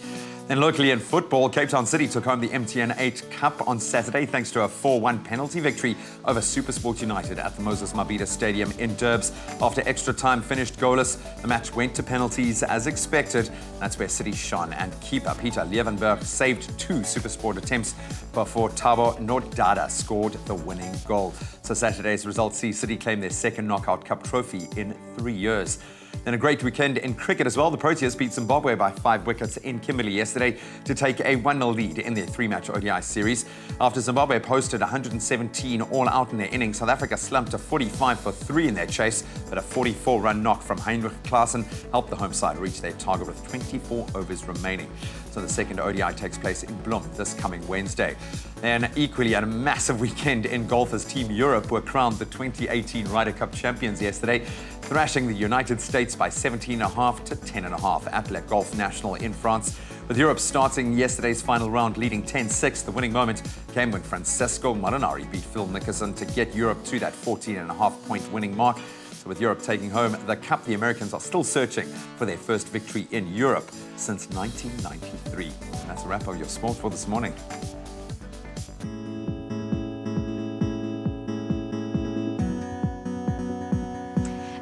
Then locally in football, Cape Town City took home the MTN 8 Cup on Saturday thanks to a 4-1 penalty victory over SuperSport United at the Moses Mabhida Stadium in Durbs. After extra time finished goalless, the match went to penalties as expected. That's where City shone, and keeper Peter Leeuwenburg saved 2 SuperSport attempts before Thabo Nodada scored the winning goal. So Saturday's results see City claim their 2nd Knockout Cup trophy in 3 years. Then a great weekend in cricket as well. The Proteas beat Zimbabwe by 5 wickets in Kimberley yesterday to take a 1-0 lead in their 3-match ODI series. After Zimbabwe posted 117 all out in their innings, South Africa slumped to 45 for 3 in their chase, but a 44-run knock from Heinrich Klaassen helped the home side reach their target with 24 overs remaining. So the 2nd ODI takes place in Bloem this coming Wednesday. And equally a massive weekend in golf as Team Europe were crowned the 2018 Ryder Cup champions yesterday, thrashing the United States by 17.5 to 10.5 at Le Golf National in France. With Europe starting yesterday's final round leading 10-6, the winning moment came when Francesco Molinari beat Phil Mickelson to get Europe to that 14.5-point winning mark. So with Europe taking home the cup, the Americans are still searching for their first victory in Europe since 1993. And that's a wrap of your sport for this morning.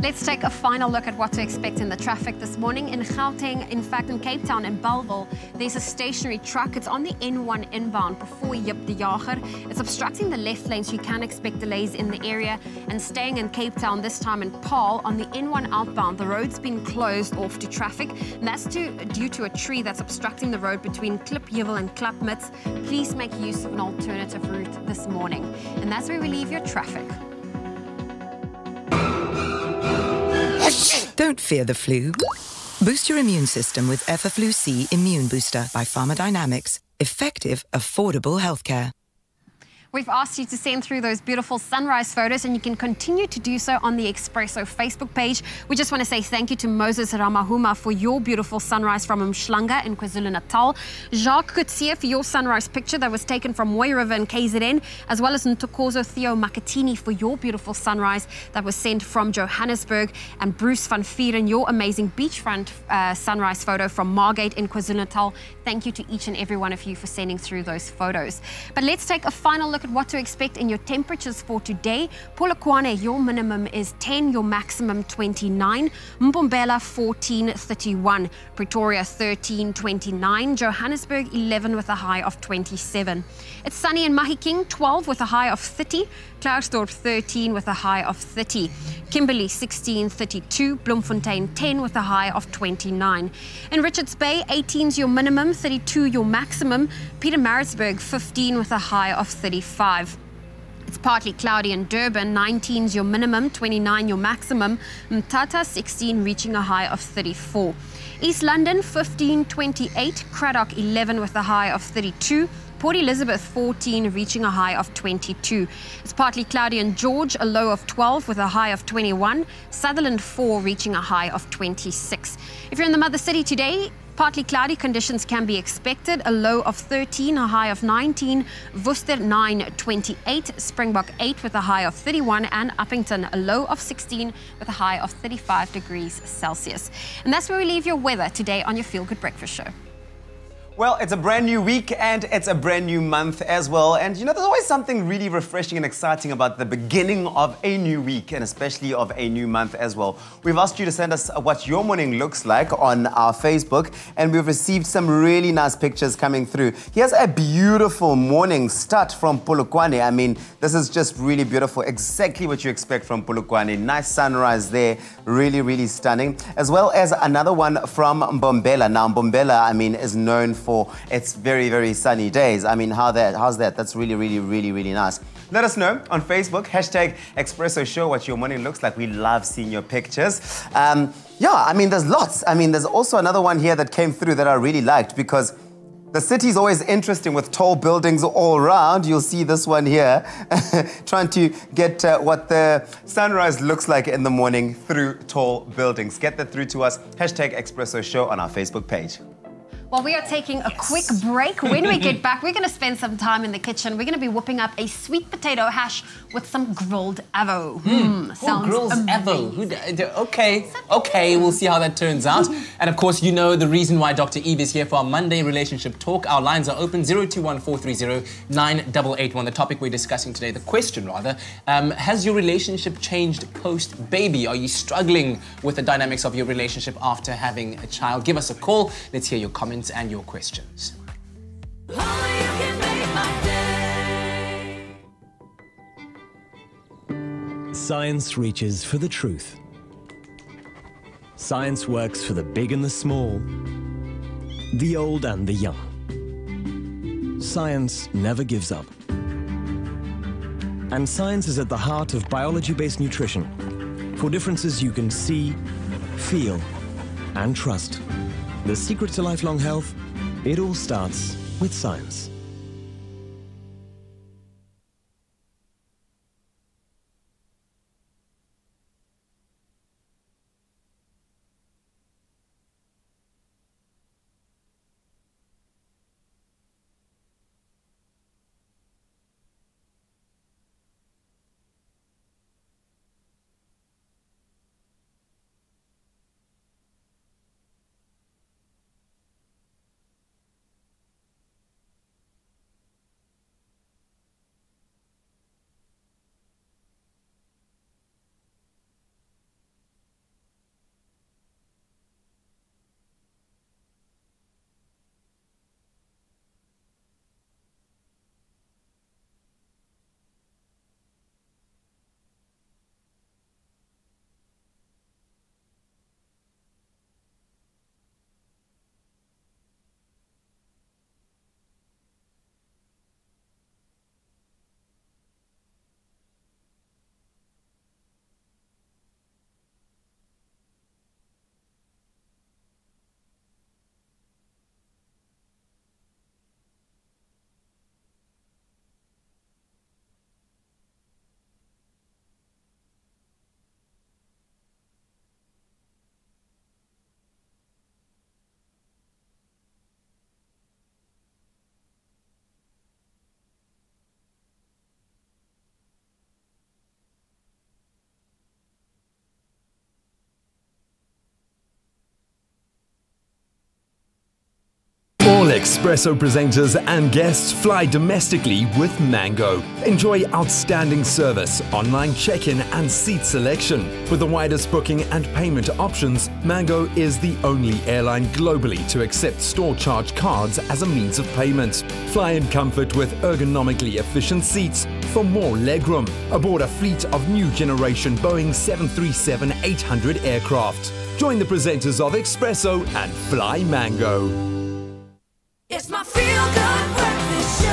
Let's take a final look at what to expect in the traffic this morning. In Gauteng, in fact in Cape Town and Bellville, there's a stationary truck. It's on the N1 inbound before Jip de Jager. It's obstructing the left lane, so you can expect delays in the area. And staying in Cape Town, this time in Paarl, on the N1 outbound, the road's been closed off to traffic. And that's due to a tree that's obstructing the road between Klipjewel and Klapmuts. Please make use of an alternative route this morning. And that's where we leave your traffic. Don't fear the flu. Boost your immune system with Effaflu C Immune Booster by Pharmadynamics. Effective, affordable healthcare. We've asked you to send through those beautiful sunrise photos, and you can continue to do so on the Expresso Facebook page. We just want to say thank you to Moses Ramahuma for your beautiful sunrise from Umhlanga in KwaZulu-Natal. Jacques Kutsie for your sunrise picture that was taken from Moy River in KZN, as well as Ntokozo Theo Makatini for your beautiful sunrise that was sent from Johannesburg, and Bruce van Vieren, your amazing beachfront sunrise photo from Margate in KwaZulu-Natal. Thank you to each and every one of you for sending through those photos. But let's take a final look at what to expect in your temperatures for today. Polokwane, your minimum is 10, your maximum 29. Mbombela 14.31, Pretoria 13.29, Johannesburg 11 with a high of 27. It's sunny in Mahikeng, 12 with a high of 30. Klerksdorp 13 with a high of 30. Kimberley 16.32, Bloemfontein 10 with a high of 29. In Richards Bay, 18's your minimum, 32 your maximum. Pietermaritzburg 15 with a high of 35. It's partly cloudy in Durban, 19's your minimum, 29 your maximum. Mthatha 16 reaching a high of 34. East London 15.28, Cradock 11 with a high of 32. Port Elizabeth 14 reaching a high of 22. It's partly cloudy in George, a low of 12 with a high of 21. Sutherland 4 reaching a high of 26. If you're in the Mother City today, partly cloudy conditions can be expected, a low of 13, a high of 19. Worcester 9.28, Springbok 8 with a high of 31, and Uppington a low of 16 with a high of 35 degrees Celsius. And that's where we leave your weather today on your Feel Good Breakfast Show. Well, it's a brand new week and it's a brand new month as well. And you know, there's always something really refreshing and exciting about the beginning of a new week and especially of a new month as well. We've asked you to send us what your morning looks like on our Facebook, and we've received some really nice pictures coming through. Here's a beautiful morning start from Polokwane. I mean, this is just really beautiful. Exactly what you expect from Polokwane. Nice sunrise there. Really, really stunning. As well as another one from Mbombela. Now, Mbombela, I mean, is known for its very, very sunny days. I mean, how's that? That's really, really, really, really nice. Let us know on Facebook, hashtag Expresso Show, what your morning looks like. We love seeing your pictures. Yeah, I mean, there's lots. I mean, there's also another one here that came through that I really liked because the city's always interesting with tall buildings all around. You'll see this one here, trying to get what the sunrise looks like in the morning through tall buildings. Get that through to us, hashtag Expresso Show on our Facebook page. Well, we are taking a quick break. When we get back, we're going to spend some time in the kitchen. We're going to be whipping up a sweet potato hash with some grilled avo. Sounds grills avo? Okay, we'll see how that turns out. And of course, you know the reason why Dr. Eve is here for our Monday relationship talk. Our lines are open, 021-430-9881. The topic we're discussing today, the question rather, has your relationship changed post-baby? Are you struggling with the dynamics of your relationship after having a child? Give us a call. Let's hear your comments and your questions. Science reaches for the truth. Science works for the big and the small, the old and the young. Science never gives up. And science is at the heart of biology-based nutrition for differences you can see, feel, and trust. The secret to lifelong health, it all starts with science. Expresso presenters and guests fly domestically with Mango. Enjoy outstanding service, online check-in and seat selection. With the widest booking and payment options, Mango is the only airline globally to accept store charge cards as a means of payment. Fly in comfort with ergonomically efficient seats for more legroom aboard a fleet of new generation Boeing 737-800 aircraft. Join the presenters of Expresso and fly Mango. It's my feel-good breakfast show.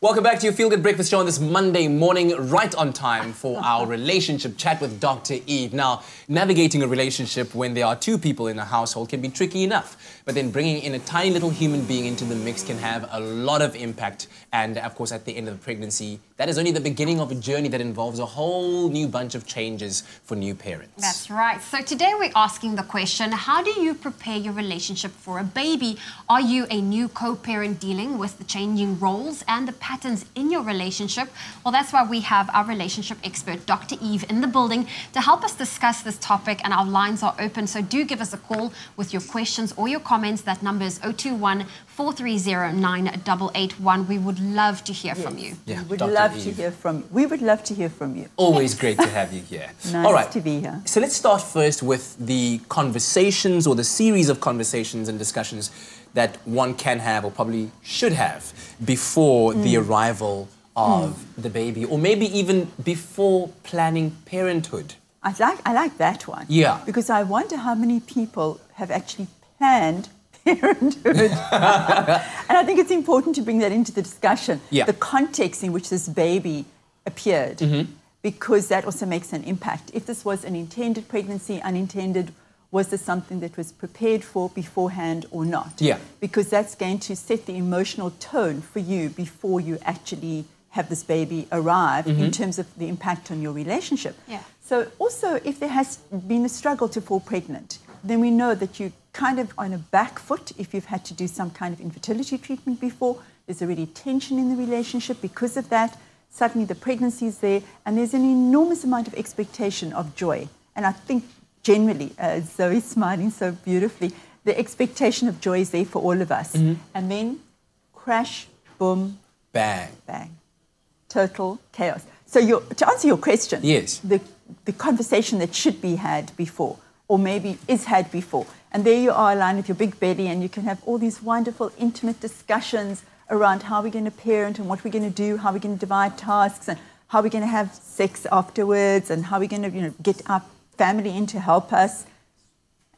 Welcome back to your Feel Good Breakfast Show on this Monday morning, right on time for our relationship chat with Dr. Eve. Now, navigating a relationship when there are two people in a household can be tricky enough, but then bringing in a tiny little human being into the mix can have a lot of impact. And of course, at the end of the pregnancy, that is only the beginning of a journey that involves a whole new bunch of changes for new parents. That's right. So today we're asking the question, how do you prepare your relationship for a baby? Are you a new co-parent dealing with the changing roles and the patterns in your relationship? Well, that's why we have our relationship expert, Dr. Eve, in the building to help us discuss this topic, and our lines are open. So do give us a call with your questions or your comments. That number is 021-430-9881. We would love to hear from you. Yeah, We would love to hear from you. We would love to hear from you. Always great to have you here. Nice All right. to be here. So let's start first with the conversations or the series of conversations and discussions that one can have or probably should have before the arrival of the baby, or maybe even before planning parenthood. I like that one. Yeah. Because I wonder how many people have actually planned parenthood. And I think it's important to bring that into the discussion. Yeah. The context in which this baby appeared, because that also makes an impact. If this was an intended pregnancy, unintended, was this something that was prepared for beforehand or not? Yeah. Because that's going to set the emotional tone for you before you actually have this baby arrive in terms of the impact on your relationship. Yeah. So also, if there has been a struggle to fall pregnant, then we know that you're kind of on a back foot if you've had to do some kind of infertility treatment before. There's already tension in the relationship because of that. Suddenly the pregnancy is there, and there's an enormous amount of expectation of joy. And I think generally, Zoe's smiling so beautifully, the expectation of joy is there for all of us. And then crash, boom, bang. Bang. Total chaos. So to answer your question, yes, the conversation that should be had before, or maybe is had before, and there you are lying with your big belly, and you can have all these wonderful, intimate discussions around how we're going to parent and what we're going to do, how we're going to divide tasks, and how we're going to have sex afterwards, and how we're going to get our family in to help us.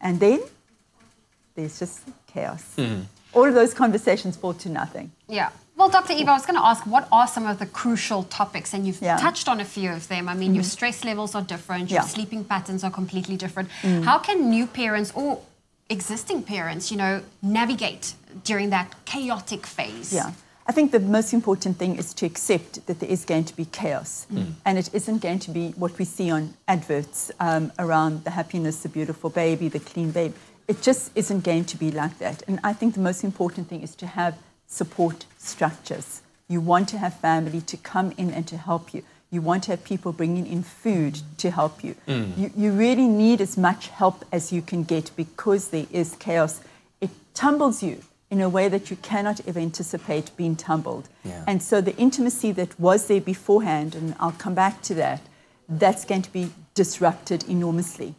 And then there's just chaos. All of those conversations fall to nothing. Yeah. Well, Dr. Eve, I was going to ask, what are some of the crucial topics? And you've touched on a few of them. I mean, your stress levels are different, your sleeping patterns are completely different. How can new parents or existing parents, navigate during that chaotic phase? Yeah. I think the most important thing is to accept that there is going to be chaos. And it isn't going to be what we see on adverts around the happiness, the beautiful baby, the clean baby. It just isn't going to be like that. And I think the most important thing is to have support structures. You want to have family to come in and to help you. You want to have people bringing in food to help you. You really need as much help as you can get, because there is chaos. It tumbles you in a way that you cannot ever anticipate being tumbled. And so the intimacy that was there beforehand, and I'll come back to that, that's going to be disrupted enormously.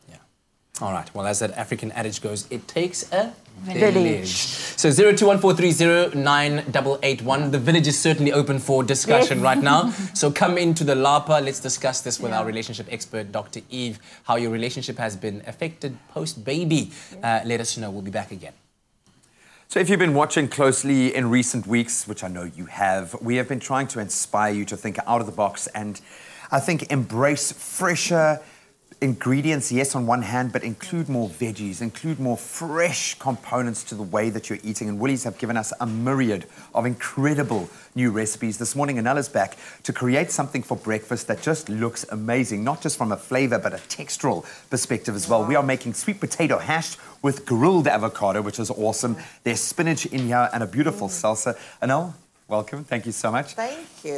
All right. Well, as that African adage goes, it takes a village. So 0214309881. The village is certainly open for discussion right now. So come into the Lapa. Let's discuss this with our relationship expert, Dr. Eve, how your relationship has been affected post-baby. Let us know. We'll be back again. So if you've been watching closely in recent weeks, which I know you have, we have been trying to inspire you to think out of the box and I think embrace fresher ingredients, yes, on one hand, but include more veggies, include more fresh components to the way that you're eating. And Woolies have given us a myriad of incredible new recipes. This morning, Anella's back to create something for breakfast that just looks amazing, not just from a flavor, but a textural perspective as well. We are making sweet potato hash with grilled avocado, which is awesome. There's spinach in here and a beautiful salsa. Anel, welcome. Thank you so much. Thank you.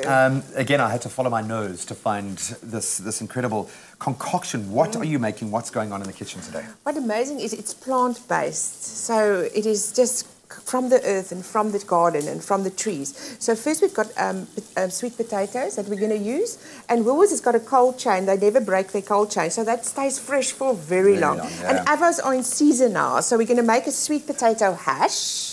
Again, I had to follow my nose to find this incredible concoction. What are you making? What's going on in the kitchen today? What amazing is it's plant-based. So it is just from the earth and from the garden and from the trees. So first we've got sweet potatoes that we're going to use. And Woolworths has got a cold chain. They never break their cold chain. So that stays fresh for very long. Yeah. And avos are in season now. So we're going to make a sweet potato hash.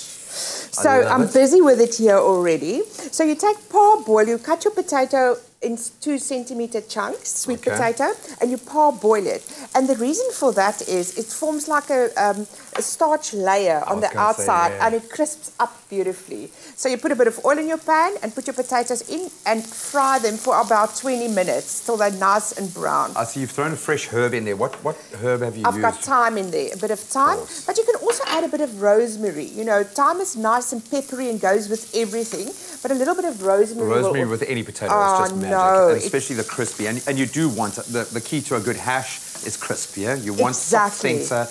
So I'm busy with it here already. So you take parboil, you cut your potato in 2 centimeter chunks, sweet potato, and you parboil it. And the reason for that is it forms like a starch layer on the outside, and it crisps up beautifully. So you put a bit of oil in your pan and put your potatoes in and fry them for about 20 minutes till they're nice and brown. I see you've thrown a fresh herb in there. What herb have you used? I've got thyme in there, a bit of thyme. But you can also add a bit of rosemary. You know, thyme is nice and peppery and goes with everything. But a little bit of rosemary Rosemary with any potato is just magic. And especially the crispy. And you do want, the key to a good hash is crisp, yeah? You want soft centre,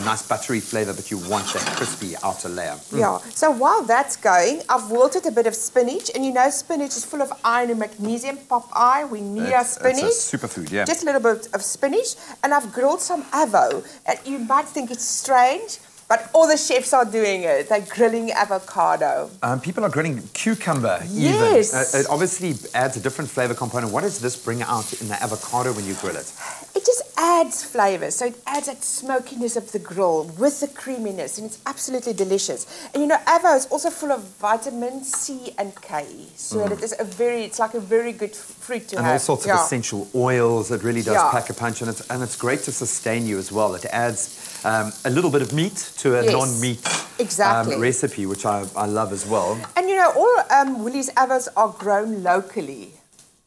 nice buttery flavour, but you want that crispy outer layer. Yeah, so while that's going, I've wilted a bit of spinach, and you know spinach is full of iron and magnesium, Popeye, we need our spinach. It's a superfood, yeah. Just a little bit of spinach, and I've grilled some avo. And you might think it's strange, but all the chefs are doing it. They're grilling avocado. People are grilling cucumber Yes. even. It obviously adds a different flavour component. What does this bring out in the avocado when you grill it? It just adds flavour. So it adds that smokiness of the grill with the creaminess, and it's absolutely delicious. And you know, avo is also full of vitamin C and K. So it is it's like a very good fruit to have. And all sorts of essential oils. It really does pack a punch, and it's great to sustain you as well. It adds a little bit of meat to a non-meat recipe, which I love as well. And you know, all Woolies avos are grown locally.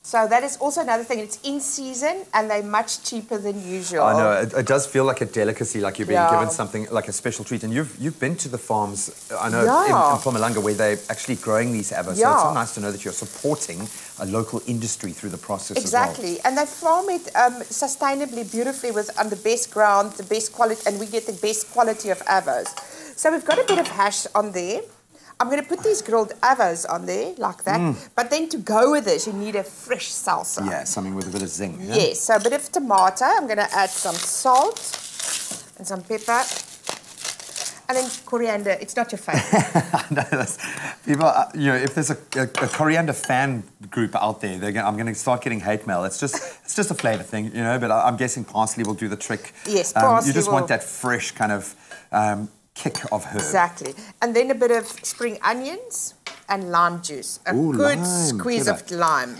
So that is also another thing. It's in season and they're much cheaper than usual. I know, it does feel like a delicacy, like you're being given something like a special treat. And you've been to the farms, I know, in Mpumalanga, where they're actually growing these avos. So it's so nice to know that you're supporting a local industry through the process as well. Exactly. And they farm it sustainably, beautifully, on the best ground, the best quality, and we get the best quality of avos. So we've got a bit of hash on there. I'm going to put these grilled avos on there, like that. But then to go with this, you need a fresh salsa. Yeah, something with a bit of zing. Yeah? Yes, so a bit of tomato. I'm going to add some salt and some pepper. And then coriander. It's not your favourite. No, people, you know, if there's a coriander fan group out there, I'm going to start getting hate mail. It's just a flavour thing, you know, but I'm guessing parsley will do the trick. Yes, parsley you just want that fresh kind of kick of herb. Exactly. And then a bit of spring onions and lime juice. A good squeeze of lime.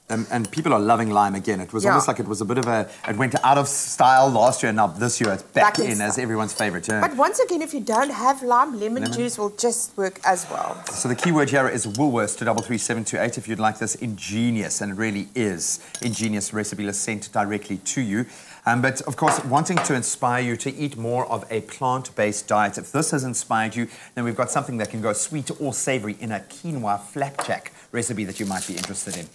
And people are loving lime again. It was almost like it was a bit of it went out of style last year, and now this year it's back in as everyone's favourite. Yeah. But once again, if you don't have lime, lemon juice will just work as well. So the key word here is Woolworths to 33728 if you'd like this ingenious, and it really is ingenious recipe sent directly to you. But of course, wanting to inspire you to eat more of a plant-based diet. If this has inspired you, then we've got something that can go sweet or savoury in a quinoa flapjack recipe that you might be interested in.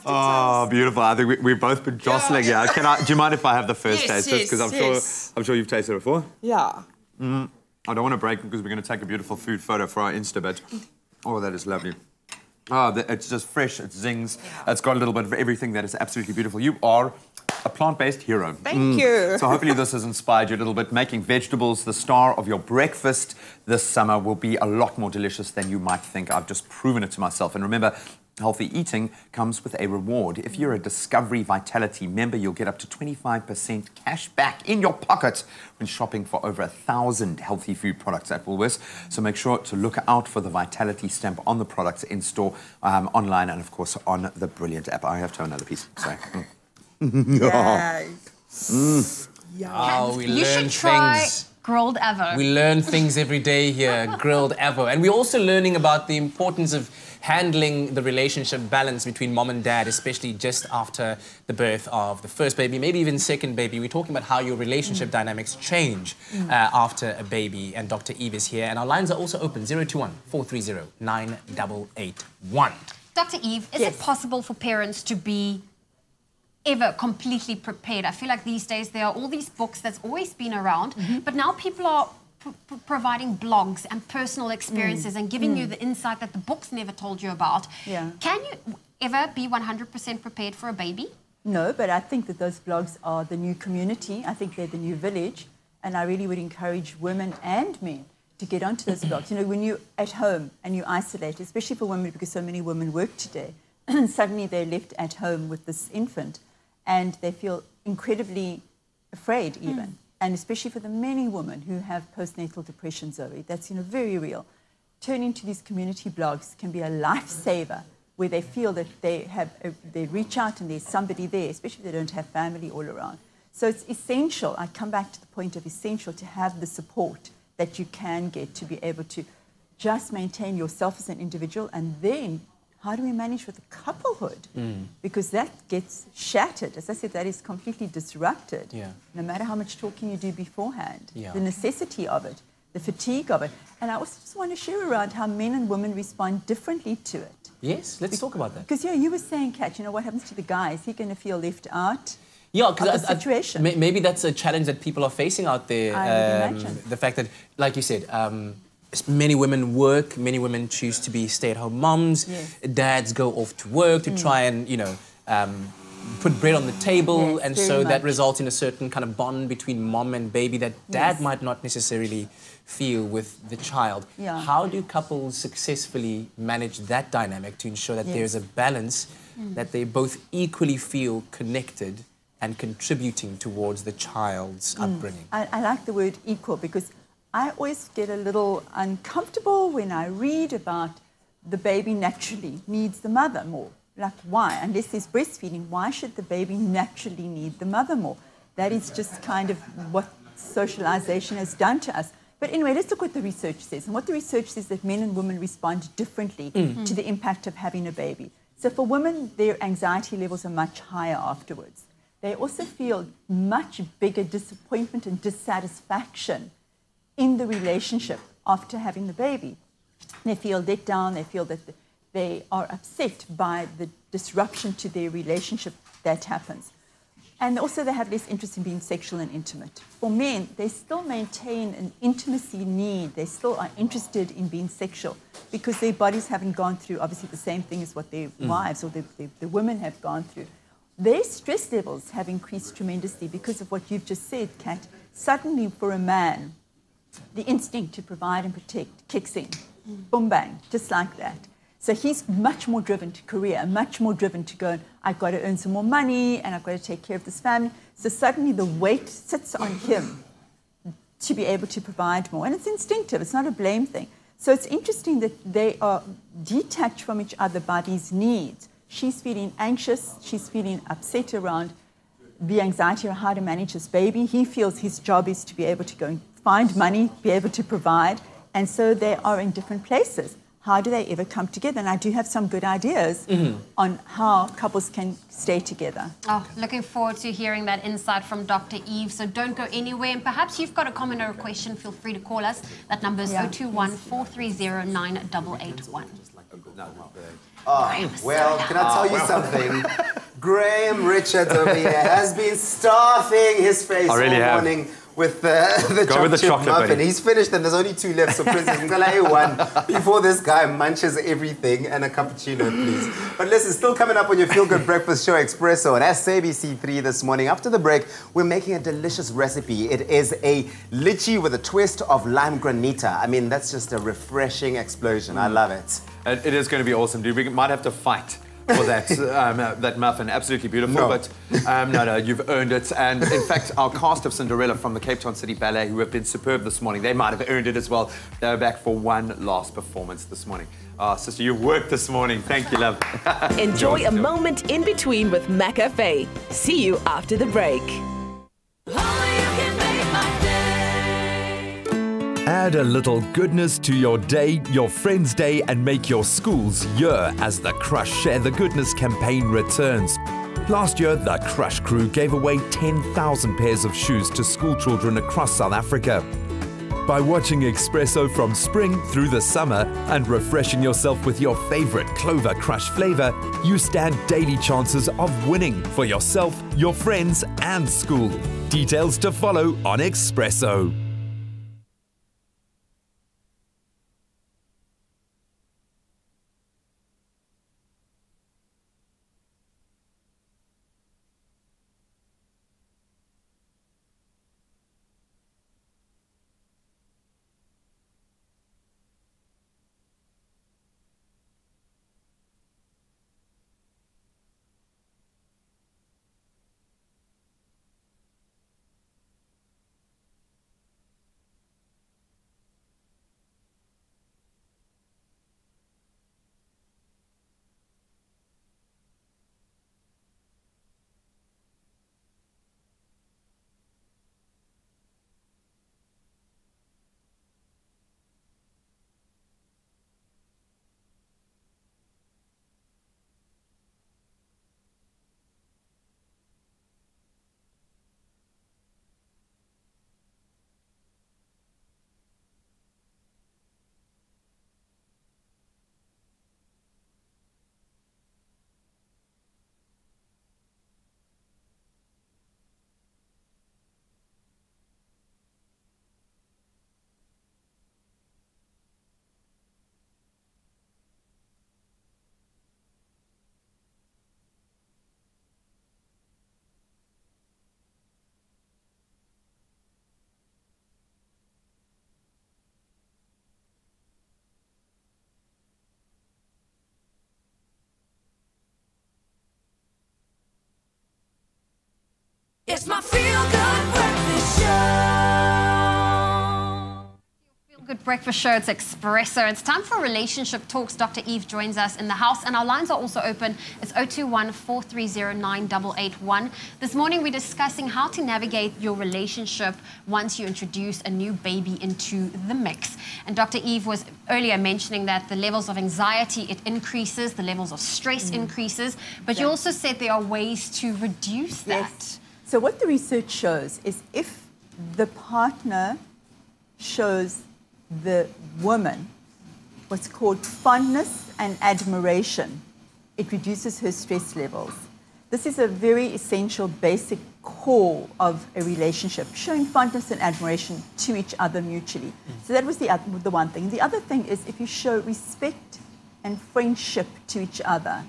Oh, beautiful. I think we've both been jostling here. Do you mind if I have the first taste? Just because I'm sure you've tasted it before. Yeah. I don't want to break because we're going to take a beautiful food photo for our Insta, but oh, that is lovely. Oh, it's just fresh, it zings. It's got a little bit of everything that is absolutely beautiful. You are a plant-based hero. Thank you. So hopefully this has inspired you a little bit. Making vegetables the star of your breakfast this summer will be a lot more delicious than you might think. I've just proven it to myself. And remember, Healthy eating comes with a reward. If you're a Discovery Vitality member, you'll get up to 25% cash back in your pocket when shopping for over 1,000 healthy food products at Woolworths. So make sure to look out for the Vitality stamp on the products in store, online, and of course on the brilliant app. I have to have another piece. Sorry. Oh, we You learn should try things. grilled avo. We learn things every day here, grilled avo. And we're also learning about the importance of handling the relationship balance between mom and dad, especially just after the birth of the first baby, maybe even second baby. We're talking about how your relationship dynamics change after a baby. And Dr. Eve is here. And our lines are also open, 021-430-9881. Dr. Eve, is it possible for parents to be ever completely prepared? I feel like these days there are all these books that's always been around, but now people are providing blogs and personal experiences and giving you the insight that the books never told you about. Yeah. Can you ever be 100% prepared for a baby? No, but I think that those blogs are the new community. I think they're the new village. And I really would encourage women and men to get onto those blogs. You know, when you're at home and you isolate, especially for women because so many women work today, and suddenly they're left at home with this infant and they feel incredibly afraid even. And especially for the many women who have postnatal depression, Zoe, that's, you know, very real. Turning to these community blogs can be a lifesaver where they feel that they reach out and there's somebody there, especially if they don't have family all around. So it's essential, I come back to the point of essential to have the support that you can get to be able to just maintain yourself as an individual. And then how do we manage with the couplehood? Because that gets shattered. As I said, that is completely disrupted. No matter how much talking you do beforehand, the necessity of it, the fatigue of it. And I also just want to share around how men and women respond differently to it. Yes, let's talk about that. Because you were saying, Kat, you know, what happens to the guy? Is he going to feel left out? Yeah, because situation. Maybe that's a challenge that people are facing out there. I would imagine. The fact that, like you said, many women work, many women choose to be stay-at-home moms. Dads go off to work to try and, you know, put bread on the table, and so that results in a certain kind of bond between mom and baby that dad might not necessarily feel with the child. How do couples successfully manage that dynamic to ensure that there's a balance, that they both equally feel connected and contributing towards the child's upbringing? I like the word equal because I always get a little uncomfortable when I read about the baby naturally needs the mother more. Like, why? Unless there's breastfeeding, why should the baby naturally need the mother more? That is just kind of what socialization has done to us. But anyway, let's look what the research says. And what the research says is that men and women respond differently to the impact of having a baby. So for women, their anxiety levels are much higher afterwards. They also feel much bigger disappointment and dissatisfaction in the relationship after having the baby. They feel let down, they feel that they are upset by the disruption to their relationship that happens. And also they have less interest in being sexual and intimate. For men, they still maintain an intimacy need. They still are interested in being sexual because their bodies haven't gone through obviously the same thing as what their wives or the women have gone through. Their stress levels have increased tremendously because of what you've just said, Kat. Suddenly for a man, the instinct to provide and protect kicks in. Boom, bang, just like that. So he's much more driven to career, much more driven to go, I've got to earn some more money and I've got to take care of this family. So suddenly the weight sits on him to be able to provide more. And it's instinctive, it's not a blame thing. So it's interesting that they are detached from each other by these needs. She's feeling anxious, she's feeling upset around the anxiety of how to manage his baby. He feels his job is to be able to go and find money, be able to provide. And so they are in different places. How do they ever come together? And I do have some good ideas on how couples can stay together. Oh, looking forward to hearing that insight from Dr. Eve. So don't go anywhere. And perhaps you've got a comment or a question, feel free to call us. That number is 021-430-9881. Well, can I tell you something? Graham Richards over here has been starving his face all morning with the chocolate muffin. Buddy. He's finished and there's only 2 left, so Princess, I'm gonna have one before this guy munches everything, and a cappuccino, please. But listen, still coming up on your Feel Good Breakfast Show, Expresso on SABC3 this morning. After the break, we're making a delicious recipe. It is a lychee with a twist of lime granita. I mean, that's just a refreshing explosion. I love it. It is going to be awesome, dude. We might have to fight for that that muffin. Absolutely beautiful. No. But no, you've earned it. And in fact, our cast of Cinderella from the Cape Town City Ballet, who have been superb this morning, they might have earned it as well. They're back for one last performance this morning. Sister, you've worked this morning. Thank you, love. Enjoy a moment in between with McAfee. See you after the break. Add a little goodness to your day, your friend's day, and make your school's year as the Crush Share the Goodness campaign returns. Last year, the Crush crew gave away 10,000 pairs of shoes to school children across South Africa. By watching Expresso from spring through the summer and refreshing yourself with your favorite Clover Crush flavor, you stand daily chances of winning for yourself, your friends, and school. Details to follow on Expresso. It's my feel-good breakfast show. Good breakfast show. It's Expresso. It's time for Relationship Talks. Dr. Eve joins us in the house, and our lines are also open. It's 021-430-9881. This morning, we're discussing how to navigate your relationship once you introduce a new baby into the mix. And Dr. Eve was earlier mentioning that the levels of anxiety, it increases, the levels of stress increases, but you also said there are ways to reduce that. Yes. So what the research shows is if the partner shows the woman what's called fondness and admiration, it reduces her stress levels. This is a very essential, basic core of a relationship, showing fondness and admiration to each other mutually. So that was the one thing. The other thing is if you show respect and friendship to each other.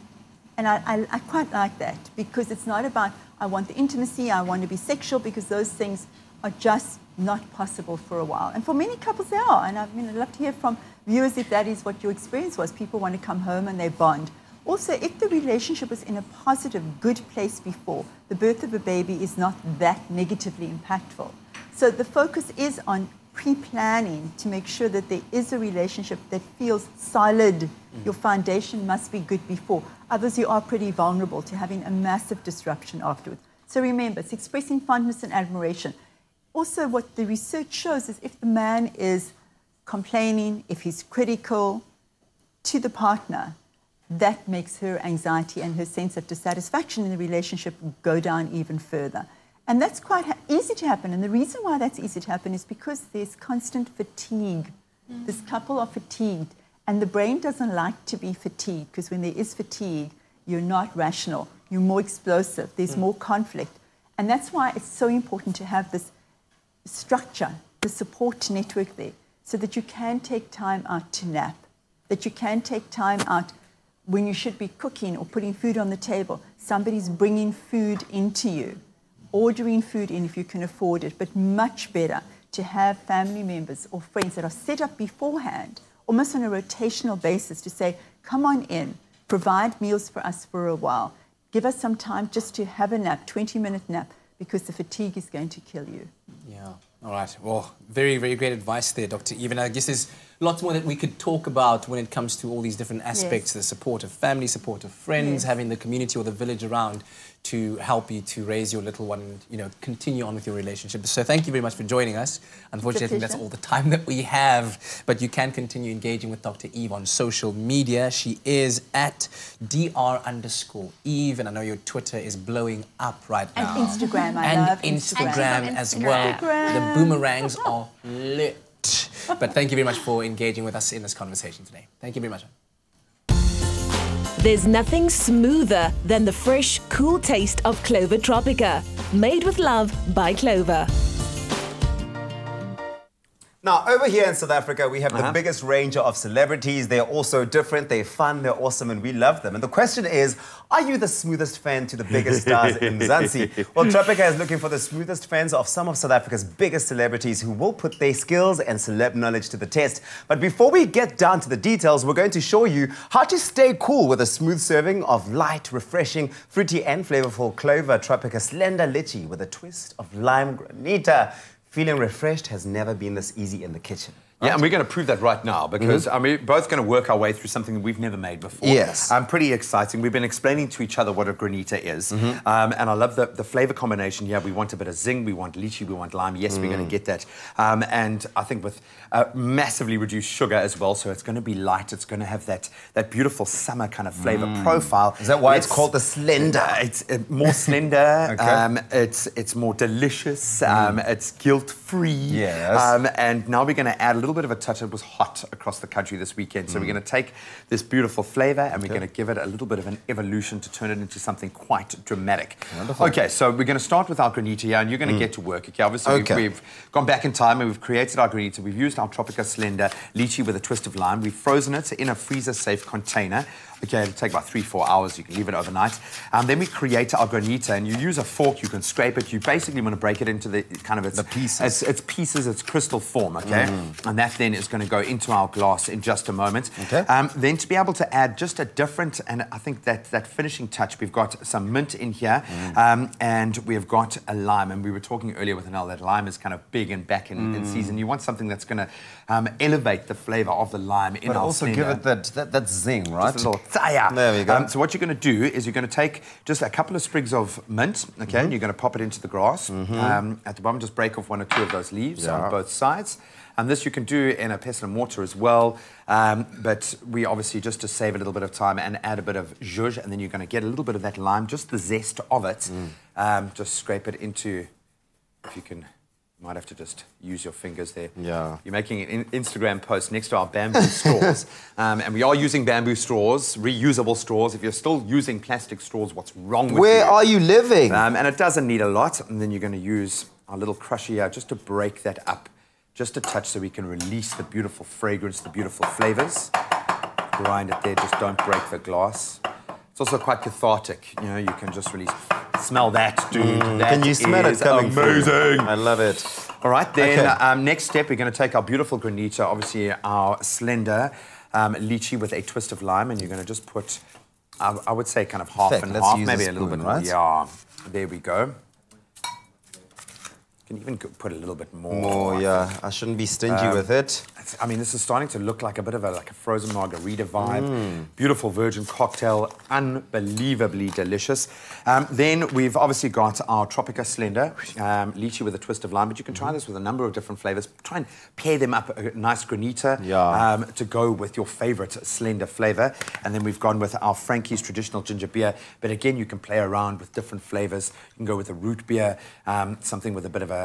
And I quite like that, because it's not about, I want the intimacy, I want to be sexual, because those things are just not possible for a while. And for many couples, they are. And I'd love to hear from viewers if that is what your experience was. People want to come home and they bond. Also, if the relationship was in a positive, good place before, the birth of a baby is not that negatively impactful. So the focus is on pre-planning to make sure that there is a relationship that feels solid. Your foundation must be good before. Others, you are pretty vulnerable to having a massive disruption afterwards. So remember, it's expressing fondness and admiration. Also, what the research shows is if the man is complaining, if he's critical to the partner, that makes her anxiety and her sense of dissatisfaction in the relationship go down even further. And that's quite easy to happen. And the reason why that's easy to happen is because there's constant fatigue. This couple are fatigued. And the brain doesn't like to be fatigued, because when there is fatigue, you're not rational. You're more explosive. There's more conflict. And that's why it's so important to have this structure, the support network there, so that you can take time out to nap, that you can take time out when you should be cooking or putting food on the table. Somebody's bringing food into you, ordering food in if you can afford it, but much better to have family members or friends that are set up beforehand, almost on a rotational basis to say, come on in, provide meals for us for a while, give us some time just to have a nap, 20-minute nap, because the fatigue is going to kill you. Yeah. All right. Well, very, very great advice there, Dr. Eve. And I guess there's lots more that we could talk about when it comes to all these different aspects, the support of family, support of friends, having the community or the village around to help you to raise your little one and, you know, continue on with your relationship. So thank you very much for joining us. Unfortunately, I think that's all the time that we have, but you can continue engaging with Dr. Eve on social media. She is at @dr_Eve, and I know your Twitter is blowing up right now. And Instagram, I love Instagram as well. The boomerangs are lit. But thank you very much for engaging with us in this conversation today. Thank you very much. There's nothing smoother than the fresh, cool taste of Clover Tropica. Made with love by Clover. Now, over here in South Africa, we have the biggest range of celebrities. They're all so different, they're fun, they're awesome, and we love them. And the question is, are you the smoothest fan to the biggest stars in Mzansi? Well, Tropica is looking for the smoothest fans of some of South Africa's biggest celebrities who will put their skills and celeb knowledge to the test. But before we get down to the details, we're going to show you how to stay cool with a smooth serving of light, refreshing, fruity and flavorful Clover Tropica Slender Litchi with a twist of lime granita. Feeling refreshed has never been this easy in the kitchen. Yeah, and we're going to prove that right now because we're both going to work our way through something that we've never made before. Yes. Pretty exciting. We've been explaining to each other what a granita is. And I love the flavor combination here. We want a bit of zing, we want lychee, we want lime. Yes, we're going to get that. And I think with massively reduced sugar as well, so it's going to be light. It's going to have that beautiful summer kind of flavor profile. Is that why it's called the slender? It's more slender. It's more delicious. It's guilt-free. Yes. And now we're going to add a little bit of a touch. It was hot across the country this weekend, so we're going to take this beautiful flavor and we're going to give it a little bit of an evolution to turn it into something quite dramatic. Wonderful. Okay, so we're going to start with our granita here, and you're going to get to work. Okay, obviously we've gone back in time and we've created our granita. We've used our Tropica Slender lychee with a twist of lime. We've frozen it in a freezer-safe container. Okay, it'll take about 3-4 hours. You can leave it overnight. Then we create our granita, and you use a fork. You can scrape it. You basically want to break it into the kind of its pieces. Its pieces, its crystal form. Okay, and that then is going to go into our glass in just a moment. Okay. Then to be able to add just a different, and I think that finishing touch. We've got some mint in here, and we've got a lime. And we were talking earlier with Anel that lime is kind of big and back in season. You want something that's going to elevate the flavour of the lime in our also slender. give it that zing, right? Just a little tsaya. There we go. So what you're going to do is you're going to take just a couple of sprigs of mint, okay, and you're going to pop it into the grass. At the bottom, just break off 1 or 2 of those leaves on both sides. And this you can do in a pestle and mortar as well. But we obviously, just to save a little bit of time, and add a bit of zhuzh, and then you're going to get a little bit of that lime, just the zest of it. Just scrape it into, if you can... You might have to just use your fingers there. Yeah. You're making an Instagram post next to our bamboo straws. And we are using bamboo straws, reusable straws. If you're still using plastic straws, what's wrong with you? Where are you living? And it doesn't need a lot. And then you're going to use our little crusher here just to break that up. Just a touch so we can release the beautiful fragrance, the beautiful flavors. Grind it there, just don't break the glass. It's also quite cathartic. You know, you can just release... Smell that, dude. That can you smell it coming amazing. Through? I love it. All right, then next step, we're going to take our beautiful granita, obviously our slender lychee with a twist of lime, and you're going to just put, I would say, kind of half and half, maybe a little bit more. Yeah, there we go. You can even put a little bit more. More, yeah. I shouldn't be stingy with it. I mean, this is starting to look like a bit of a frozen margarita vibe. Beautiful virgin cocktail, unbelievably delicious. Then we've obviously got our Tropica Slender, lychee with a twist of lime, but you can try this with a number of different flavors. Try and pair them up, a nice granita to go with your favorite slender flavor. And then we've gone with our Frankie's traditional ginger beer, but again, you can play around with different flavors. You can go with a root beer, something with a bit of a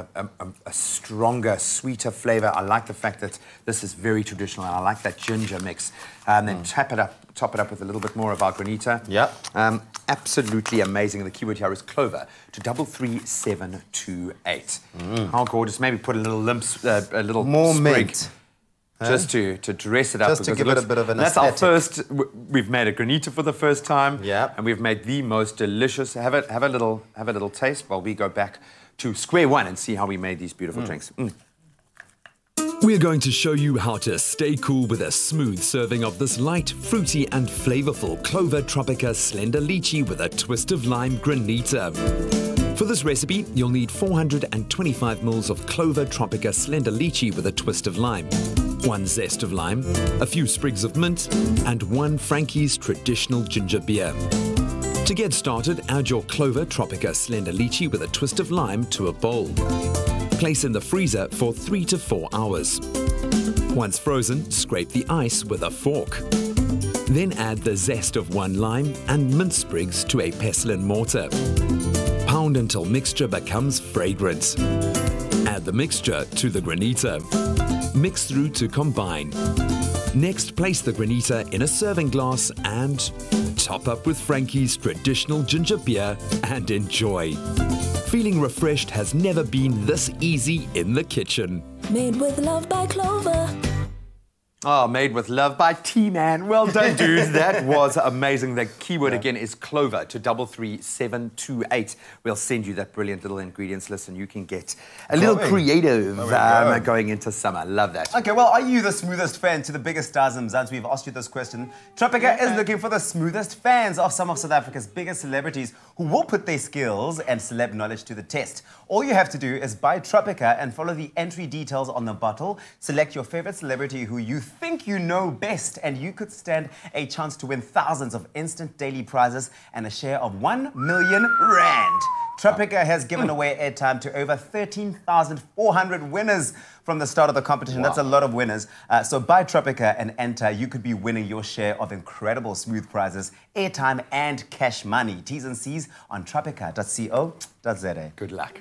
stronger, sweeter flavor. I like the fact that this is very traditional, and I like that ginger mix. And then top it up with a little bit more of our granita. Absolutely amazing. The keyword here is Clover to 33728. How gorgeous! Maybe put a little more sprig. Mint. Just to dress it up. Just to give it a bit of an aesthetic. That's our first. We've made a granita for the first time. And we've made the most delicious. Have a little taste while we go back to square one and see how we made these beautiful drinks. We're going to show you how to stay cool with a smooth serving of this light, fruity and flavorful Clover Tropica Slender Lychee with a twist of lime granita. For this recipe, you'll need 425 ml of Clover Tropica Slender Lychee with a twist of lime, 1 zest of lime, a few sprigs of mint, and 1 Frankie's traditional ginger beer. To get started, add your Clover Tropica Slender Lychee with a twist of lime to a bowl. Place in the freezer for 3 to 4 hours. Once frozen, scrape the ice with a fork. Then add the zest of 1 lime and mint sprigs to a pestle and mortar. Pound until mixture becomes fragrant. Add the mixture to the granita. Mix through to combine. Next, place the granita in a serving glass and top up with Frankie's traditional ginger beer and enjoy. Feeling refreshed has never been this easy in the kitchen. Made with love by Clover. Oh, made with love by T-Man. Well done, dudes. That was amazing. The keyword again is Clover to 33728. We'll send you that brilliant little ingredients list and you can get a little creative going into summer. Love that. Okay, well, are you the smoothest fan to the biggest stars in Mzansi? We've asked you this question. Tropica is looking for the smoothest fans of some of South Africa's biggest celebrities who will put their skills and celeb knowledge to the test. All you have to do is buy Tropica and follow the entry details on the bottle. Select your favorite celebrity who you think you know best, and you could stand a chance to win thousands of instant daily prizes and a share of 1 million rand. Tropica has given away airtime to over 13,400 winners from the start of the competition. Wow. That's a lot of winners. So buy Tropica and enter. You could be winning your share of incredible smooth prizes, airtime and cash money. T's and C's on tropica.co.za. Good luck.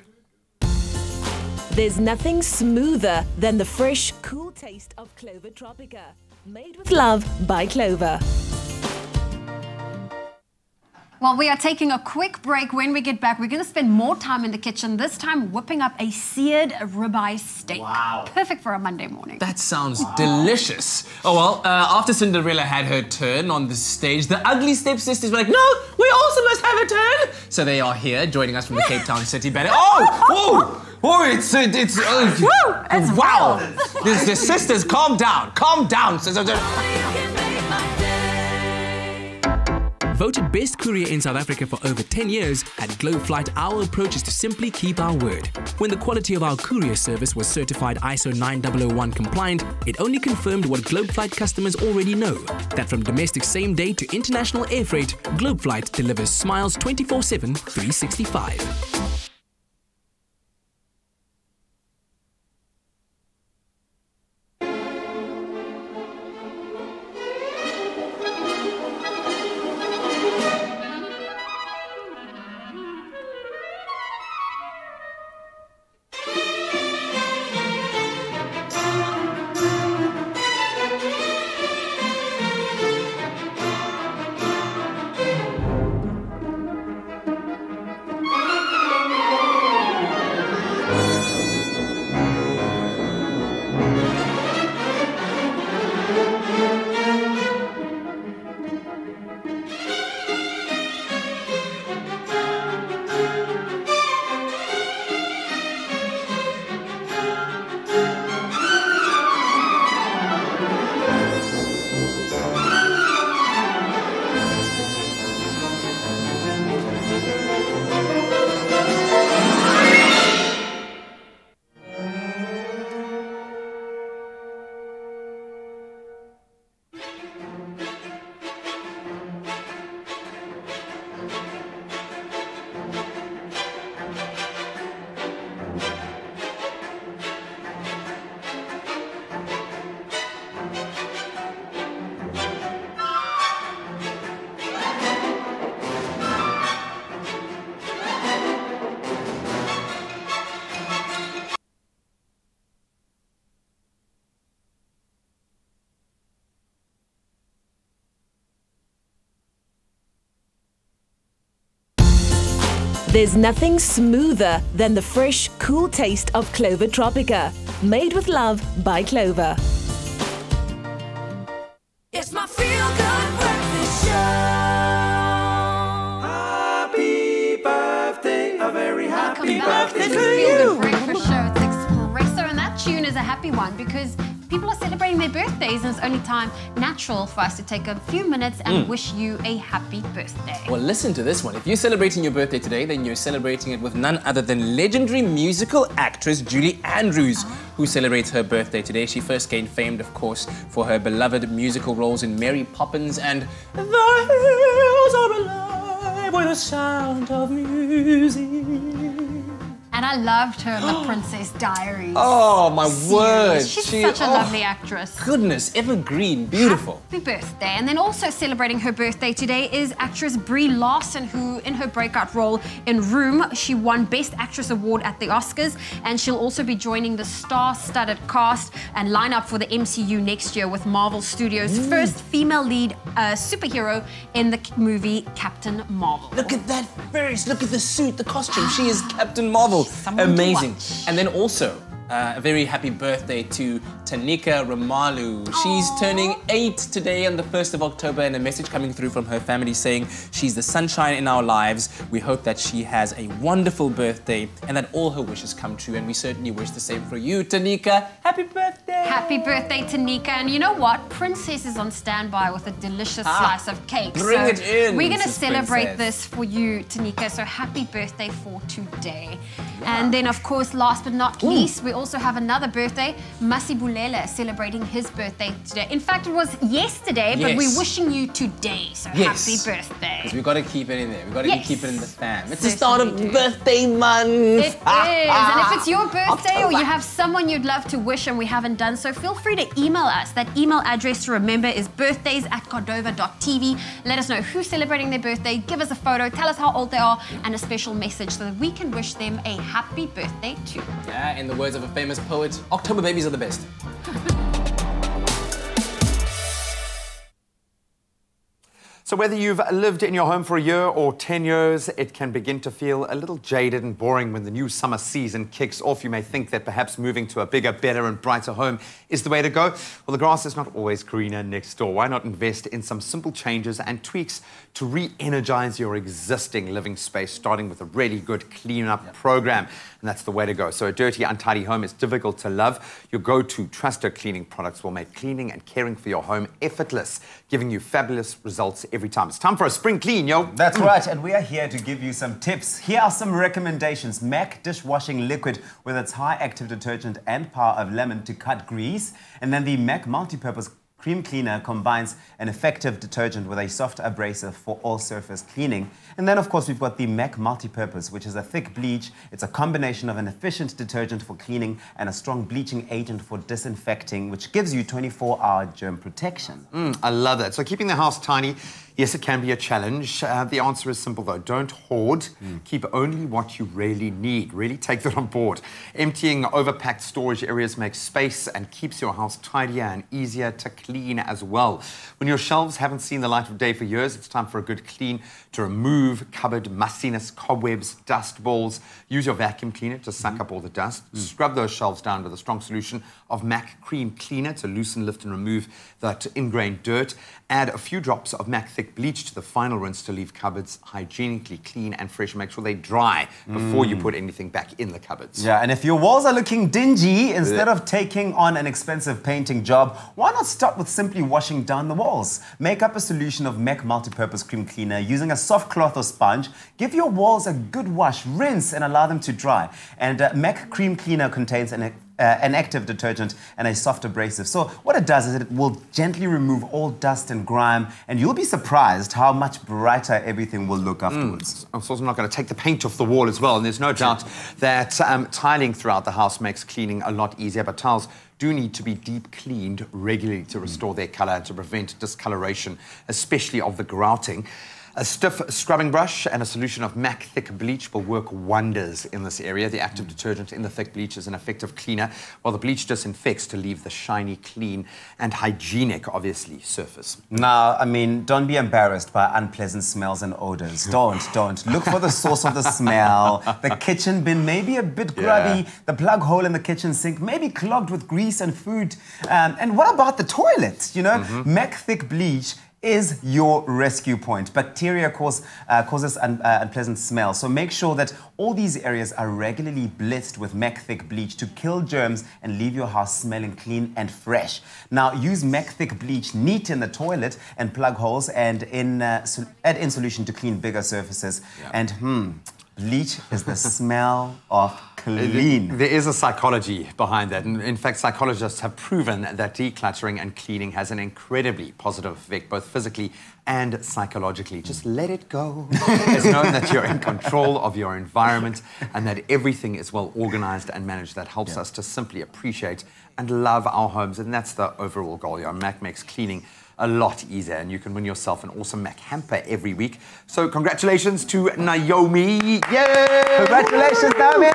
There's nothing smoother than the fresh, cool taste of Clover Tropica. Made with love by Clover. Well, we are taking a quick break. When we get back, we're going to spend more time in the kitchen, this time whipping up a seared ribeye steak. Wow. Perfect for a Monday morning. That sounds delicious. Oh, well, after Cinderella had her turn on the stage, the ugly stepsisters were like, no, we also must have a turn. So they are here, joining us from the Cape Town City Ballet. It's wow. The sisters, calm down. Calm down. Voted best courier in South Africa for over 10 years, at Globe Flight, our approach is to simply keep our word. When the quality of our courier service was certified ISO 9001 compliant, it only confirmed what Globe Flight customers already know, that from domestic same day to international air freight, Globe Flight delivers smiles 24/7, 365. There's nothing smoother than the fresh, cool taste of Clover Tropica. Made with love by Clover. It's my feel-good breakfast show. Happy birthday, a very happy birthday to you. Feel-good breakfast show. It's Expresso, and that tune is a happy one because people are celebrating their birthdays, and it's only natural for us to take a few minutes and wish you a happy birthday. Well, listen to this one. If you're celebrating your birthday today, then you're celebrating it with none other than legendary musical actress Julie Andrews, who celebrates her birthday today. She first gained fame, of course, for her beloved musical roles in Mary Poppins and The Hills Are Alive with the Sound of Music. And I loved her in The Princess Diaries. Oh, my word. She's such a lovely actress. Goodness, evergreen, beautiful. Happy birthday. And then also celebrating her birthday today is actress Brie Larson, who in her breakout role in Room, she won Best Actress Award at the Oscars, and she'll also be joining the star-studded cast and lineup for the MCU next year with Marvel Studios' first female lead superhero in the movie Captain Marvel. Look at that face, look at the suit, the costume. She is Captain Marvel. Amazing. And then also, a very happy birthday to Tanika Ramalu. She's turning 8 today on the 1st of October, and a message coming through from her family saying she's the sunshine in our lives. We hope that she has a wonderful birthday and that all her wishes come true, and we certainly wish the same for you, Tanika. Happy birthday! Happy birthday, Tanika. And you know what? Princess is on standby with a delicious slice of cake. Bring it in. We're going to celebrate this for you, Tanika. So happy birthday for today. And then, of course, last but not least, we also have another birthday, Masibulele, celebrating his birthday today. In fact, it was yesterday, but we're wishing you today. So happy birthday. Because we've got to keep it in there. We've got to keep it in the fam. It's the start of birthday month. It is. And if it's your birthday or you have someone you'd love to wish and we haven't done so, feel free to email us. That email address to remember is birthdays@cordova.tv. Let us know who's celebrating their birthday. Give us a photo. Tell us how old they are and a special message so that we can wish them a happy birthday too. Yeah, in the words of a famous poet, October babies are the best. So whether you've lived in your home for a year or 10 years, it can begin to feel a little jaded and boring when the new summer season kicks off. You may think that perhaps moving to a bigger, better and brighter home is the way to go. Well, the grass is not always greener next door. Why not invest in some simple changes and tweaks to re-energize your existing living space, starting with a really good clean-up program? And that's the way to go. So a dirty, untidy home is difficult to love. Your go-to trusted cleaning products will make cleaning and caring for your home effortless, giving you fabulous results every time. It's time for a spring clean, yo. That's right, and we are here to give you some tips. Here are some recommendations. MAC dishwashing liquid with its high active detergent and power of lemon to cut grease. And then the MAC multi-purpose cream cleaner combines an effective detergent with a soft abrasive for all surface cleaning. And then, of course, we've got the MAC Multipurpose, which is a thick bleach. It's a combination of an efficient detergent for cleaning and a strong bleaching agent for disinfecting, which gives you 24-hour germ protection. I love that. So keeping the house tiny, yes, it can be a challenge. The answer is simple, though. Don't hoard. Keep only what you really need. Really take that on board. Emptying overpacked storage areas makes space and keeps your house tidier and easier to clean as well. When your shelves haven't seen the light of day for years, it's time for a good clean to remove cupboard mustiness, cobwebs, dust balls. Use your vacuum cleaner to suck up all the dust. Scrub those shelves down with a strong solution of MAC Cream Cleaner to loosen, lift and remove that ingrained dirt. Add a few drops of MAC Thick Bleach to the final rinse to leave cupboards hygienically clean and fresh. Make sure they dry before you put anything back in the cupboards. Yeah, and if your walls are looking dingy, instead of taking on an expensive painting job, why not start with simply washing down the walls? Make up a solution of MAC Multipurpose Cream Cleaner using a soft cloth or sponge. Give your walls a good wash, rinse and allow them to dry. And MAC Cream Cleaner contains an active detergent and a soft abrasive. So what it does is it will gently remove all dust and grime, and you'll be surprised how much brighter everything will look afterwards. I'm also not going to take the paint off the wall as well, and there's no doubt that tiling throughout the house makes cleaning a lot easier, but tiles do need to be deep cleaned regularly to restore their colour and to prevent discoloration, especially of the grouting. A stiff scrubbing brush and a solution of MAC Thick Bleach will work wonders in this area. The active detergent in the thick bleach is an effective cleaner, while the bleach disinfects to leave the shiny, clean and hygienic, obviously, surface. Now, I mean, don't be embarrassed by unpleasant smells and odors. Don't. Look for the source of the smell. The kitchen bin may be a bit grubby. The plug hole in the kitchen sink may be clogged with grease and food. And what about the toilet? You know, MAC Thick Bleach is your rescue point. Bacteria causes unpleasant smell, so make sure that all these areas are regularly blitzed with Mec-Thick bleach to kill germs and leave your house smelling clean and fresh. Now, use Mec-Thick bleach neat in the toilet and plug holes, and add in solution to clean bigger surfaces. Yeah. And bleach is the smell of clean. There is a psychology behind that. And in fact, psychologists have proven that decluttering and cleaning has an incredibly positive effect, both physically and psychologically. Just let it go. It's known that you're in control of your environment and that everything is well organized and managed. That helps us to simply appreciate and love our homes. And that's the overall goal. Your Mac makes cleaning a lot easier, and you can win yourself an awesome Mac hamper every week. So congratulations to Naomi. Yay! Congratulations, Naomi!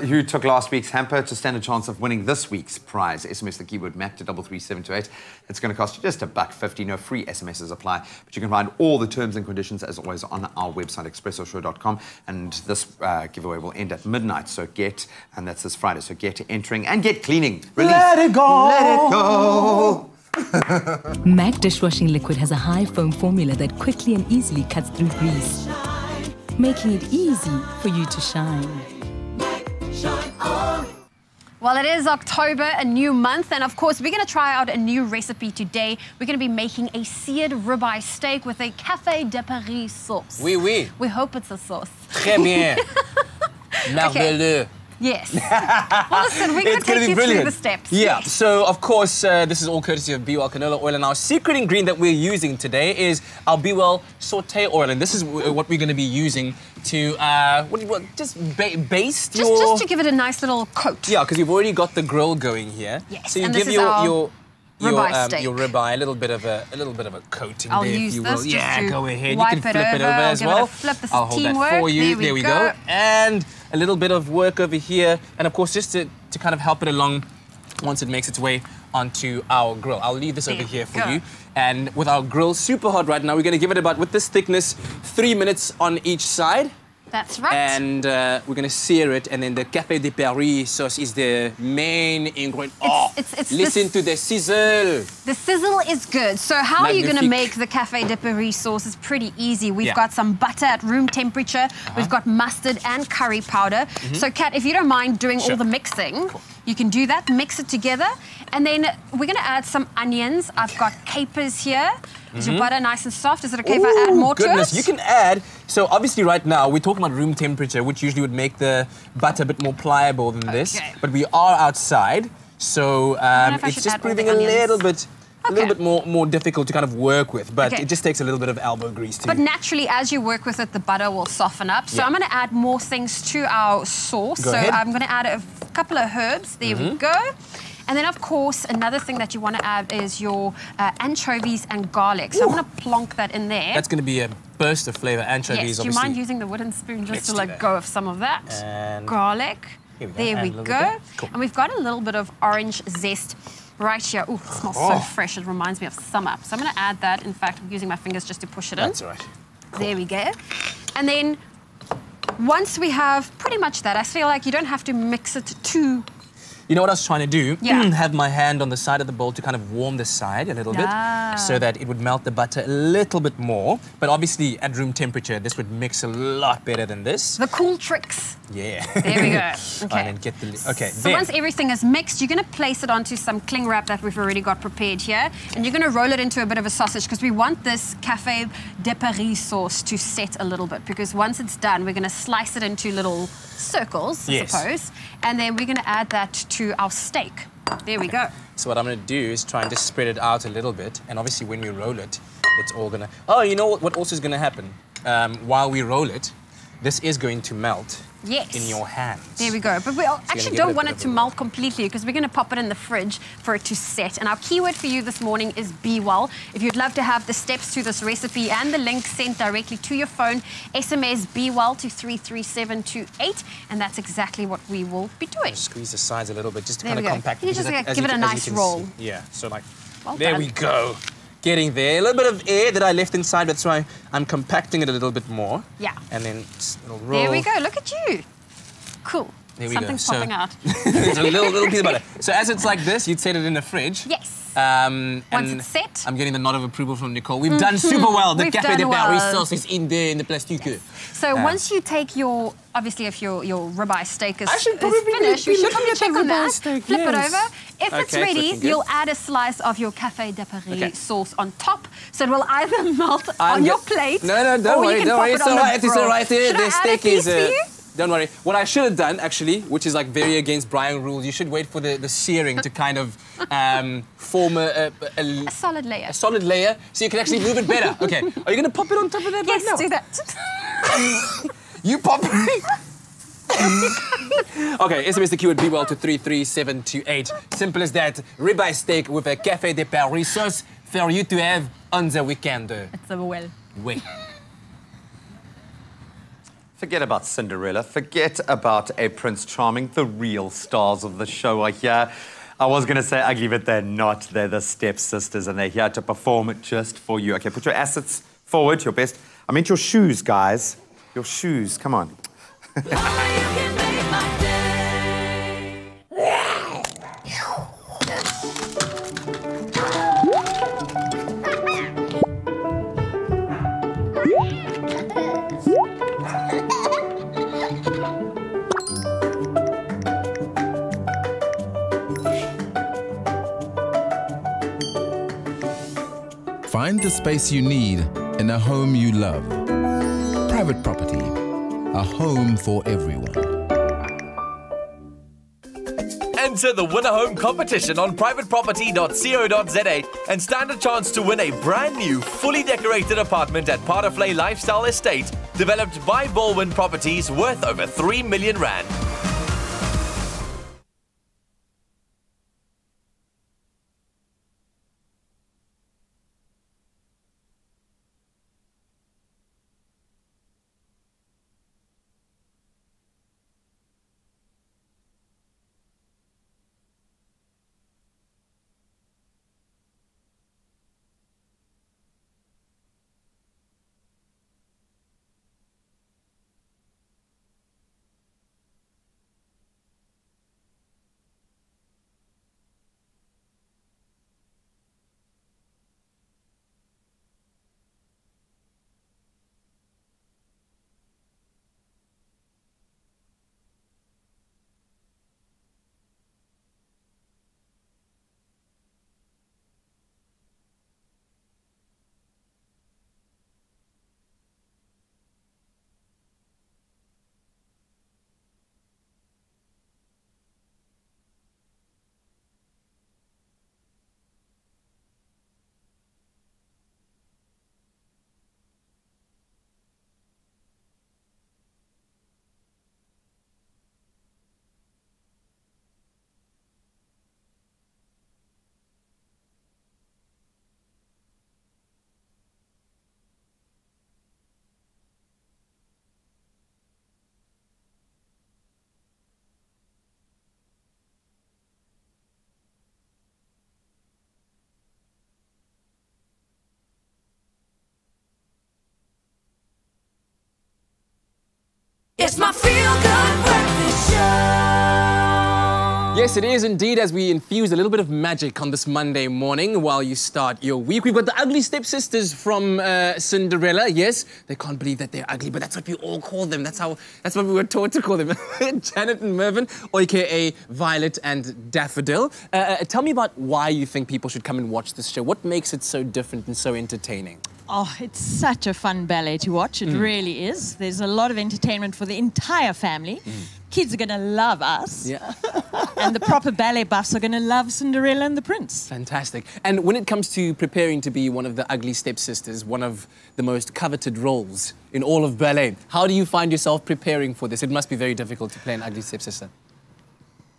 Who took last week's hamper to stand a chance of winning this week's prize. SMS the keyword Mac to 33728. It's going to cost you just $1.50. No free SMSs apply, but you can find all the terms and conditions as always on our website, expressoshow.com. And this giveaway will end at midnight. So and that's this Friday. So get entering and get cleaning. Release. Let it go. Let it go. MAC dishwashing liquid has a high foam formula that quickly and easily cuts through grease, making it easy for you to shine. Well, it is October, a new month, and of course, we're going to try out a new recipe today. We're going to be making a seared ribeye steak with a Café de Paris sauce. Oui, oui. We hope it's a sauce. Très bien. Merveilleux. Yes. Well, listen, we're going to take you through the steps. Yeah, so of course, this is all courtesy of Be Well canola oil, and our secret ingredient that we're using today is our Be Well saute oil, and this is what we're going to be using to baste your... Just to give it a nice little coat. Yeah, because you've already got the grill going here. Yes, so you and give this is our your steak. Your ribeye a little bit of a coating I'll there, if use you this will. just Yeah, to go ahead. You wipe can flip it over I'll as give it well. a flip. This I'll is hold teamwork. that for you. There we go. And a little bit of work over here, and of course just to kind of help it along once it makes its way onto our grill. I'll leave this over here for you. And with our grill super hot right now, we're going to give it about, with this thickness, 3 minutes on each side. That's right. And we're going to sear it, and then the Café de Paris sauce is the main ingredient. Listen to the sizzle. The sizzle is good. So how are you going to make the Café de Paris sauce? Is pretty easy. We've got some butter at room temperature. We've got mustard and curry powder. So Kat, if you don't mind doing all the mixing, you can do that, mix it together. And then we're going to add some onions. I've got capers here. Is your butter nice and soft? Is it okay if I add more to it? You can add. So obviously right now, we're talking about room temperature, which usually would make the butter a bit more pliable than this. But we are outside, so it's just proving a little bit more difficult to kind of work with, but it just takes a little bit of elbow grease too. But naturally, as you work with it, the butter will soften up. So I'm going to add more things to our sauce. Go ahead. I'm going to add a couple of herbs. There we go. And then, of course, another thing that you want to add is your anchovies and garlic. So I'm going to plonk that in there. That's going to be a burst of flavor. Anchovies, yes. Do you mind using the wooden spoon just to let go of some of that? And garlic. There we go. Cool. And we've got a little bit of orange zest right here. Ooh, it smells so fresh. It reminds me of summer. So I'm going to add that. In fact, I'm using my fingers just to push it in. That's right. Cool. There we go. And then once we have pretty much that, I feel like you don't have to mix it too. You know what I was trying to do? Yeah. Have my hand on the side of the bowl to kind of warm the side a little bit so that it would melt the butter a little bit more. But obviously, at room temperature, this would mix a lot better than this. The cool tricks. Yeah. There we go. Okay. And get the, So once everything is mixed, you're going to place it onto some cling wrap that we've already got prepared here. And you're going to roll it into a bit of a sausage because we want this Café de Paris sauce to set a little bit. Because once it's done, we're going to slice it into little circles, I suppose. And then we're going to add that to our steak. There we go. So what I'm going to do is try and just spread it out a little bit. And obviously when we roll it, it's all going to... Oh, you know what also is going to happen? While we roll it, this is going to melt in your hands. There we go. But we actually don't want it to melt completely because we're going to pop it in the fridge for it to set. And our keyword for you this morning is Be Well. If you'd love to have the steps to this recipe and the link sent directly to your phone, SMS Be Well to 33728, and that's exactly what we will be doing. Squeeze the sides a little bit just to There kind we of go. compact Can you it. just give it a nice roll? Yeah, so like, Well there done. we go. Getting there. A little bit of air that I left inside, that's why I'm compacting it a little bit more. Yeah. And then it'll roll. There we go. Look at you. Cool. There we go. Something's popping out. There's a little piece of butter. So as it's like this, you'd set it in the fridge. Yes. Once it's set. I'm getting the nod of approval from Nicole. We've done super well. The Café de Paris sauce is in there in the plastique. Yes. So once you take your, obviously if your ribeye steak is finished, you should probably check on that. Steak, Flip it over. If it's ready, good. you'll add a slice of your Café de Paris sauce on top. So it will either melt on your plate. No, don't worry. It's all right. It's all right. The steak is. Don't worry. What I should have done, actually, which is like very against Brian rules, you should wait for the searing to kind of form a solid layer. A solid layer, so you can actually move it better. Okay. Are you going to pop it on top of that right now? Yes, do that. You pop it. Okay, SMS the keyword BWell to 33728. Simple as that. Ribeye steak with a Café de Paris sauce for you to have on the weekend. It's a well. Wait. Forget about Cinderella, forget about a Prince Charming. The real stars of the show are here. I was going to say ugly, but they're not. They're the stepsisters, and they're here to perform just for you. Okay, put your assets forward, your best. I meant your shoes, guys. Your shoes, come on. Find the space you need in a home you love. Private property, a home for everyone. Enter the Win a Home competition on privateproperty.co.za and stand a chance to win a brand new, fully decorated apartment at Parterflay Lifestyle Estate, developed by Baldwin Properties, worth over 3 million rand. It's my feel-good breakfast show. Yes, it is indeed, as we infuse a little bit of magic on this Monday morning while you start your week. We've got the ugly stepsisters from Cinderella. Yes, they can't believe that they're ugly, but that's what we all call them. That's what we were taught to call them. Janet and Mervyn, aka Violet and Daffodil. Tell me about why you think people should come and watch this show. What makes it so different and so entertaining? Oh, it's such a fun ballet to watch. It really is. There's a lot of entertainment for the entire family. Kids are going to love us. Yeah. And the proper ballet buffs are going to love Cinderella and the Prince. Fantastic. And when it comes to preparing to be one of the ugly stepsisters, one of the most coveted roles in all of ballet, how do you find yourself preparing for this? It must be very difficult to play an ugly stepsister.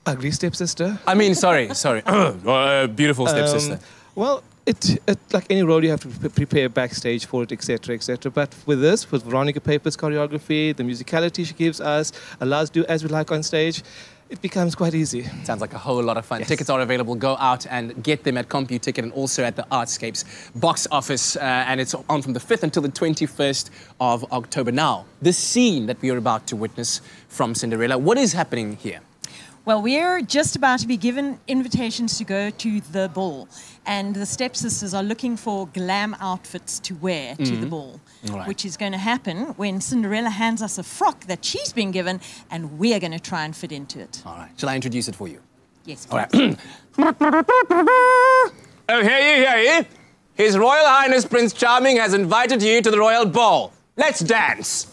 Ugly stepsister? I mean, sorry. Beautiful stepsister. Well, it like any role, you have to prepare backstage for it, etc., etc. But with Veronica Paper's choreography, the musicality she gives us, allows us to do as we like on stage, it becomes quite easy. Sounds like a whole lot of fun. Yes. Tickets are available. Go out and get them at CompuTicket and also at the Artscapes box office. And it's on from the 5th until the 21st of October. Now, the scene that we are about to witness from Cinderella, what is happening here? Well, we're just about to be given invitations to go to the ball. And the stepsisters are looking for glam outfits to wear to the ball, which is going to happen when Cinderella hands us a frock that she's been given, and we are going to try and fit into it. All right. Shall I introduce it for you? Yes, please. All right. Oh, hear ye. His Royal Highness Prince Charming has invited you to the royal ball. Let's dance.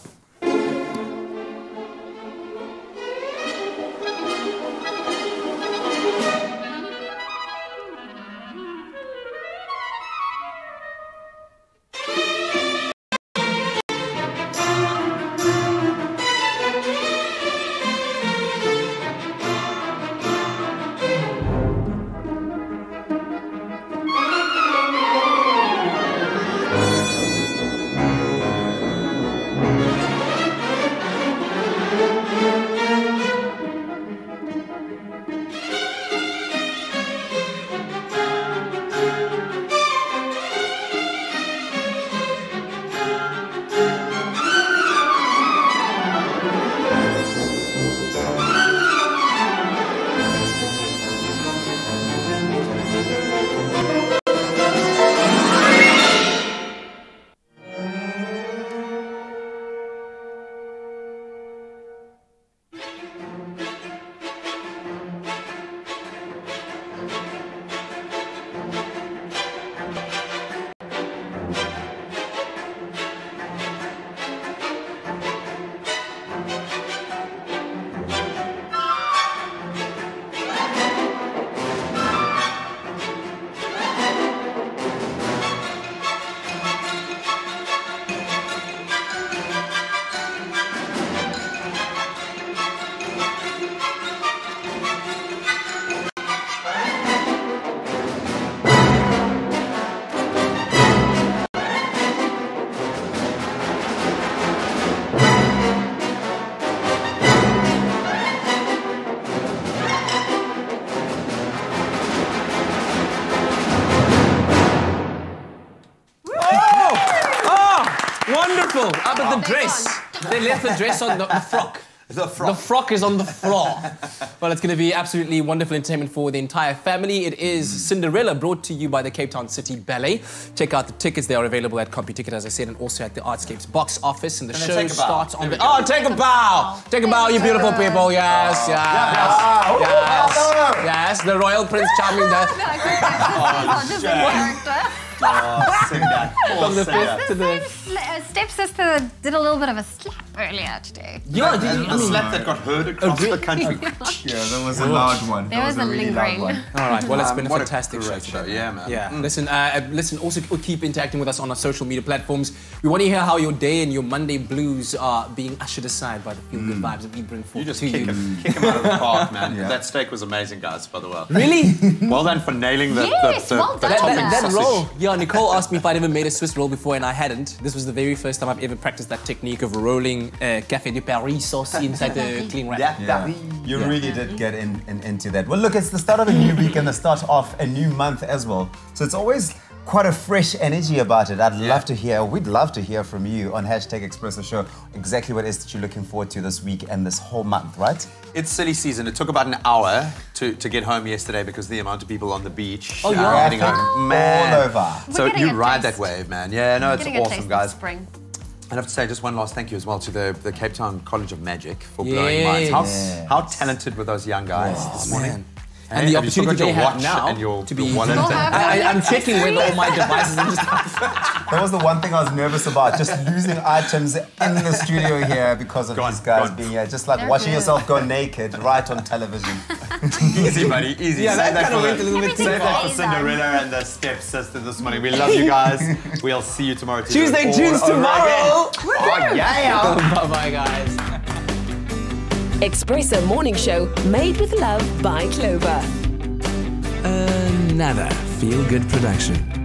Wonderful! Ah, but the dress. They left the dress on the frock. The frock. The frock is on the floor. Well, it's going to be absolutely wonderful entertainment for the entire family. It is Cinderella, brought to you by the Cape Town City Ballet. Check out the tickets. They are available at CompuTicket, as I said, and also at the Artscapes box office. And the show starts on the... Oh, take a bow! Take a bow, you beautiful people. Yes, yes, yes. Yes, the Royal Prince Charming. Sing that. From the 5th to the... Stepsister did a little bit of a slap earlier today. Yeah, the slap that got heard across the country. Yeah, that was a loud one. There was a really lingering loud one. All right, well, it's been a What fantastic great show. Yeah, man. Yeah, listen, also keep interacting with us on our social media platforms. We want to hear how your day and your Monday blues are being ushered aside by the feel-good vibes that we bring forth You just to kick you. him out of the park, man. That steak was amazing, guys, by the way. Really? Well done for nailing the well done. That roll. Yeah, Nicole asked me if I'd ever made a Swiss roll before, and I hadn't. This was the very first time I've ever practiced that technique of rolling Café de Paris sauce inside the cling wrap. Yeah. You really did get into that. Well, look, it's the start of a new week and the start of a new month as well. So it's always quite a fresh energy about it. We'd love to hear from you on #Expresso Show exactly what it is that you're looking forward to this week and this whole month, right? It's silly season. It took about an hour to get home yesterday because the amount of people on the beach. Oh, yeah. Getting home. Man. All over. So you ride that wave, man. Yeah, no, it's awesome, guys. Spring. I have to say just one last thank you as well to the Cape Town College of Magic for blowing minds. How talented were those young guys this morning? Man. And the opportunity they have now to be... I'm checking whether all my devices and stuff. That was the one thing I was nervous about, just losing items in the studio here because of these guys being here. Just like watching yourself go naked right on television. Easy, buddy, easy. Yeah, Save that kind of went a little bit too Save that far. for Cinderella and the stepsister this morning. We love you guys. We'll see you tomorrow. Tuesday tunes tomorrow. Oh, yeah. Bye-bye, guys. Expresso Morning Show, made with love by Clover. Another feel-good production.